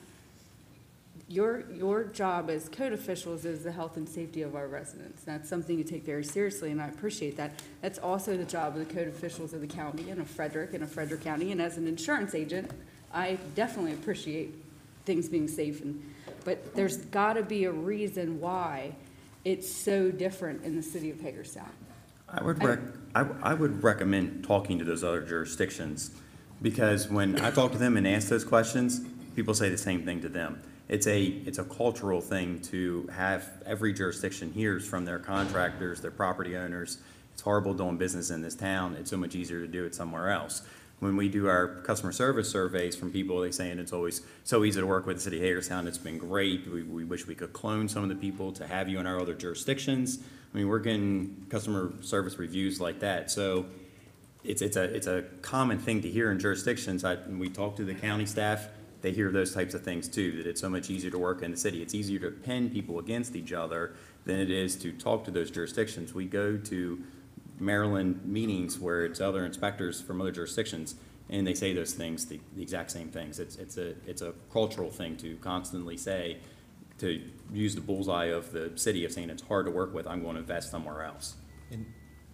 Your job as code officials is the health and safety of our residents. That's something you take very seriously, and I appreciate that. That's also the job of the code officials of the county and of Frederick County. And as an insurance agent, I definitely appreciate things being safe. But there's got to be a reason why it's so different in the city of Hagerstown. I would recommend talking to those other jurisdictions, because when I talk to them and ask those questions, people say the same thing to them. It's a cultural thing to have every jurisdiction hears from their contractors, their property owners. It's horrible doing business in this town. It's so much easier to do it somewhere else. When we do our customer service surveys from people, they saying it's always so easy to work with the city of Hagerstown. It's been great. We wish we could clone some of the people to have you in our other jurisdictions. I mean, we're getting customer service reviews like that. So it's a common thing to hear in jurisdictions. When we talk to the county staff, they hear those types of things too, that it's so much easier to work in the city. It's easier to pin people against each other than it is to talk to those jurisdictions. We go to Maryland meetings where it's other inspectors from other jurisdictions, and they say those things, the exact same things. It's a cultural thing to constantly say, to use the bullseye of the city of saying it's hard to work with, I'm going to invest somewhere else. And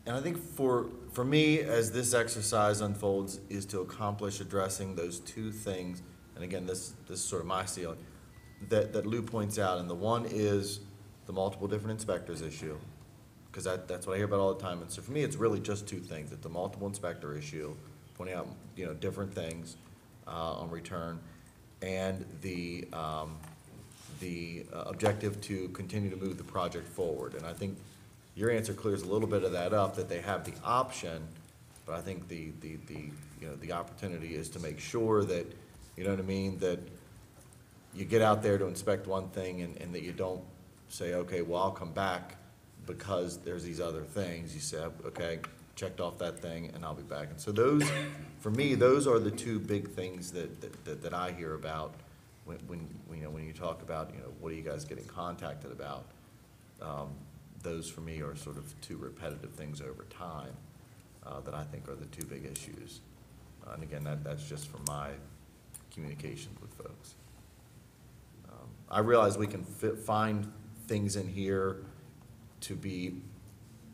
I think for me, as this exercise unfolds, is to accomplish addressing those two things. And again, this is sort of my ceiling, that Lou points out. And the one is the multiple different inspectors issue, because that's what I hear about all the time. And so for me, it's really just two things. It's the multiple inspector issue, pointing out, different things on return. and the objective to continue to move the project forward. And I think your answer clears a little bit of that up, that they have the option, but I think the opportunity is to make sure that, you know what I mean, that you get out there to inspect one thing and that you don't say, okay, well, I'll come back because there's these other things. You say, okay, checked off that thing and I'll be back. And so those, for me, those are the two big things that I hear about when you talk about, what are you guys getting contacted about? Those for me are sort of two repetitive things over time that I think are the two big issues. And again, that's just from my communications with folks. I realize we can find things in here to be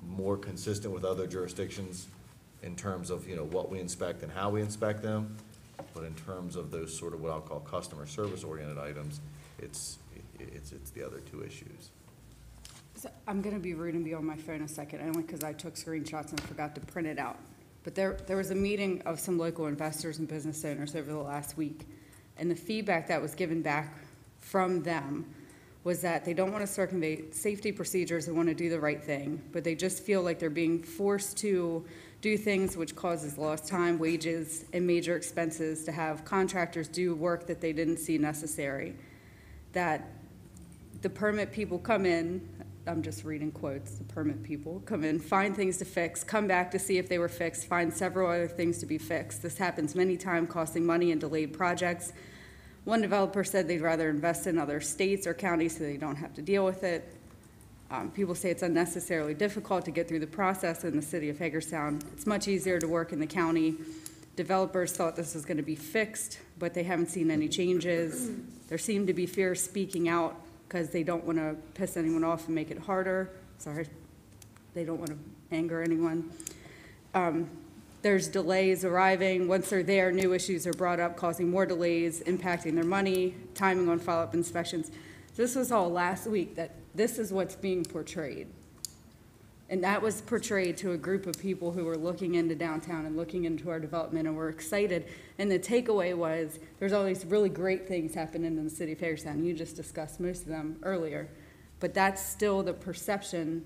more consistent with other jurisdictions in terms of, what we inspect and how we inspect them. But in terms of those sort of what I'll call customer service oriented items, it's the other two issues. So I'm gonna be rude and be on my phone a second, only because I took screenshots and forgot to print it out. But there was a meeting of some local investors and business owners over the last week, and the feedback that was given back from them was that they don't want to circumvent safety procedures, they want to do the right thing, but they just feel like they're being forced to do things which causes lost time, wages, and major expenses to have contractors do work that they didn't see necessary. That the permit people come in, I'm just reading quotes, the permit people come in, find things to fix, come back to see if they were fixed, find several other things to be fixed. This happens many times, costing money and delayed projects. One developer said they'd rather invest in other states or counties so they don't have to deal with it. People say it's unnecessarily difficult to get through the process in the city of Hagerstown. It's much easier to work in the county. Developers thought this was going to be fixed, but they haven't seen any changes. There seemed to be fear speaking out because they don't want to piss anyone off and make it harder. Sorry, they don't want to anger anyone. There's delays arriving. Once they're there, new issues are brought up, causing more delays, impacting their money, timing on follow-up inspections. This was all last week, that this is what's being portrayed. And that was portrayed to a group of people who were looking into downtown and looking into our development and were excited. And the takeaway was, there's all these really great things happening in the city of Hagerstown. You just discussed most of them earlier. But that's still the perception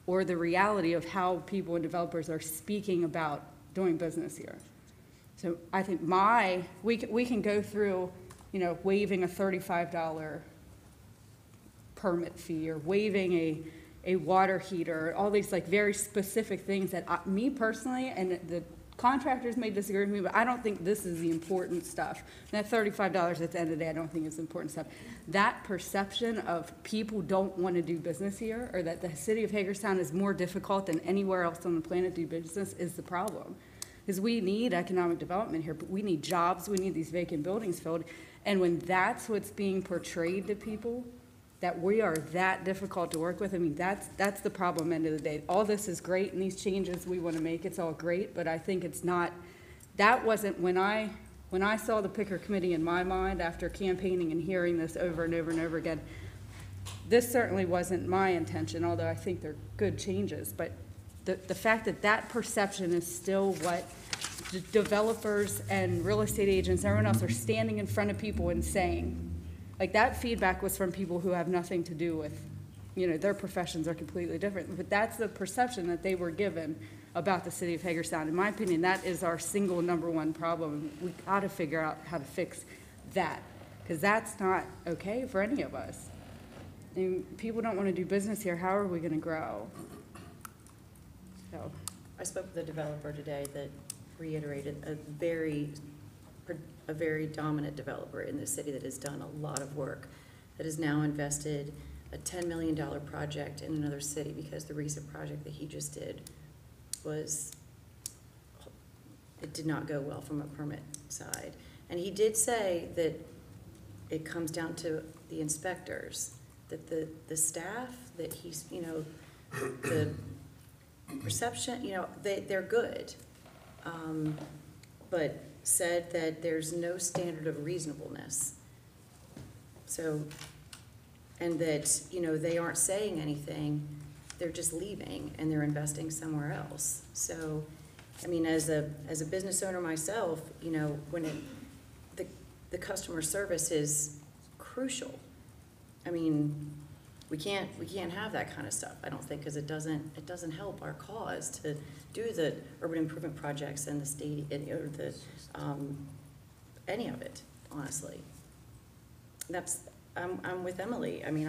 or the reality of how people and developers are speaking about doing business here. So I think we can go through, waiving a $35 permit fee or waiving a water heater, all these like very specific things that me personally, and the contractors may disagree with me, but I don't think this is the important stuff. And that $35 at the end of the day, I don't think is the important stuff. That perception of people don't want to do business here, or that the city of Hagerstown is more difficult than anywhere else on the planet to do business, is the problem. Because we need economic development here, but we need jobs, we need these vacant buildings filled. And when that's what's being portrayed to people, that we are that difficult to work with, I mean, that's the problem end of the day. All this is great, and these changes we want to make, it's all great, but I think it's not, that wasn't, when I saw the Picker Committee in my mind after campaigning and hearing this over and over and over again, this certainly wasn't my intention, although I think they're good changes, but the fact that that perception is still what developers and real estate agents, everyone else are standing in front of people and saying. Like, that feedback was from people who have nothing to do with, their professions are completely different. But that's the perception that they were given about the city of Hagerstown. In my opinion, that is our single number one problem. We got to figure out how to fix that, because that's not okay for any of us. I mean, people don't want to do business here. How are we going to grow? So, I spoke with a developer today that reiterated a very dominant developer in the city that has done a lot of work, that has now invested a $10 million project in another city because the recent project that he just did it did not go well from a permit side. And he did say that it comes down to the inspectors, that the staff, that he's, the perception, they're good. But said that there's no standard of reasonableness. So, and that, they aren't saying anything, they're just leaving and they're investing somewhere else. So, I mean, as a business owner myself, when the the customer service is crucial. I mean, we can't have that kind of stuff, I don't think, because it doesn't help our cause to do the urban improvement projects and the state, or the, any of it, honestly. I'm with Emily. I mean,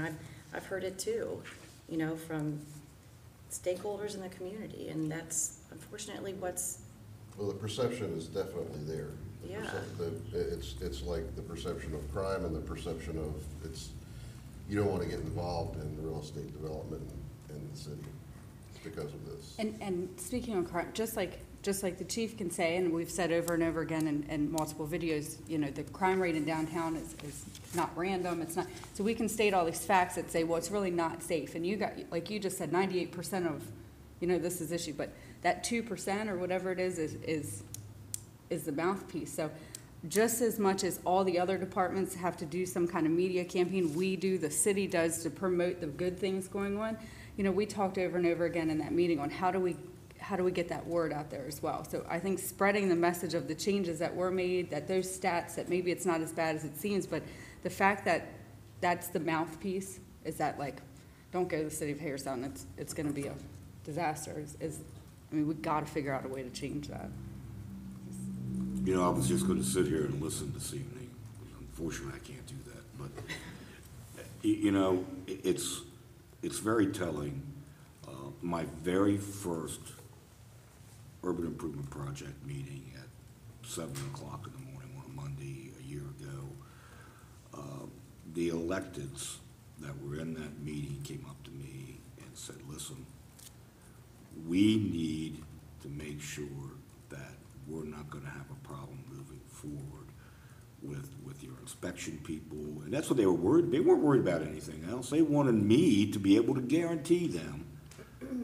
I've heard it too, you know, from stakeholders in the community, and that's unfortunately what's. Well, the perception is definitely there. Yeah. It's like the perception of crime and the perception of you don't want to get involved in real estate development in the city because of this. And speaking of crime, just like the chief can say, and we've said over and over again in multiple videos, you know, the crime rate in downtown is not random, it's not, so we can state all these facts that say, well, it's really not safe, and you got, like you just said, 98% of, you know, this is issue, but that 2% or whatever it is the mouthpiece. So just as much as all the other departments have to do some kind of media campaign, the city does to promote the good things going on. You know, we talked over and over again in that meeting on how do we get that word out there as well. So I think spreading the message of the changes that were made, that those stats, that maybe it's not as bad as it seems, but the fact that that's the mouthpiece is that, like, don't go to the city of Hagerstown, it's gonna be a disaster, I mean, we've got to figure out a way to change that. You know, I was just going to sit here and listen this evening. Unfortunately, I can't do that. But, you know, it's very telling. My very first urban improvement project meeting at 7 o'clock in the morning on a Monday a year ago, the electeds that were in that meeting came up to me and said, listen, we need to make sure that we're not going to have a problem moving forward with your inspection people. And that's what they were worried. They weren't worried about anything else. They wanted me to be able to guarantee them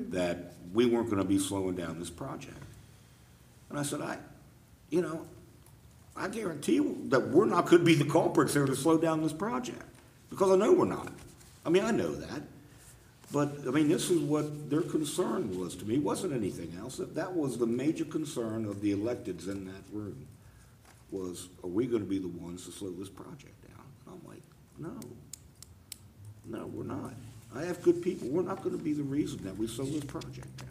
that we weren't going to be slowing down this project. And I said, I guarantee you that we're not going to be the culprits here to slow down this project, because I know we're not. I mean, I know that. But, I mean, this is what their concern was to me. It wasn't anything else. That was the major concern of the electeds in that room, was, are we going to be the ones to slow this project down? And I'm like, no, we're not. I have good people. We're not going to be the reason that we slow this project down.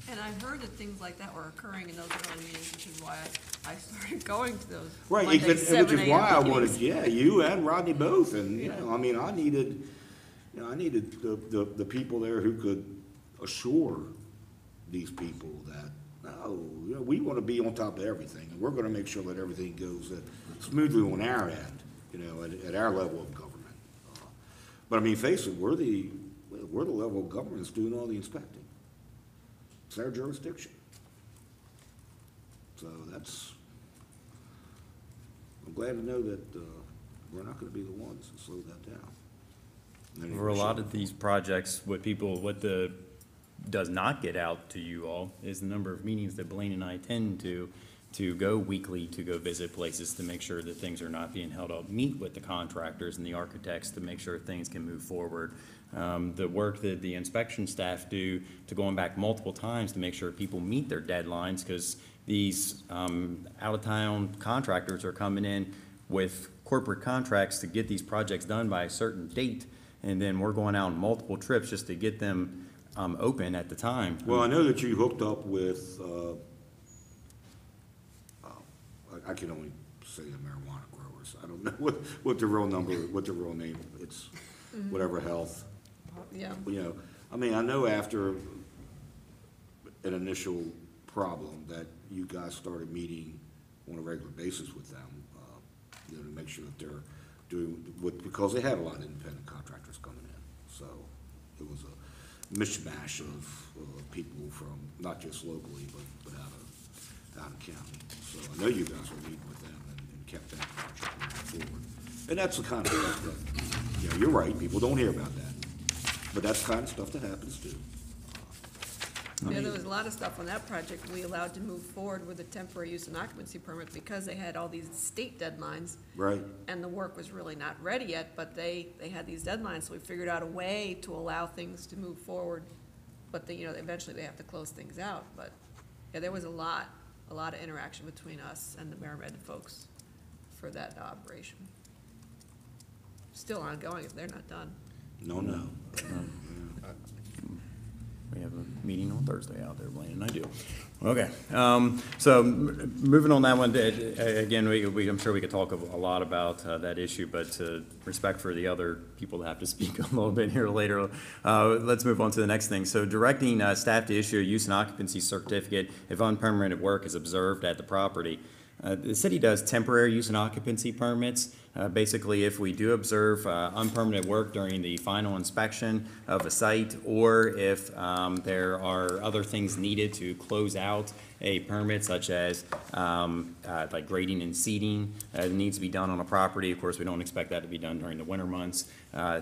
And I heard that things like that were occurring in those early meetings, which is why I started going to those Right, Monday, which 7 is why I a.m. wanted, meetings. you and Rodney both, and, you know, I mean, I needed the people there who could assure these people that, no, you know, we want to be on top of everything, and we're going to make sure that everything goes smoothly on our end, you know, at our level of government. But I mean, face it, we're the level of government that's doing all the inspecting. It's our jurisdiction. So I'm glad to know that we're not going to be the ones to slow that down. For a lot of these projects, what does not get out to you all is the number of meetings that Blaine and I tend to go weekly, to go visit places to make sure that things are not being held up, meet with the contractors and the architects to make sure things can move forward. The work that the inspection staff do, to going back multiple times to make sure people meet their deadlines, because these out-of-town contractors are coming in with corporate contracts to get these projects done by a certain date, and then we're going out on multiple trips just to get them open at the time. Well, I know that you hooked up with, I can only say the marijuana growers. I don't know what the real name, it's whatever health. Yeah. You know, I mean, I know after an initial problem that you guys started meeting on a regular basis with them, you know, to make sure that they're doing because they had a lot of independent contractors coming in. So it was a mishmash of people from not just locally, but out of county. So I know you guys were meeting with them and kept that project moving forward. And that's the kind of stuff that, you know, you're right, people don't hear about that. But that's the kind of stuff that happens too. Yeah, there was a lot of stuff on that project we allowed to move forward with a temporary use and occupancy permit because they had all these state deadlines. Right. And the work was really not ready yet, but they had these deadlines, so we figured out a way to allow things to move forward. But eventually they have to close things out. But yeah, there was a lot of interaction between us and the Merrimack folks for that operation. Still ongoing if they're not done. No. We have a meeting on Thursday out there, Blaine and I do. Okay, so moving on that one, again, I'm sure we could talk a lot about that issue, but respect for the other people that have to speak a little bit here later, let's move on to the next thing. So directing staff to issue a use and occupancy certificate if unpermitted work is observed at the property. The city does temporary use and occupancy permits. Basically, if we do observe unpermitted work during the final inspection of a site, or if there are other things needed to close out a permit, such as like grading and seeding that needs to be done on a property. Of course, we don't expect that to be done during the winter months.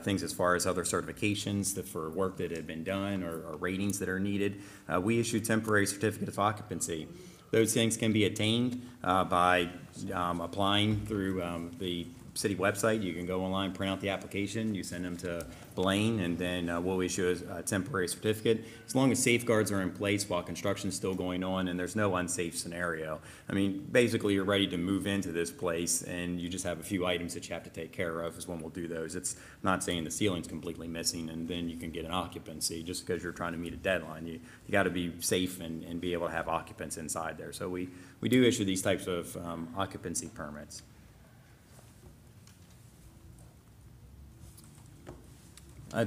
Things as far as other certifications for work that have been done or ratings that are needed. We issue temporary certificates of occupancy. Those things can be attained by applying through the city website. You can go online, print out the application, you send them to Blaine, and then we'll issue a temporary certificate, as long as safeguards are in place while construction's still going on and there's no unsafe scenario. I mean, basically, you're ready to move into this place, and you just have a few items that you have to take care of is when we'll do those. It's not saying the ceiling's completely missing, and then you can get an occupancy just because you're trying to meet a deadline. You got to be safe and be able to have occupants inside there. So we do issue these types of occupancy permits.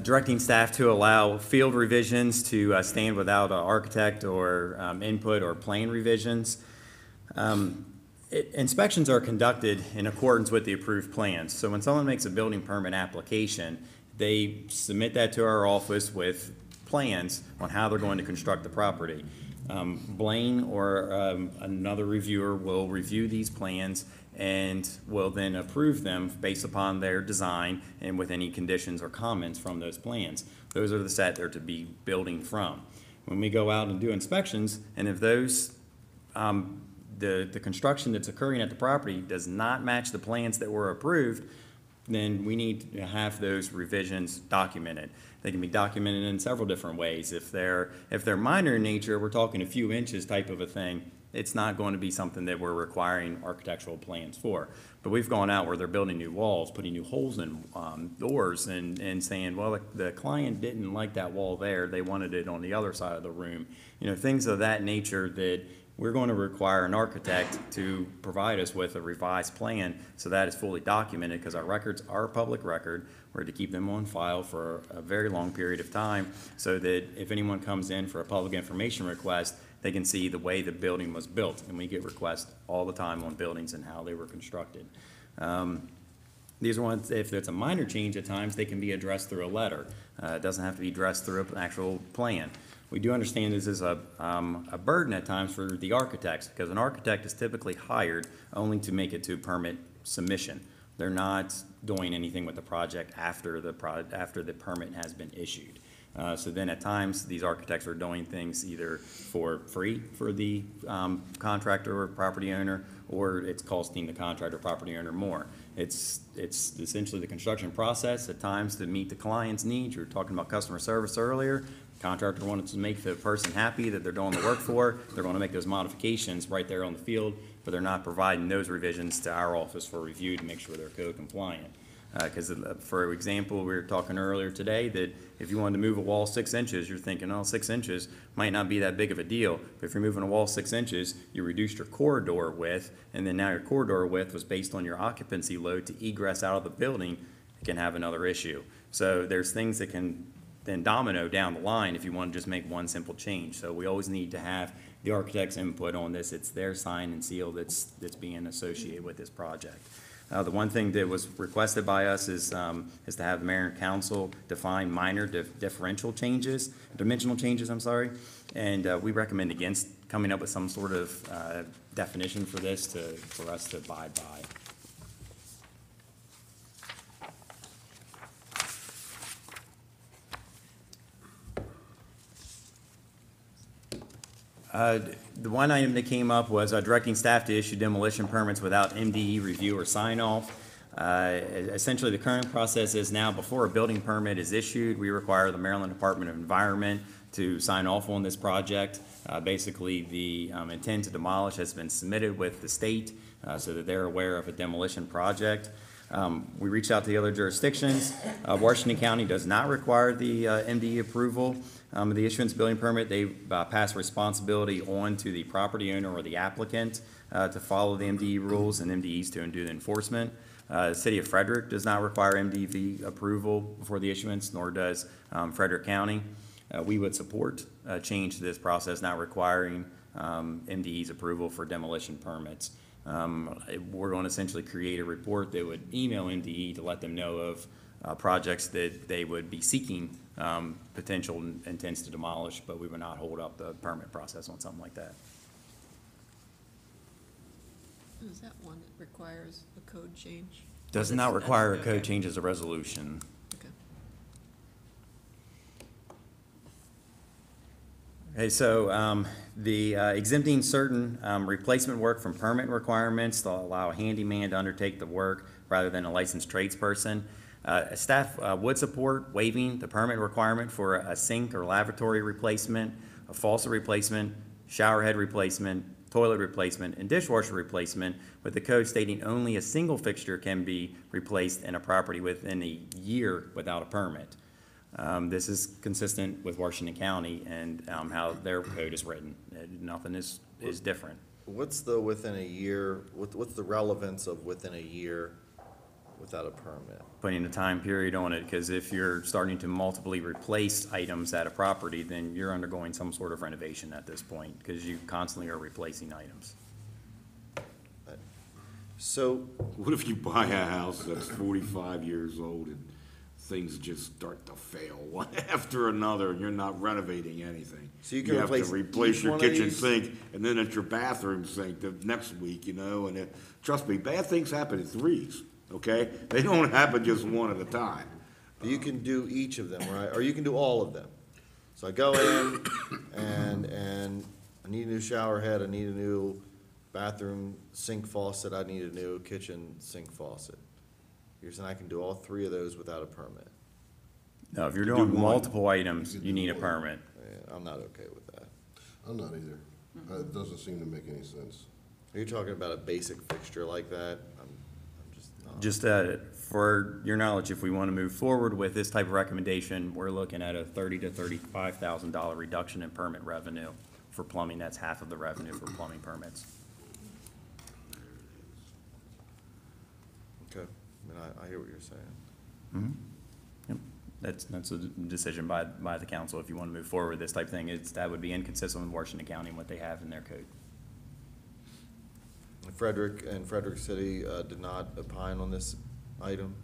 Directing staff to allow field revisions to stand without architect or input or plan revisions. Inspections are conducted in accordance with the approved plans. So when someone makes a building permit application, they submit that to our office with plans on how they're going to construct the property. Blaine or another reviewer will review these plans and will then approve them based upon their design and with any conditions or comments from those plans. Those are the set they're to be building from. When we go out and do inspections, and if those, the construction that's occurring at the property does not match the plans that were approved, then we need to have those revisions documented. They can be documented in several different ways. If they're minor in nature, we're talking a few inches type of a thing, it's not going to be something that we're requiring architectural plans for. But we've gone out where they're building new walls, putting new holes in doors, and saying, well, the client didn't like that wall there. They wanted it on the other side of the room. You know, things of that nature that we're going to require an architect to provide us with a revised plan so that it's fully documented, because our records are a public record. We're to keep them on file for a very long period of time so that if anyone comes in for a public information request, they can see the way the building was built. And we get requests all the time on buildings and how they were constructed. These are ones, if it's a minor change at times, they can be addressed through a letter. It doesn't have to be addressed through an actual plan. We do understand this is a burden at times for the architects, because an architect is typically hired only to make it to permit submission. They're not doing anything with the project after the permit has been issued. So then at times, these architects are doing things either for free for the contractor or property owner, or it's costing the contractor or property owner more. It's essentially the construction process at times to meet the client's needs. You were talking about customer service earlier. Contractor wanted to make the person happy that they're doing the work for. They're going to make those modifications right there on the field, but they're not providing those revisions to our office for review to make sure they're code compliant. Because, for example, we were talking earlier today that if you wanted to move a wall 6 inches, you're thinking, oh, 6 inches might not be that big of a deal. But if you're moving a wall 6 inches, you reduced your corridor width, and then now your corridor width was based on your occupancy load to egress out of the building, it can have another issue. So there's things that can then domino down the line if you want to just make one simple change. So we always need to have the architect's input on this. It's their sign and seal that's being associated with this project. The one thing that was requested by us is to have the mayor and council define minor dimensional changes, and we recommend against coming up with some sort of definition for this for us to abide by. The one item that came up was directing staff to issue demolition permits without MDE review or sign-off. Essentially, the current process is now before a building permit is issued, we require the Maryland Department of Environment to sign off on this project. Basically, the intent to demolish has been submitted with the state so that they're aware of a demolition project. We reached out to the other jurisdictions. Washington County does not require the MDE approval of the issuance building permit. They pass responsibility on to the property owner or the applicant to follow the MDE rules and MDEs to do the enforcement. The City of Frederick does not require MDV approval for the issuance, nor does Frederick County. We would support a change to this process, not requiring MDE's approval for demolition permits. We're going to essentially create a report that would email MDE to let them know of projects that they would be seeking potential intents to demolish, but we would not hold up the permit process on something like that. Is that one that requires a code change? Does not require a code change as a resolution. Okay, so the exempting certain replacement work from permit requirements to allow a handyman to undertake the work rather than a licensed tradesperson. Staff would support waiving the permit requirement for a sink or lavatory replacement, a faucet replacement, shower head replacement, toilet replacement, and dishwasher replacement, with the code stating only a single fixture can be replaced in a property within a year without a permit. This is consistent with Washington County and how their code is written. Nothing is different. What's the within a year, what's the relevance of within a year without a permit? Putting a time period on it, because if you're starting to multiply replace items at a property, then you're undergoing some sort of renovation at this point, because you constantly are replacing items. So, what if you buy a house that's 45 years old and things just start to fail one after another, and you're not renovating anything? So you can have to replace your kitchen these? sink, and then it's your bathroom sink the next week, you know, and trust me, bad things happen in threes, okay? They don't happen just one at a time. You can do each of them, right? Or you can do all of them. So I go in and I need a new shower head, I need a new bathroom sink faucet, I need a new kitchen sink faucet. You're saying I can do all three of those without a permit? No, if you're doing multiple items, you need a permit. Yeah, I'm not okay with that. I'm not either. It doesn't seem to make any sense. Are you talking about a basic fixture like that? I'm just not. Just for your knowledge, if we want to move forward with this type of recommendation, we're looking at a $30,000 to $35,000 reduction in permit revenue for plumbing. That's half of the revenue for plumbing permits. Okay, I mean, I hear what you're saying. Mm-hmm. Yep. That's a decision by the council. If you want to move forward with this type of thing, that would be inconsistent with Washington County and what they have in their code. Frederick and Frederick City did not opine on this item?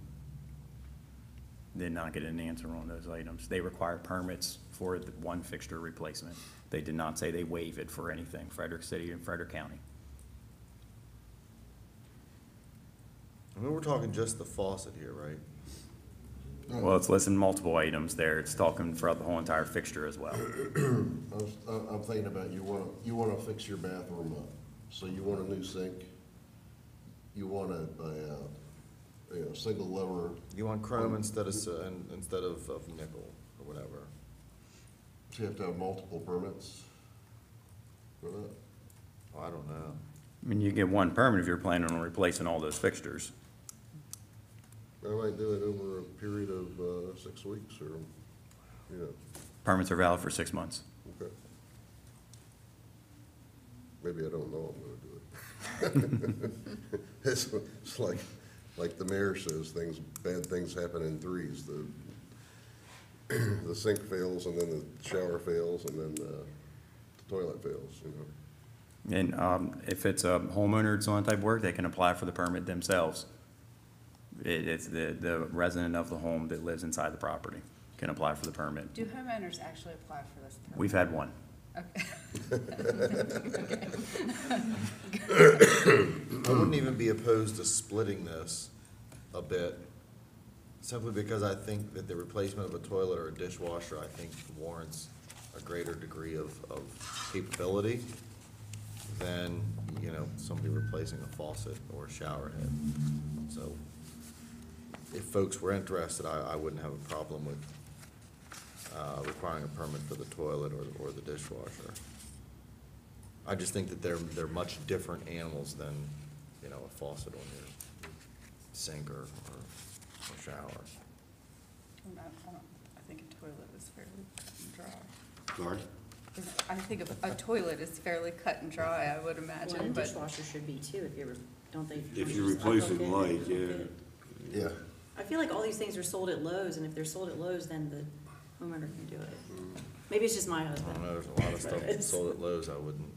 Did not get an answer on those items. They require permits for the one fixture replacement. They did not say they waive it for anything, Frederick City and Frederick County. I mean, we're talking just the faucet here, right? Well, it's listing multiple items there. It's talking throughout the whole entire fixture as well. I'm thinking about you want to fix your bathroom up. So you want a new sink, you want a single lever. You want chrome instead of nickel or whatever. So you have to have multiple permits for that? Oh, I don't know. I mean, you get one permit if you're planning on replacing all those fixtures. I might do it over a period of 6 weeks or, you know. Permits are valid for 6 months. Okay. Maybe I don't know I'm gonna do it. It's like the mayor says, bad things happen in threes. The sink fails, and then the shower fails, and then the toilet fails, you know. And if it's a homeowner that's on type of work, they can apply for the permit themselves. It's the resident of the home that lives inside the property can apply for the permit. Do homeowners actually apply for this permit? We've had one. Okay. I wouldn't even be opposed to splitting this a bit, simply because I think that the replacement of a toilet or a dishwasher, I think, warrants a greater degree of capability than, you know, somebody replacing a faucet or a shower head. So if folks were interested, I wouldn't have a problem with requiring a permit for the toilet or the dishwasher. I just think that they're much different animals than, you know, a faucet on your sink or shower. I think a toilet is fairly cut and dry. Sorry? I think a toilet is fairly cut and dry, I would Well, imagine, and but. dishwasher should be too, if you ever, don't they? If you're replacing light, yeah. Yeah. I feel like all these things are sold at Lowe's, and if they're sold at Lowe's, then the homeowner can do it. Maybe it's just my I husband. don't know, there's a lot of stuff that's sold at Lowe's I wouldn't.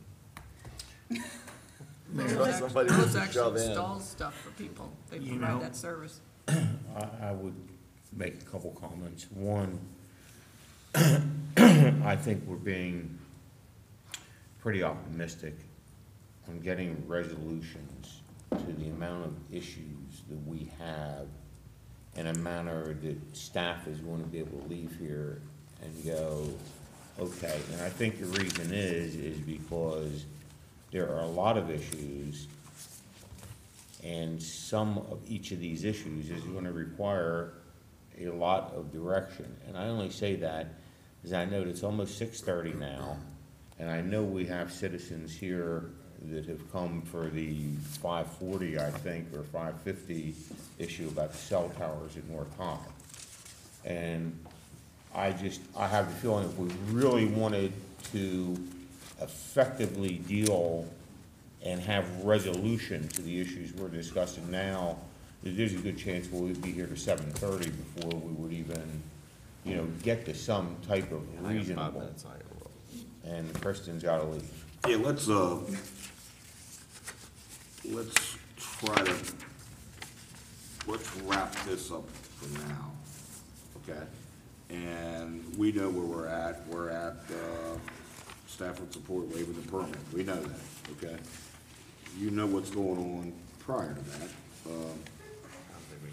Somebody Lowe's would shove actually in. installs stuff for people. They You provide know- that service. I would make a couple comments. One, I think we're being pretty optimistic on getting resolutions to the amount of issues that we have in a manner that staff is going to be able to leave here and go, okay. And I think the reason is because there are a lot of issues, and some of each of these issues is going to require a lot of direction. And I only say that because I know it's almost 6:30 now, and I know we have citizens here that have come for the 540, I think, or 550 issue about the cell towers at North High. And I have the feeling if we really wanted to effectively deal and have resolution to the issues we're discussing now, there's a good chance we'll be here to 7:30 before we would even, you know, get to some type of reasonable. And Kristen's gotta leave. Yeah, let's wrap this up for now, okay? And we know where we're at. We're at, staff would support waiving the permit. We know that, okay? You know what's going on prior to that.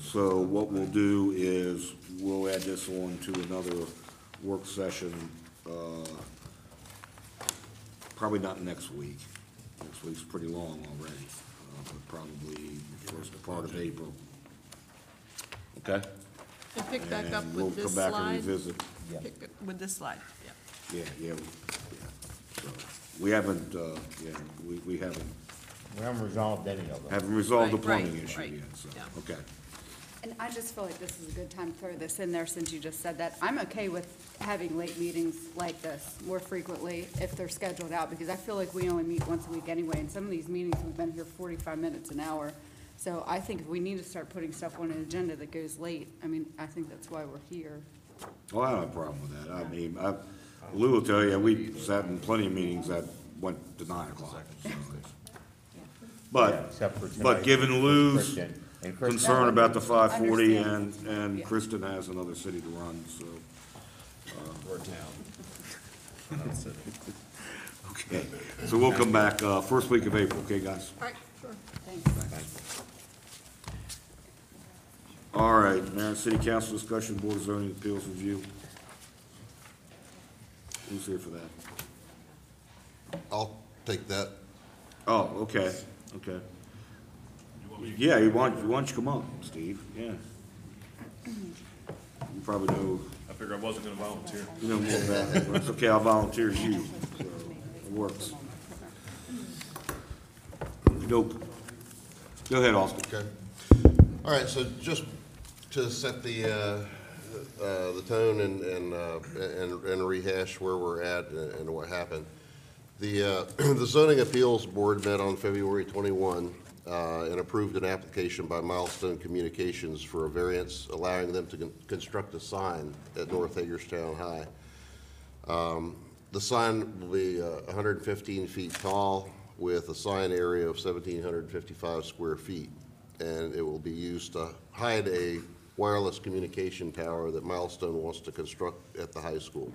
So what we'll do is we'll add this on to another work session, probably not next week. Next week's pretty long already, but probably the first part of April. Okay? And pick back up And with this we'll come back and slide. revisit. Pick it with this slide, yeah. Yeah. So, we haven't, we haven't. We haven't resolved any of them. Haven't resolved the Right, plumbing issue right, yet, so, yeah. okay. And I just feel like this is a good time to throw this in there since you just said that. I'm okay with having late meetings like this more frequently if they're scheduled out, because I feel like we only meet once a week anyway, and some of these meetings, we've been here 45 minutes, an hour. So I think if we need to start putting stuff on an agenda that goes late, I mean, I think that's why we're here. Well, I don't have a problem with that. I mean, Lou will tell you, we sat in plenty of meetings that went to 9 o'clock. So. Except for But tonight, given Lou's Kristen, and Kristen- concern about the 540 Understand. and Yeah. Kristen has another city to run, so. Or town. Okay, so we'll come back, first week of April, okay, guys? All right, sure. Thanks. All right, Mayor and City Council discussion, Board of Zoning Appeals review. Who's here for that? I'll take that. Oh, okay, okay. Yeah, why don't you come up, Steve, yeah. You probably know, I figured I wasn't gonna volunteer. you know more about it, but it's okay, I'll volunteer you, so it works. Go ahead, Austin. Okay. All right, so just to set the tone and rehash where we're at and what happened. The Zoning Appeals Board met on February 21 and approved an application by Milestone Communications for a variance allowing them to construct a sign at North Hagerstown High. The sign will be 115 feet tall with a sign area of 1,755 square feet. And it will be used to hide a wireless communication tower that Milestone wants to construct at the high school.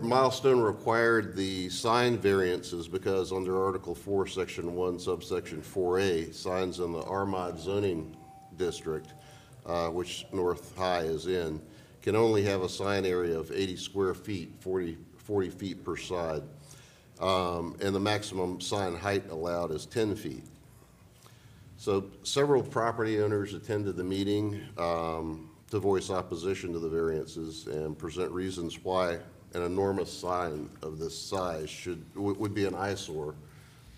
Milestone required the sign variances because under Article 4, Section 1, subsection 4A, signs in the RMOD zoning district, which North High is in, can only have a sign area of 80 square feet, 40 feet per side, and the maximum sign height allowed is 10 feet. So several property owners attended the meeting. to voice opposition to the variances and present reasons why an enormous sign of this size would be an eyesore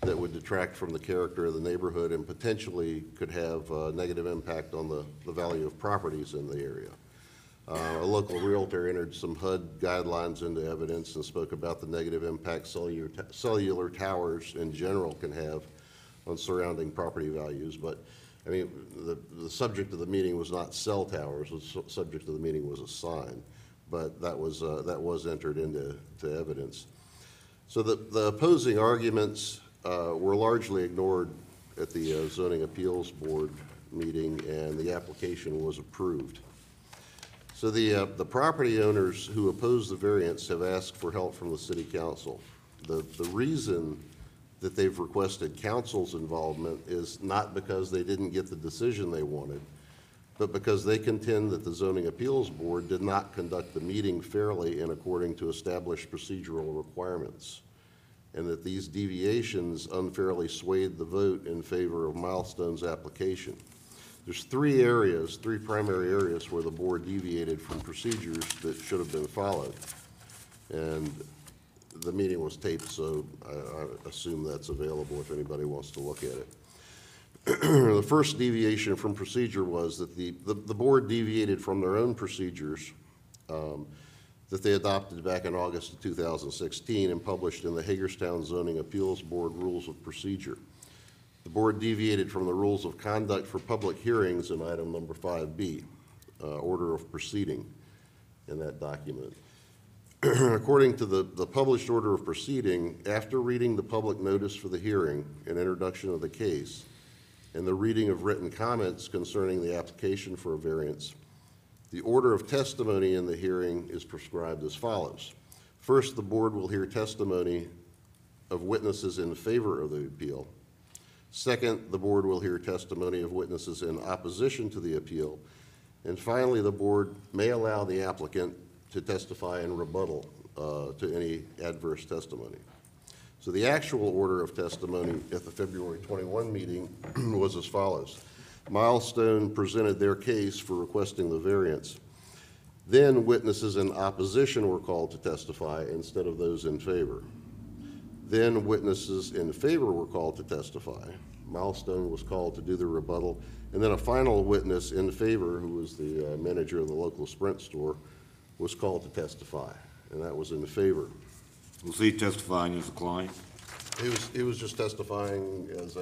that would detract from the character of the neighborhood and potentially could have a negative impact on the value of properties in the area. A local realtor entered some HUD guidelines into evidence and spoke about the negative impact cellular towers in general can have on surrounding property values. But, I mean, the subject of the meeting was not cell towers. The subject of the meeting was a sign. But that was entered into evidence. So the opposing arguments were largely ignored at the Zoning Appeals Board meeting, and the application was approved. So the property owners who oppose the variance have asked for help from the City Council. The reason that they've requested council's involvement is not because they didn't get the decision they wanted, but because they contend that the Zoning Appeals Board did not conduct the meeting fairly and according to established procedural requirements, and that these deviations unfairly swayed the vote in favor of Milestone's application. There's three primary areas where the board deviated from procedures that should have been followed. And the meeting was taped, so I assume that's available if anybody wants to look at it. The first deviation from procedure was that the board deviated from their own procedures that they adopted back in August of 2016 and published in the Hagerstown Zoning Appeals Board Rules of Procedure. The board deviated from the rules of conduct for public hearings in item number 5B, order of proceeding in that document. According to the published order of proceeding, after reading the public notice for the hearing and introduction of the case, and the reading of written comments concerning the application for a variance, the order of testimony in the hearing is prescribed as follows. First, the board will hear testimony of witnesses in favor of the appeal. Second, the board will hear testimony of witnesses in opposition to the appeal. And finally, the board may allow the applicant to testify in rebuttal to any adverse testimony. So the actual order of testimony at the February 21 meeting was as follows. Milestone presented their case for requesting the variance. Then witnesses in opposition were called to testify instead of those in favor. Then witnesses in favor were called to testify. Milestone was called to do the rebuttal. And then a final witness in favor, who was the manager of the local Sprint store, was called to testify, and that was in favor. Was he testifying as a client? He was just testifying as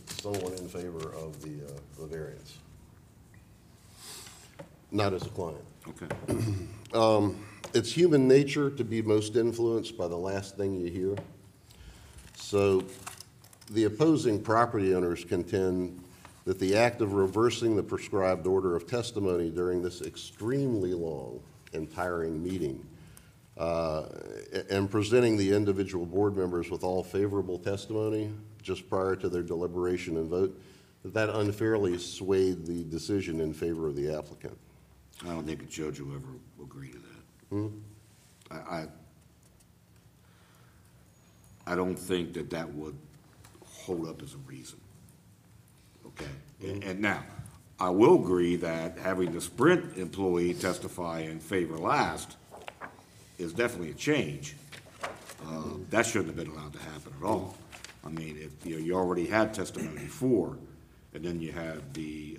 someone in favor of the variance, not as a client. Okay. It's human nature to be most influenced by the last thing you hear. So the opposing property owners contend that the act of reversing the prescribed order of testimony during this extremely long and tiring meeting and presenting the individual board members with all favorable testimony just prior to their deliberation and vote, that unfairly swayed the decision in favor of the applicant. I don't think a judge will ever agree to that. I don't think that would hold up as a reason. Okay. And now, I will agree that having the Sprint employee testify in favor last is definitely a change. That shouldn't have been allowed to happen at all. I mean, if you already had testimony before, and then you had the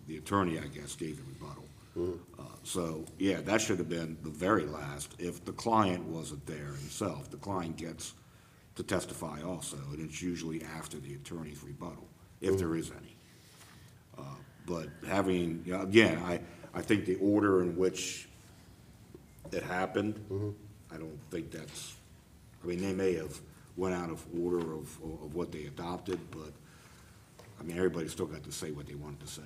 attorney, I guess, gave the rebuttal. So, yeah, that should have been the very last. If the client wasn't there himself, the client gets to testify also, and it's usually after the attorney's rebuttal, if there is any. But having, again, I think the order in which it happened, I don't think that's, I mean, they may have went out of order of what they adopted, but, I mean, everybody still got to say what they wanted to say.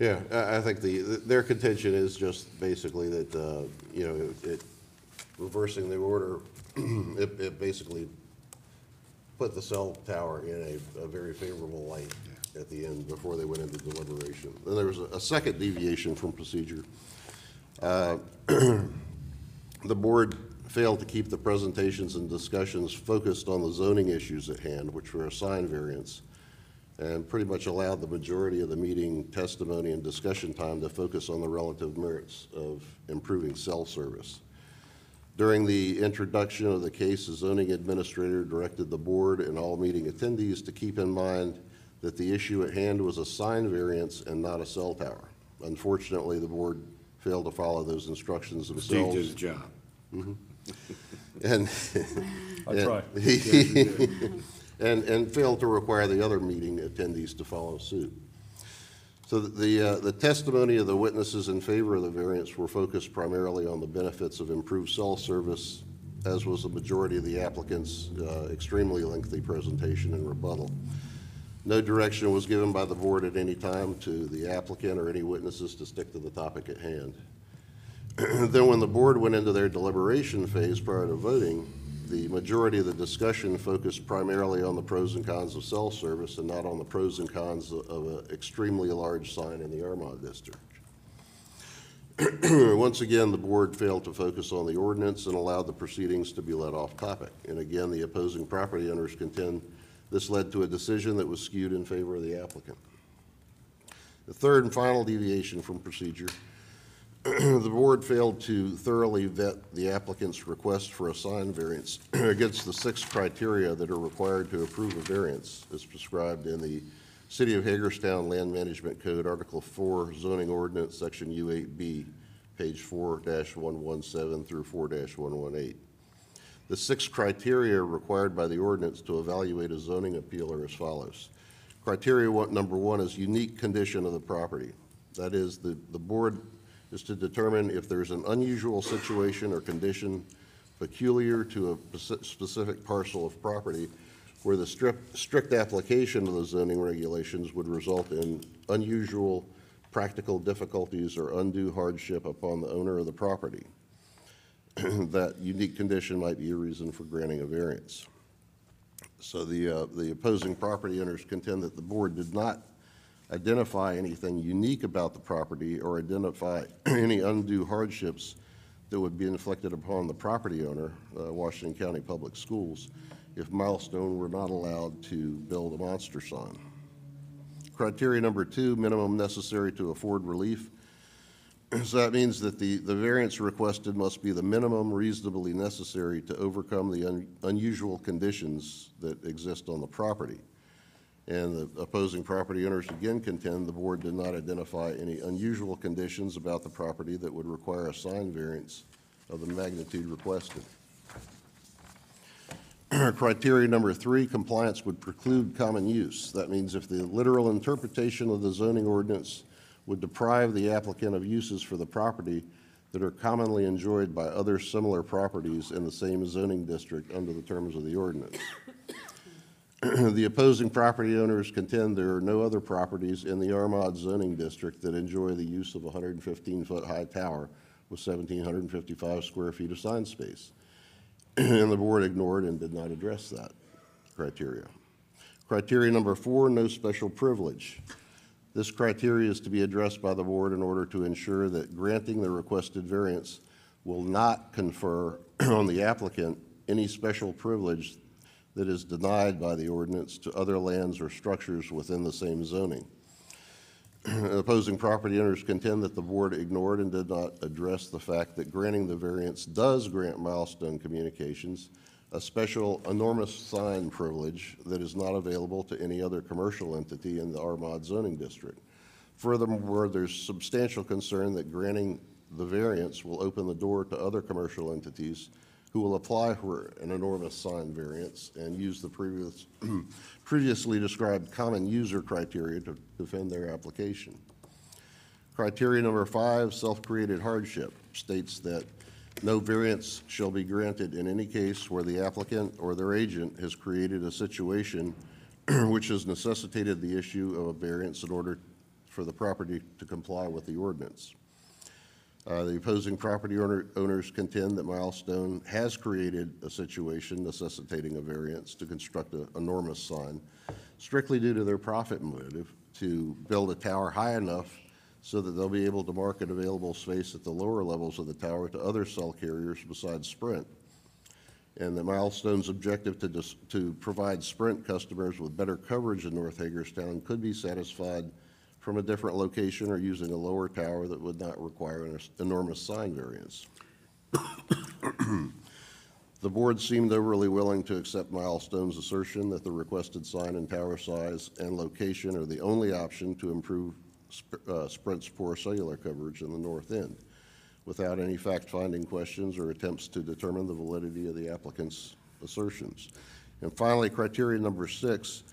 Yeah, I think their contention is just basically that, it reversing the order, it basically put the cell tower in a very favorable light at the end before they went into deliberation. Then there was a second deviation from procedure. The board failed to keep the presentations and discussions focused on the zoning issues at hand, which were a sign variance, and pretty much allowed the majority of the meeting testimony and discussion time to focus on the relative merits of improving cell service. During the introduction of the case, the zoning administrator directed the board and all meeting attendees to keep in mind that the issue at hand was a sign variance and not a cell tower. Unfortunately, the board failed to follow those instructions themselves. Steve did his job. Mhm. And I try. and failed to require the other meeting attendees to follow suit. So the testimony of the witnesses in favor of the variance were focused primarily on the benefits of improved cell service, as was the majority of the applicant's extremely lengthy presentation and rebuttal. No direction was given by the board at any time to the applicant or any witnesses to stick to the topic at hand. Then when the board went into their deliberation phase prior to voting, the majority of the discussion focused primarily on the pros and cons of cell service and not on the pros and cons of an extremely large sign in the Armagh district. Once again, the board failed to focus on the ordinance and allowed the proceedings to be led off topic. And again, the opposing property owners contend this led to a decision that was skewed in favor of the applicant. The third and final deviation from procedure, the board failed to thoroughly vet the applicant's request for a sign variance against the 6 criteria that are required to approve a variance as prescribed in the City of Hagerstown Land Management Code, Article 4, Zoning Ordinance, Section U8B, page 4-117 through 4-118. The 6 criteria required by the ordinance to evaluate a zoning appeal are as follows. Criteria number 1 is unique condition of the property. That is, the board is to determine if there's an unusual situation or condition peculiar to a specific parcel of property where the strict application of the zoning regulations would result in unusual practical difficulties or undue hardship upon the owner of the property. That unique condition might be a reason for granting a variance. So the opposing property owners contend that the board did not identify anything unique about the property or identify any undue hardships that would be inflicted upon the property owner, Washington County Public Schools, if Milestone were not allowed to build a monster sign. Criteria number 2, minimum necessary to afford relief. So that means that the variance requested must be the minimum reasonably necessary to overcome the unusual conditions that exist on the property. And the opposing property owners again contend the board did not identify any unusual conditions about the property that would require a sign variance of the magnitude requested. Criteria number 3, compliance would preclude common use. That means if the literal interpretation of the zoning ordinance would deprive the applicant of uses for the property that are commonly enjoyed by other similar properties in the same zoning district under the terms of the ordinance. The opposing property owners contend there are no other properties in the Armagh zoning district that enjoy the use of a 115-foot high tower with 1,755 square feet of sign space. And the board ignored and did not address that criteria. Criteria number 4, no special privilege. This criteria is to be addressed by the board in order to ensure that granting the requested variance will not confer on the applicant any special privilege that is denied by the ordinance to other lands or structures within the same zoning. Opposing property owners contend that the board ignored and did not address the fact that granting the variance does grant Milestone Communications a special enormous sign privilege that is not available to any other commercial entity in the Armagh zoning district. Furthermore, there's substantial concern that granting the variance will open the door to other commercial entities who will apply for an enormous sign variance and use the previously described common user criteria to defend their application. Criteria number 5, self-created hardship, states that no variance shall be granted in any case where the applicant or their agent has created a situation which has necessitated the issue of a variance in order for the property to comply with the ordinance. The opposing property owners contend that Milestone has created a situation necessitating a variance to construct an enormous sign strictly due to their profit motive to build a tower high enough so that they'll be able to market available space at the lower levels of the tower to other cell carriers besides Sprint. and the Milestone's objective to provide Sprint customers with better coverage in North Hagerstown could be satisfied from a different location or using a lower tower that would not require an enormous sign variance. The board seemed overly willing to accept Milestone's assertion that the requested sign and tower size and location are the only option to improve Sprint's poor cellular coverage in the north end, without any fact-finding questions or attempts to determine the validity of the applicant's assertions. And finally, criteria number 6,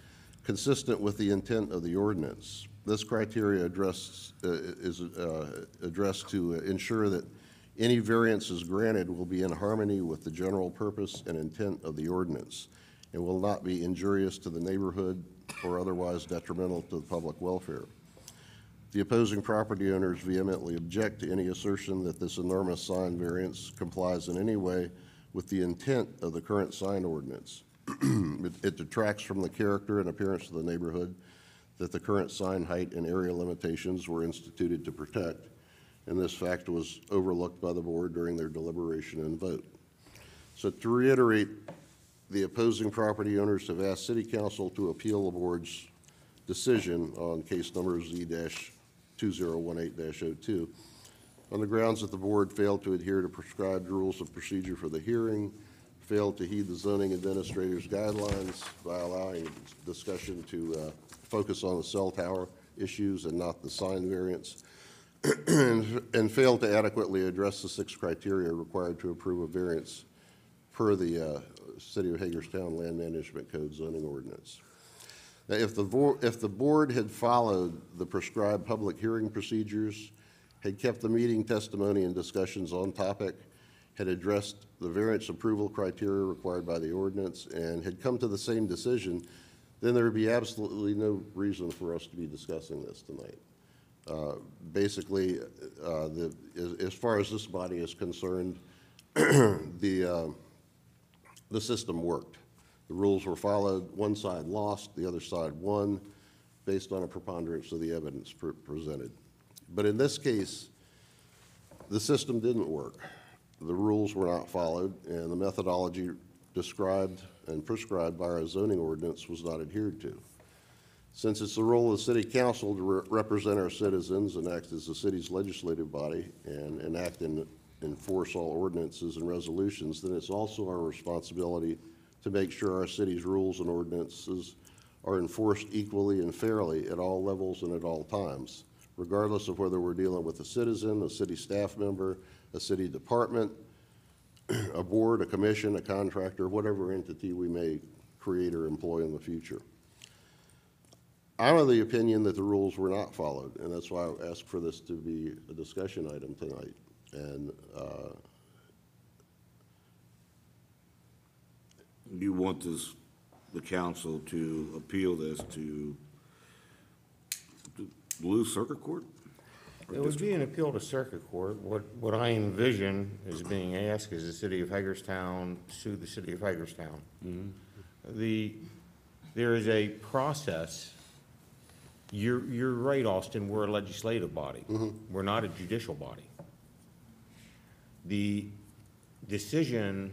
consistent with the intent of the ordinance. This criteria is addressed to ensure that any variances granted will be in harmony with the general purpose and intent of the ordinance and will not be injurious to the neighborhood or otherwise detrimental to the public welfare. The opposing property owners vehemently object to any assertion that this enormous sign variance complies in any way with the intent of the current sign ordinance. It detracts from the character and appearance of the neighborhood that the current sign height and area limitations were instituted to protect, and this fact was overlooked by the board during their deliberation and vote. So to reiterate, the opposing property owners have asked City Council to appeal the board's decision on case number Z-2018-02 on the grounds that the board failed to adhere to prescribed rules of procedure for the hearing, failed to heed the zoning administrator's guidelines by allowing discussion to focus on the cell tower issues and not the sign variance, and failed to adequately address the 6 criteria required to approve a variance per the City of Hagerstown Land Management Code zoning ordinance. Now, if the board had followed the prescribed public hearing procedures, had kept the meeting testimony and discussions on topic, had addressed the variance approval criteria required by the ordinance, and had come to the same decision, then there would be absolutely no reason for us to be discussing this tonight. Basically, as far as this body is concerned, the system worked. The rules were followed. One side lost, the other side won, based on a preponderance of the evidence presented. But in this case, the system didn't work. The rules were not followed, and the methodology described and prescribed by our zoning ordinance was not adhered to. Since it's the role of the City Council to represent our citizens and act as the city's legislative body and enact and enforce all ordinances and resolutions, then it's also our responsibility to make sure our city's rules and ordinances are enforced equally and fairly at all levels and at all times, regardless of whether we're dealing with a citizen, a city staff member, a city department, a board, a commission, a contractor, whatever entity we may create or employ in the future. I'm of the opinion that the rules were not followed, and that's why I asked for this to be a discussion item tonight. And you want the council to appeal this to Blue Circuit Court? It would be an appeal to circuit court. What I envision is being asked is the city of Hagerstown sue the city of Hagerstown. There is a process. You're right, Austin, we're a legislative body. We're not a judicial body. The decision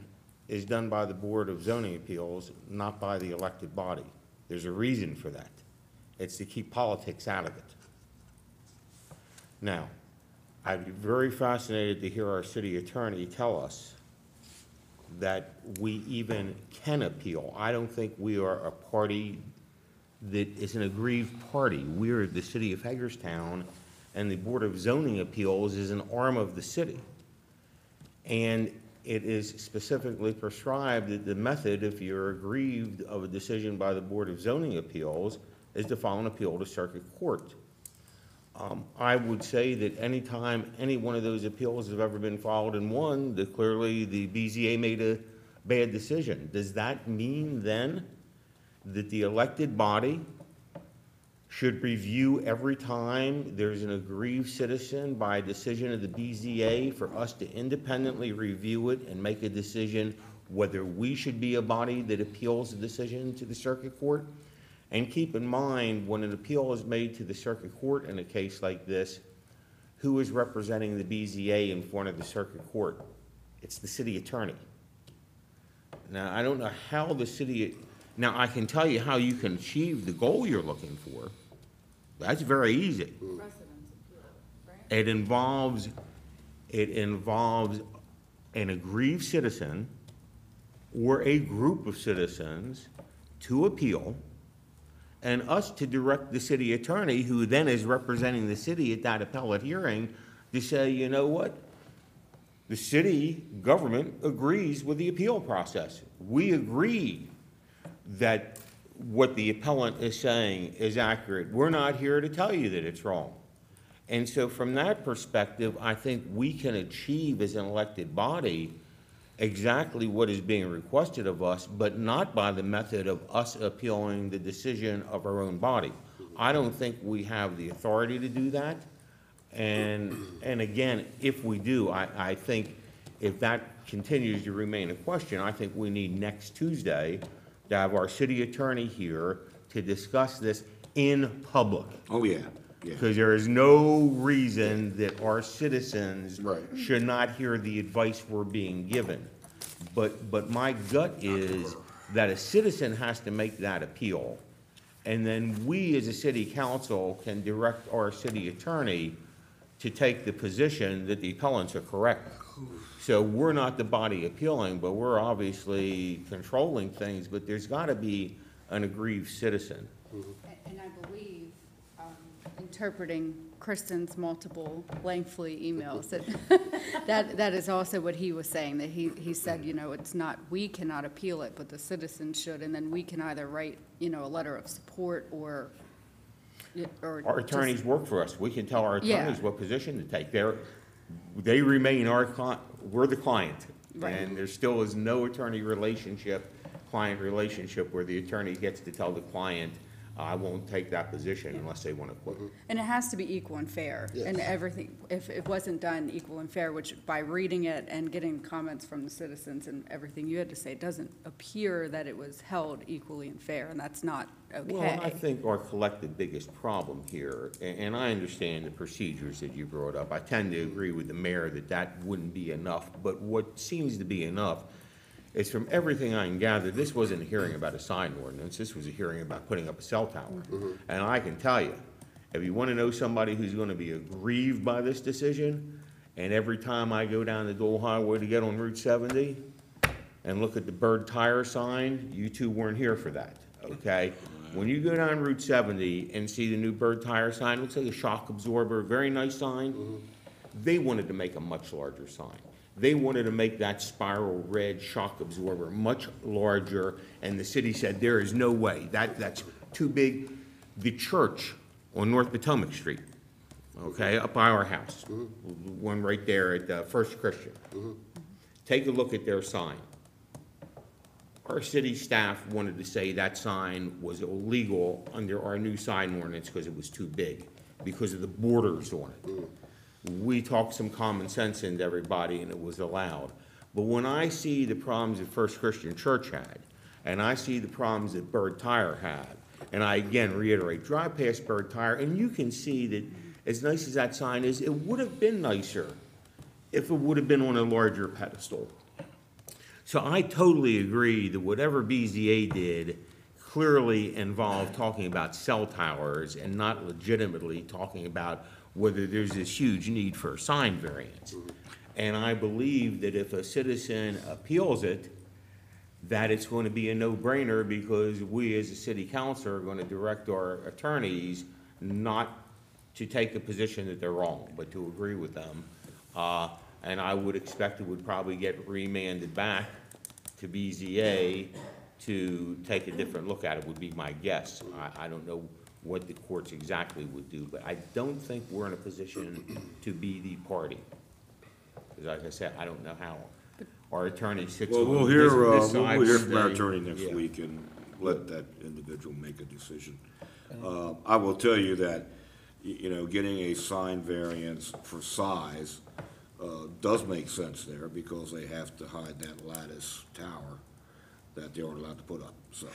is done by the Board of Zoning Appeals, not by the elected body. There's a reason for that. It's to keep politics out of it. Now, I'd be very fascinated to hear our city attorney tell us that we even can appeal. I don't think we are a party that is an aggrieved party. We're the city of Hagerstown, and the Board of Zoning Appeals is an arm of the city. And it is specifically prescribed that the method, if you're aggrieved of a decision by the Board of Zoning Appeals, is to file an appeal to circuit court. I would say that any time any one of those appeals have ever been filed and won, that clearly the BZA made a bad decision. Does that mean then that the elected body should review every time there's an aggrieved citizen by a decision of the BZA for us to independently review it and make a decision whether we should be a body that appeals the decision to the circuit court? And keep in mind, when an appeal is made to the circuit court in a case like this, who is representing the BZA in front of the circuit court? It's the city attorney. Now, I don't know how the city, now, I can tell you how you can achieve the goal you're looking for. That's very easy. It involves an aggrieved citizen or a group of citizens to appeal, and us to direct the city attorney, who then is representing the city at that appellate hearing, to say, you know what? The city government agrees with the appeal process. We agree that what the appellant is saying is accurate. We're not here to tell you that it's wrong. And so from that perspective, I think we can achieve as an elected body exactly what is being requested of us, but not by the method of us appealing the decision of our own body. I don't think we have the authority to do that. And again, if we do, I think if that continues to remain a question, I think we need next Tuesday to have our city attorney here to discuss this in public. Oh, yeah. Because there is no reason that our citizens should not hear the advice we're being given. But my gut is that a citizen has to make that appeal. And then we, as a city council, can direct our city attorney to take the position that the appellants are correct. So we're not the body appealing, but we're obviously controlling things, but there's got to be an aggrieved citizen. And I believe, interpreting Kristen's multiple lengthy emails, that is also what he was saying, that he said, you know, it's not, we cannot appeal it, but the citizens should, and then we can either write, you know, a letter of support or Our attorneys work for us. We can tell our Yeah. attorneys what position to take. They remain we're the client. Right. And there still is no attorney relationship, client relationship, where the attorney gets to tell the client, I won't take that position unless they want to quit. And it has to be equal and fair, and everything, if it wasn't done equal and fair, which by reading it and getting comments from the citizens and everything you had to say, it doesn't appear that it was held equally and fair, and that's not okay. Well, I think our collective biggest problem here, and I understand the procedures that you brought up, I tend to agree with the mayor that that wouldn't be enough, but what seems to be enough is, from everything I can gather, this wasn't a hearing about a sign ordinance, this was a hearing about putting up a cell tower. And I can tell you, if you want to know somebody who's going to be aggrieved by this decision, and every time I go down the Dole Highway to get on Route 70 and look at the bird tire sign, you two weren't here for that, okay? When you go down Route 70 and see the new bird tire sign, looks like a shock absorber, very nice sign. They wanted to make a much larger sign. They wanted to make that spiral red shock absorber much larger, and the city said, there is no way, that's too big. The church on North Potomac Street, okay, up by our house, one right there at First Christian. Take a look at their sign. Our city staff wanted to say that sign was illegal under our new sign ordinance because it was too big, because of the borders on it. We talked some common sense into everybody, and it was allowed. But when I see the problems that First Christian Church had, and I see the problems that Bird Tire had, and I again reiterate, drive past Bird Tire, and you can see that as nice as that sign is, it would have been nicer if it would have been on a larger pedestal. So I totally agree that whatever BZA did clearly involved talking about cell towers and not legitimately talking about whether there's this huge need for a sign variance. And I believe that if a citizen appeals it, that it's going to be a no-brainer, because we as a city council are going to direct our attorneys not to take a position that they're wrong, but to agree with them. And I would expect it would probably get remanded back to BZA to take a different look at it, would be my guess. I don't know what the courts exactly would do, but I don't think we're in a position to be the party. Because like I said, I don't know how our attorney sits. Well, we'll hear from our attorney next week and let that individual make a decision. I will tell you that, you know, getting a sign variance for size does make sense there, because they have to hide that lattice tower that they aren't allowed to put up, so.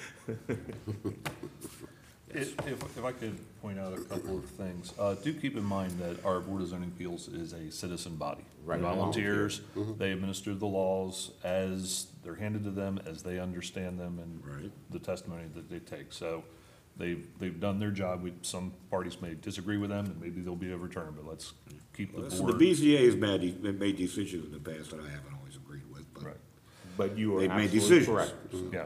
If I could point out a couple of things, do keep in mind that our Board of Zoning Appeals is a citizen body. Right. Volunteers, they administer the laws as they're handed to them, as they understand them, and the testimony that they take. So they've done their job. Some parties may disagree with them, and maybe they'll be overturned, but let's keep the So board. the BZA has made decisions in the past that I haven't always agreed with, but. Right. But you are They've made absolutely decisions. correct. Yeah.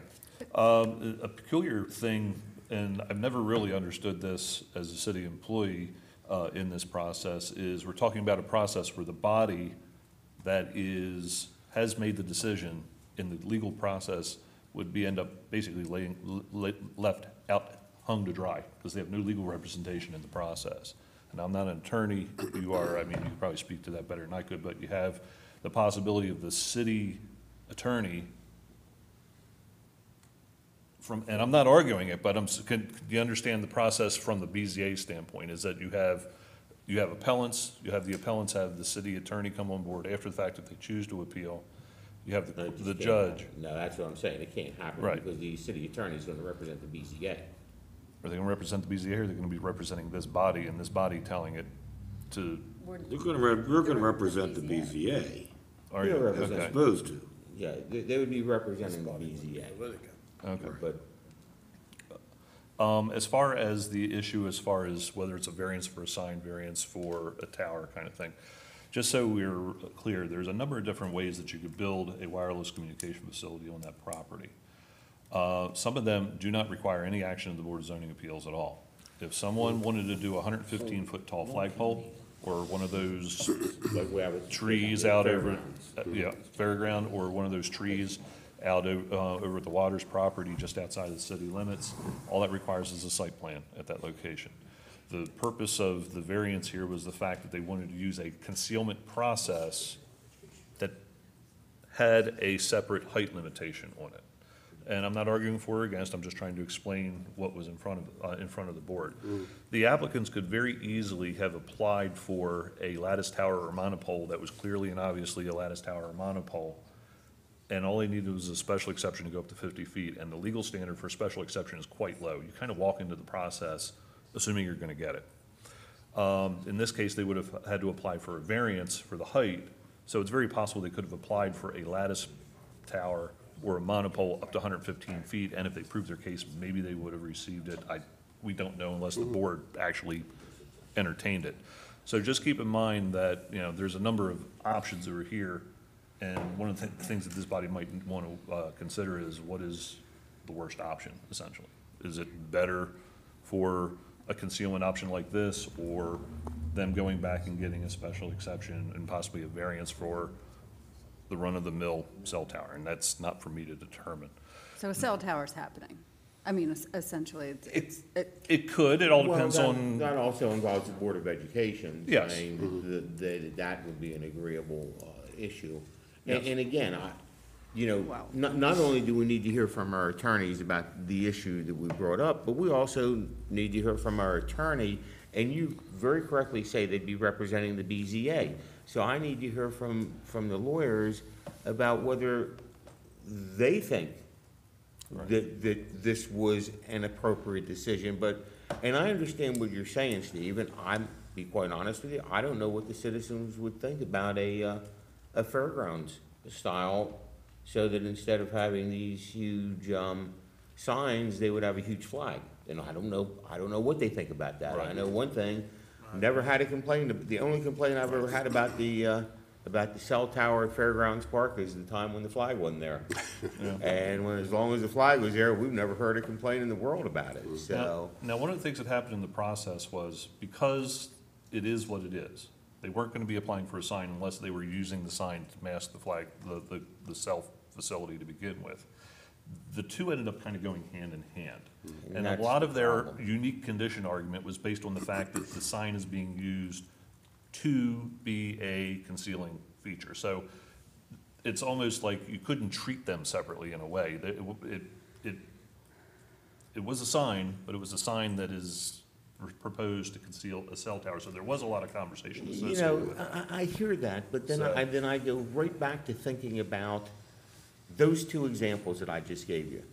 A peculiar thing, and I've never really understood this as a city employee in this process, is we're talking about a process where the body that has made the decision in the legal process would end up basically left out hung to dry because they have no legal representation in the process. And I'm not an attorney, you are, I mean, you could probably speak to that better than I could, but you have the possibility of the city attorney and I'm not arguing it, but can you understand the process from the BZA standpoint, is that you have appellants, the appellants have the city attorney come on board after the fact if they choose to appeal. You have the judge. No, that's what I'm saying, it can't happen. Right. Because the city attorney is gonna represent the BZA. Are they gonna represent the BZA, or are they gonna be representing this body, and this body telling it to? You're gonna represent the BZA. Are you? As Okay. opposed to. Yeah, they would be representing the BZA. Okay. But As far as the issue, as far as whether it's a variance for a sign, variance for a tower kind of thing, just so we're clear, there's a number of different ways that you could build a wireless communication facility on that property. Some of them do not require any action of the Board of Zoning Appeals at all. If someone wanted to do a 115-foot tall flagpole, or one of those like we have trees out over, fairground, or one of those trees out over at the Waters property just outside of the city limits, all that requires is a site plan at that location. The purpose of the variance here was the fact that they wanted to use a concealment process that had a separate height limitation on it. And I'm not arguing for or against, I'm just trying to explain what was in front of the board. The applicants could very easily have applied for a lattice tower or monopole that was clearly and obviously a lattice tower or monopole, and all they needed was a special exception to go up to 50 feet, and the legal standard for special exception is quite low. You kind of walk into the process assuming you're gonna get it. In this case, they would have had to apply for a variance for the height, so it's very possible they could have applied for a lattice tower or a monopole up to 115 feet, and if they proved their case, maybe they would have received it. We don't know unless the board actually entertained it. So just keep in mind that, there's a number of options that are here, and one of the things that this body might want to consider is what is the worst option, essentially. Is it better for a concealment option like this, or them going back and getting a special exception and possibly a variance for the run-of-the-mill cell tower? And that's not for me to determine. So a cell tower's happening. I mean, essentially, It could, it all depends on. That also involves the Board of Education. Yes. Saying that would be an agreeable issue. Yes. And again, not only do we need to hear from our attorneys about the issue that we brought up, but we also need to hear from our attorney, and you very correctly say they'd be representing the BZA. So I need to hear from the lawyers about whether they think that this was an appropriate decision. And I understand what you're saying, Steve, and I'm, be quite honest with you, I don't know what the citizens would think about a fairgrounds style, so that instead of having these huge signs, they would have a huge flag. And I don't know what they think about that. I know one thing, never had a complaint. The only complaint I've ever had about the cell tower at Fairgrounds Park is the time when the flag wasn't there. And as long as the flag was there, we've never heard a complaint in the world about it, so. Now, one of the things that happened in the process was, because it is what it is, they weren't gonna be applying for a sign unless they were using the sign to mask the flag, the cell facility to begin with. The two ended up kind of going hand in hand. And a lot of their unique condition argument was based on the fact that the sign is being used to be a concealing feature. So it's almost like you couldn't treat them separately in a way. It was a sign, but it was a sign that is proposed to conceal a cell tower. So there was a lot of conversation associated with that. I hear that, but then I go right back to thinking about those two examples that I just gave you.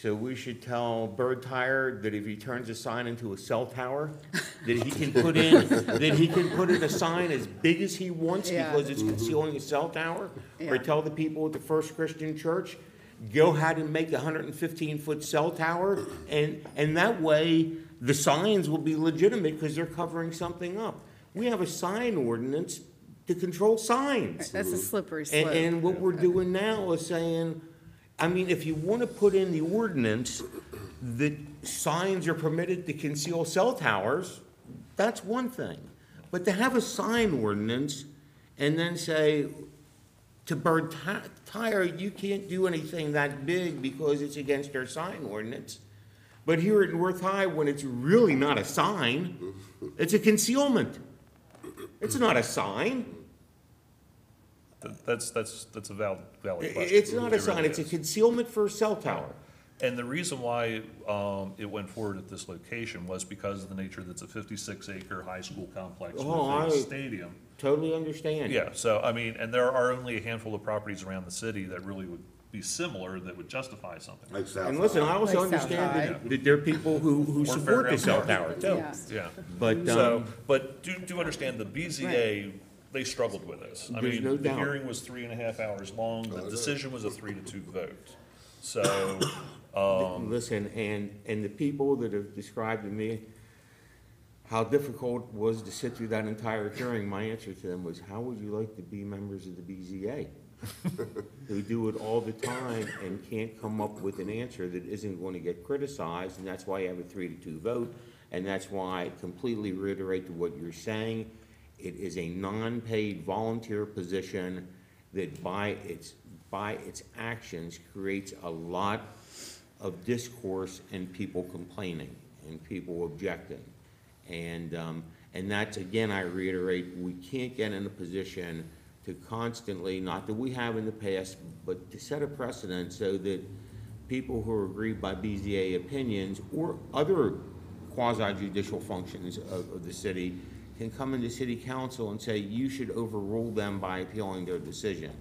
So we should tell Bird Tire that if he turns a sign into a cell tower, that he can put in a sign as big as he wants Yeah. because it's concealing a cell tower? Or Yeah. tell the people at the First Christian Church, go ahead and make a 115-foot cell tower, and that way, the signs will be legitimate because they're covering something up. We have a sign ordinance to control signs. That's a slippery slope. And what we're doing now is saying, I mean, if you want to put in the ordinance that signs are permitted to conceal cell towers, that's one thing. But to have a sign ordinance and then say to Bird Tire, you can't do anything that big because it's against our sign ordinance. But here at North High, when it's really not a sign, it's a concealment. It's not a sign. That's a valid question. It's not a It sign, really it's a is. concealment for a cell tower. And the reason why it went forward at this location was because of the nature that's a 56-acre high school complex with Oh, a I stadium. totally understand. Yeah, so, I mean, and there are only a handful of properties around the city that really would be similar that would justify something. Like South And listen, I also Like South understand High. that there are people who Or support the Fairgrounds cell Park. tower too. Yeah. Yeah. But, So, but do understand, the BZA, they struggled with this. I There's mean, no the doubt. hearing was 3.5 hours long, the decision was a 3-2 vote. So, Listen, and the people that have described to me how difficult it was to sit through that entire hearing, my answer to them was, how would you like to be members of the BZA? Who do it all the time and can't come up with an answer that isn't going to get criticized, and that's why you have a 3-2 vote, and that's why I completely reiterate to what you're saying. It is a non-paid volunteer position that by its actions creates a lot of discourse and people complaining and people objecting. And that's, again, I reiterate, we can't get in a position to constantly, not that we have in the past, but to set a precedent so that people who are aggrieved by BZA opinions or other quasi-judicial functions of the city can come into city council and say, you should overrule them by appealing their decision.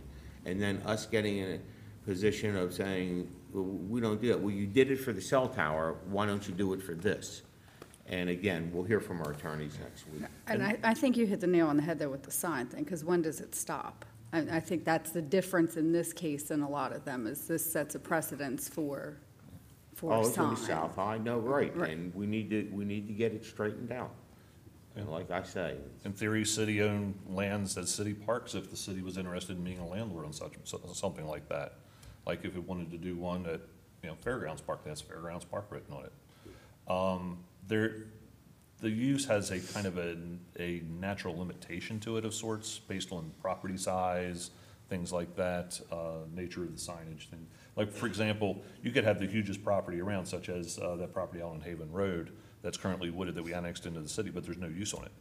And then us getting in a position of saying, well, we don't do that. Well, you did it for the cell tower, why don't you do it for this? And again, we'll hear from our attorneys next week. And I think you hit the nail on the head there with the sign thing, because when does it stop? I think that's the difference in this case and a lot of them, is this sets a precedence for a Oh, it's in the sign. south, I know, right, Right. and we need to get it straightened out. And like I say, in theory, city-owned lands as city parks, if the city was interested in being a landlord on something like that. Like if it wanted to do one at, Fairgrounds Park, that's Fairgrounds Park written on it. The use has a kind of a natural limitation to it of sorts, based on property size, things like that, nature of the signage thing. Like, for example, you could have the hugest property around, such as that property out on Haven Road that's currently wooded that we annexed into the city, but there's no use on it.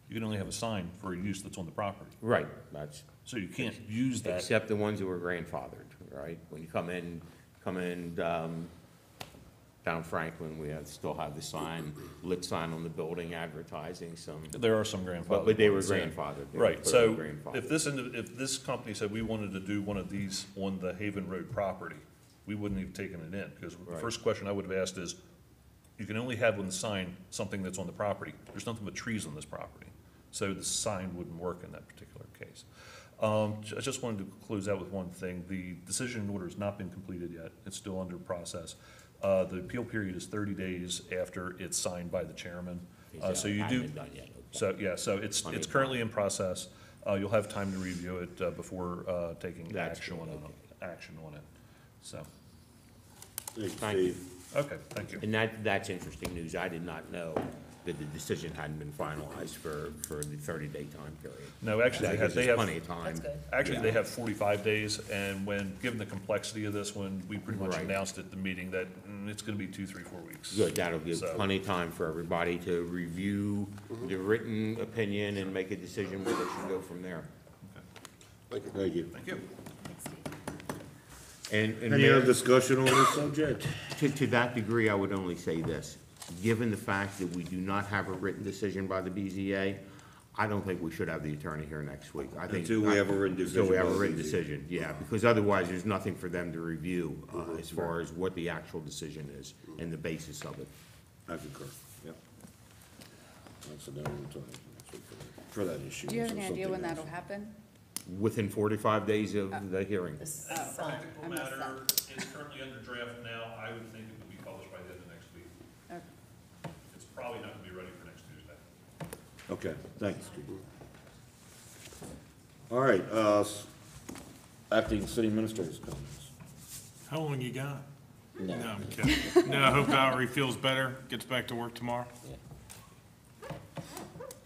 You can only have a sign for a use that's on the property. right, that's. So you can't use that. Except the ones that were grandfathered, right? When you come in, down Franklin, we still have the sign, lit sign on the building advertising some. There are some grandfathered. But they were ones, yeah. grandfathered. They were Right, put so on grandfathered. if this company said we wanted to do one of these on the Haven Road property, we wouldn't have taken it in, because the Right. first question I would have asked is, you can only have on the sign something that's on the property. There's nothing but trees on this property, so the sign wouldn't work in that particular case. I just wanted to close out with one thing. The decision order has not been completed yet. It's still under process. The appeal period is 30 days after it's signed by the chairman. So you do. Hasn't been done yet, okay. So, yeah, so it's Plenty of currently in process. You'll have time to review it before taking That's action good, on it, so, Thank you. okay, thank you. And that's interesting news. I did not know that the decision hadn't been finalized for the 30-day time period. No, actually, That gives us they have. plenty of time. Actually, Yeah. they have 45 days, and given the complexity of this one, we pretty much Right. announced at the meeting that it's gonna be 2, 3, 4 weeks. Good, that'll give So- plenty of time for everybody to review the written opinion and make a decision where they should go from there. Thank you. Thank you. Thank you. And Any other Mayor, discussion on this subject? to that degree, I would only say this. Given the fact that we do not have a written decision by the BZA, I don't think we should have the attorney here next week. I think. Until we have a written Until we have a decision. written decision, yeah, because otherwise there's nothing for them to review, as far as what the actual decision is and the basis of it. I concur, yep. That's another attorney next week for that issue. Do you have any or idea when something that'll else. happen? Within 45 days of the hearing. Practical I missed that. matter, it's currently under draft now. I would think it would be published by the end of next week. Okay. It's probably not gonna be ready for next Tuesday. Okay, thanks, Steve. All right, acting city administrator's comments. How long you got? No. No, I'm kidding. No, I hope Valerie feels better, gets back to work tomorrow.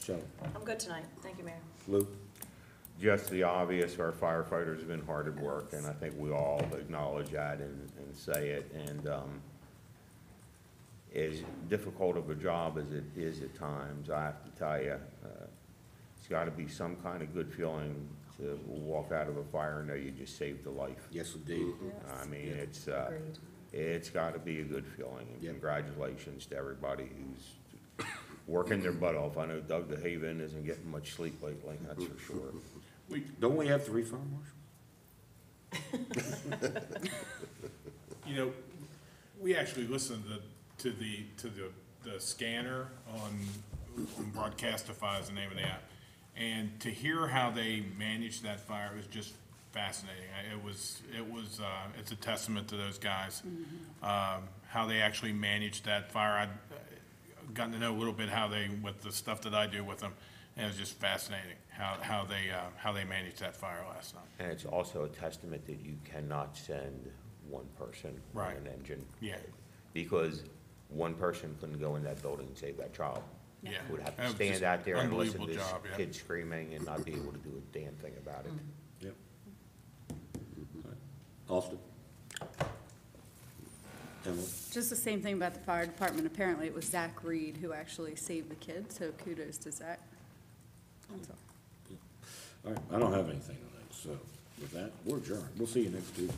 Shelley. I'm good tonight. Thank you, Mayor. Lou? Just the obvious, our firefighters have been hard at work, and I think we all acknowledge that and say it. And as difficult of a job as it is at times, I have to tell you, it's got to be some kind of good feeling to walk out of a fire and know you just saved a life. Yes, indeed. I mean, it's got to be a good feeling. And congratulations to everybody who's working their butt off. I know Doug DeHaven isn't getting much sleep lately, that's for sure. Don't we have 3 fire marshals? You know, we actually listened to the scanner on Broadcastify is the name of the app. And to hear how they managed that fire was just fascinating. It's a testament to those guys, how they actually managed that fire. I'd gotten to know a little bit with the stuff that I do with them, and it was just fascinating how they managed that fire last night. And it's also a testament that you cannot send one person on Right. an engine. Yeah. Because one person couldn't go in that building and save that child. Yeah. Would have That to was stand just out there and listen to unbelievable this job, yeah. kid screaming and not be able to do a damn thing about it. Yep. Austin? Emily? Just the same thing about the fire department. Apparently, it was Zach Reed who actually saved the kid, so kudos to Zach. That's all. All right, I don't have anything tonight, so with that, we're adjourned. We'll see you next Tuesday.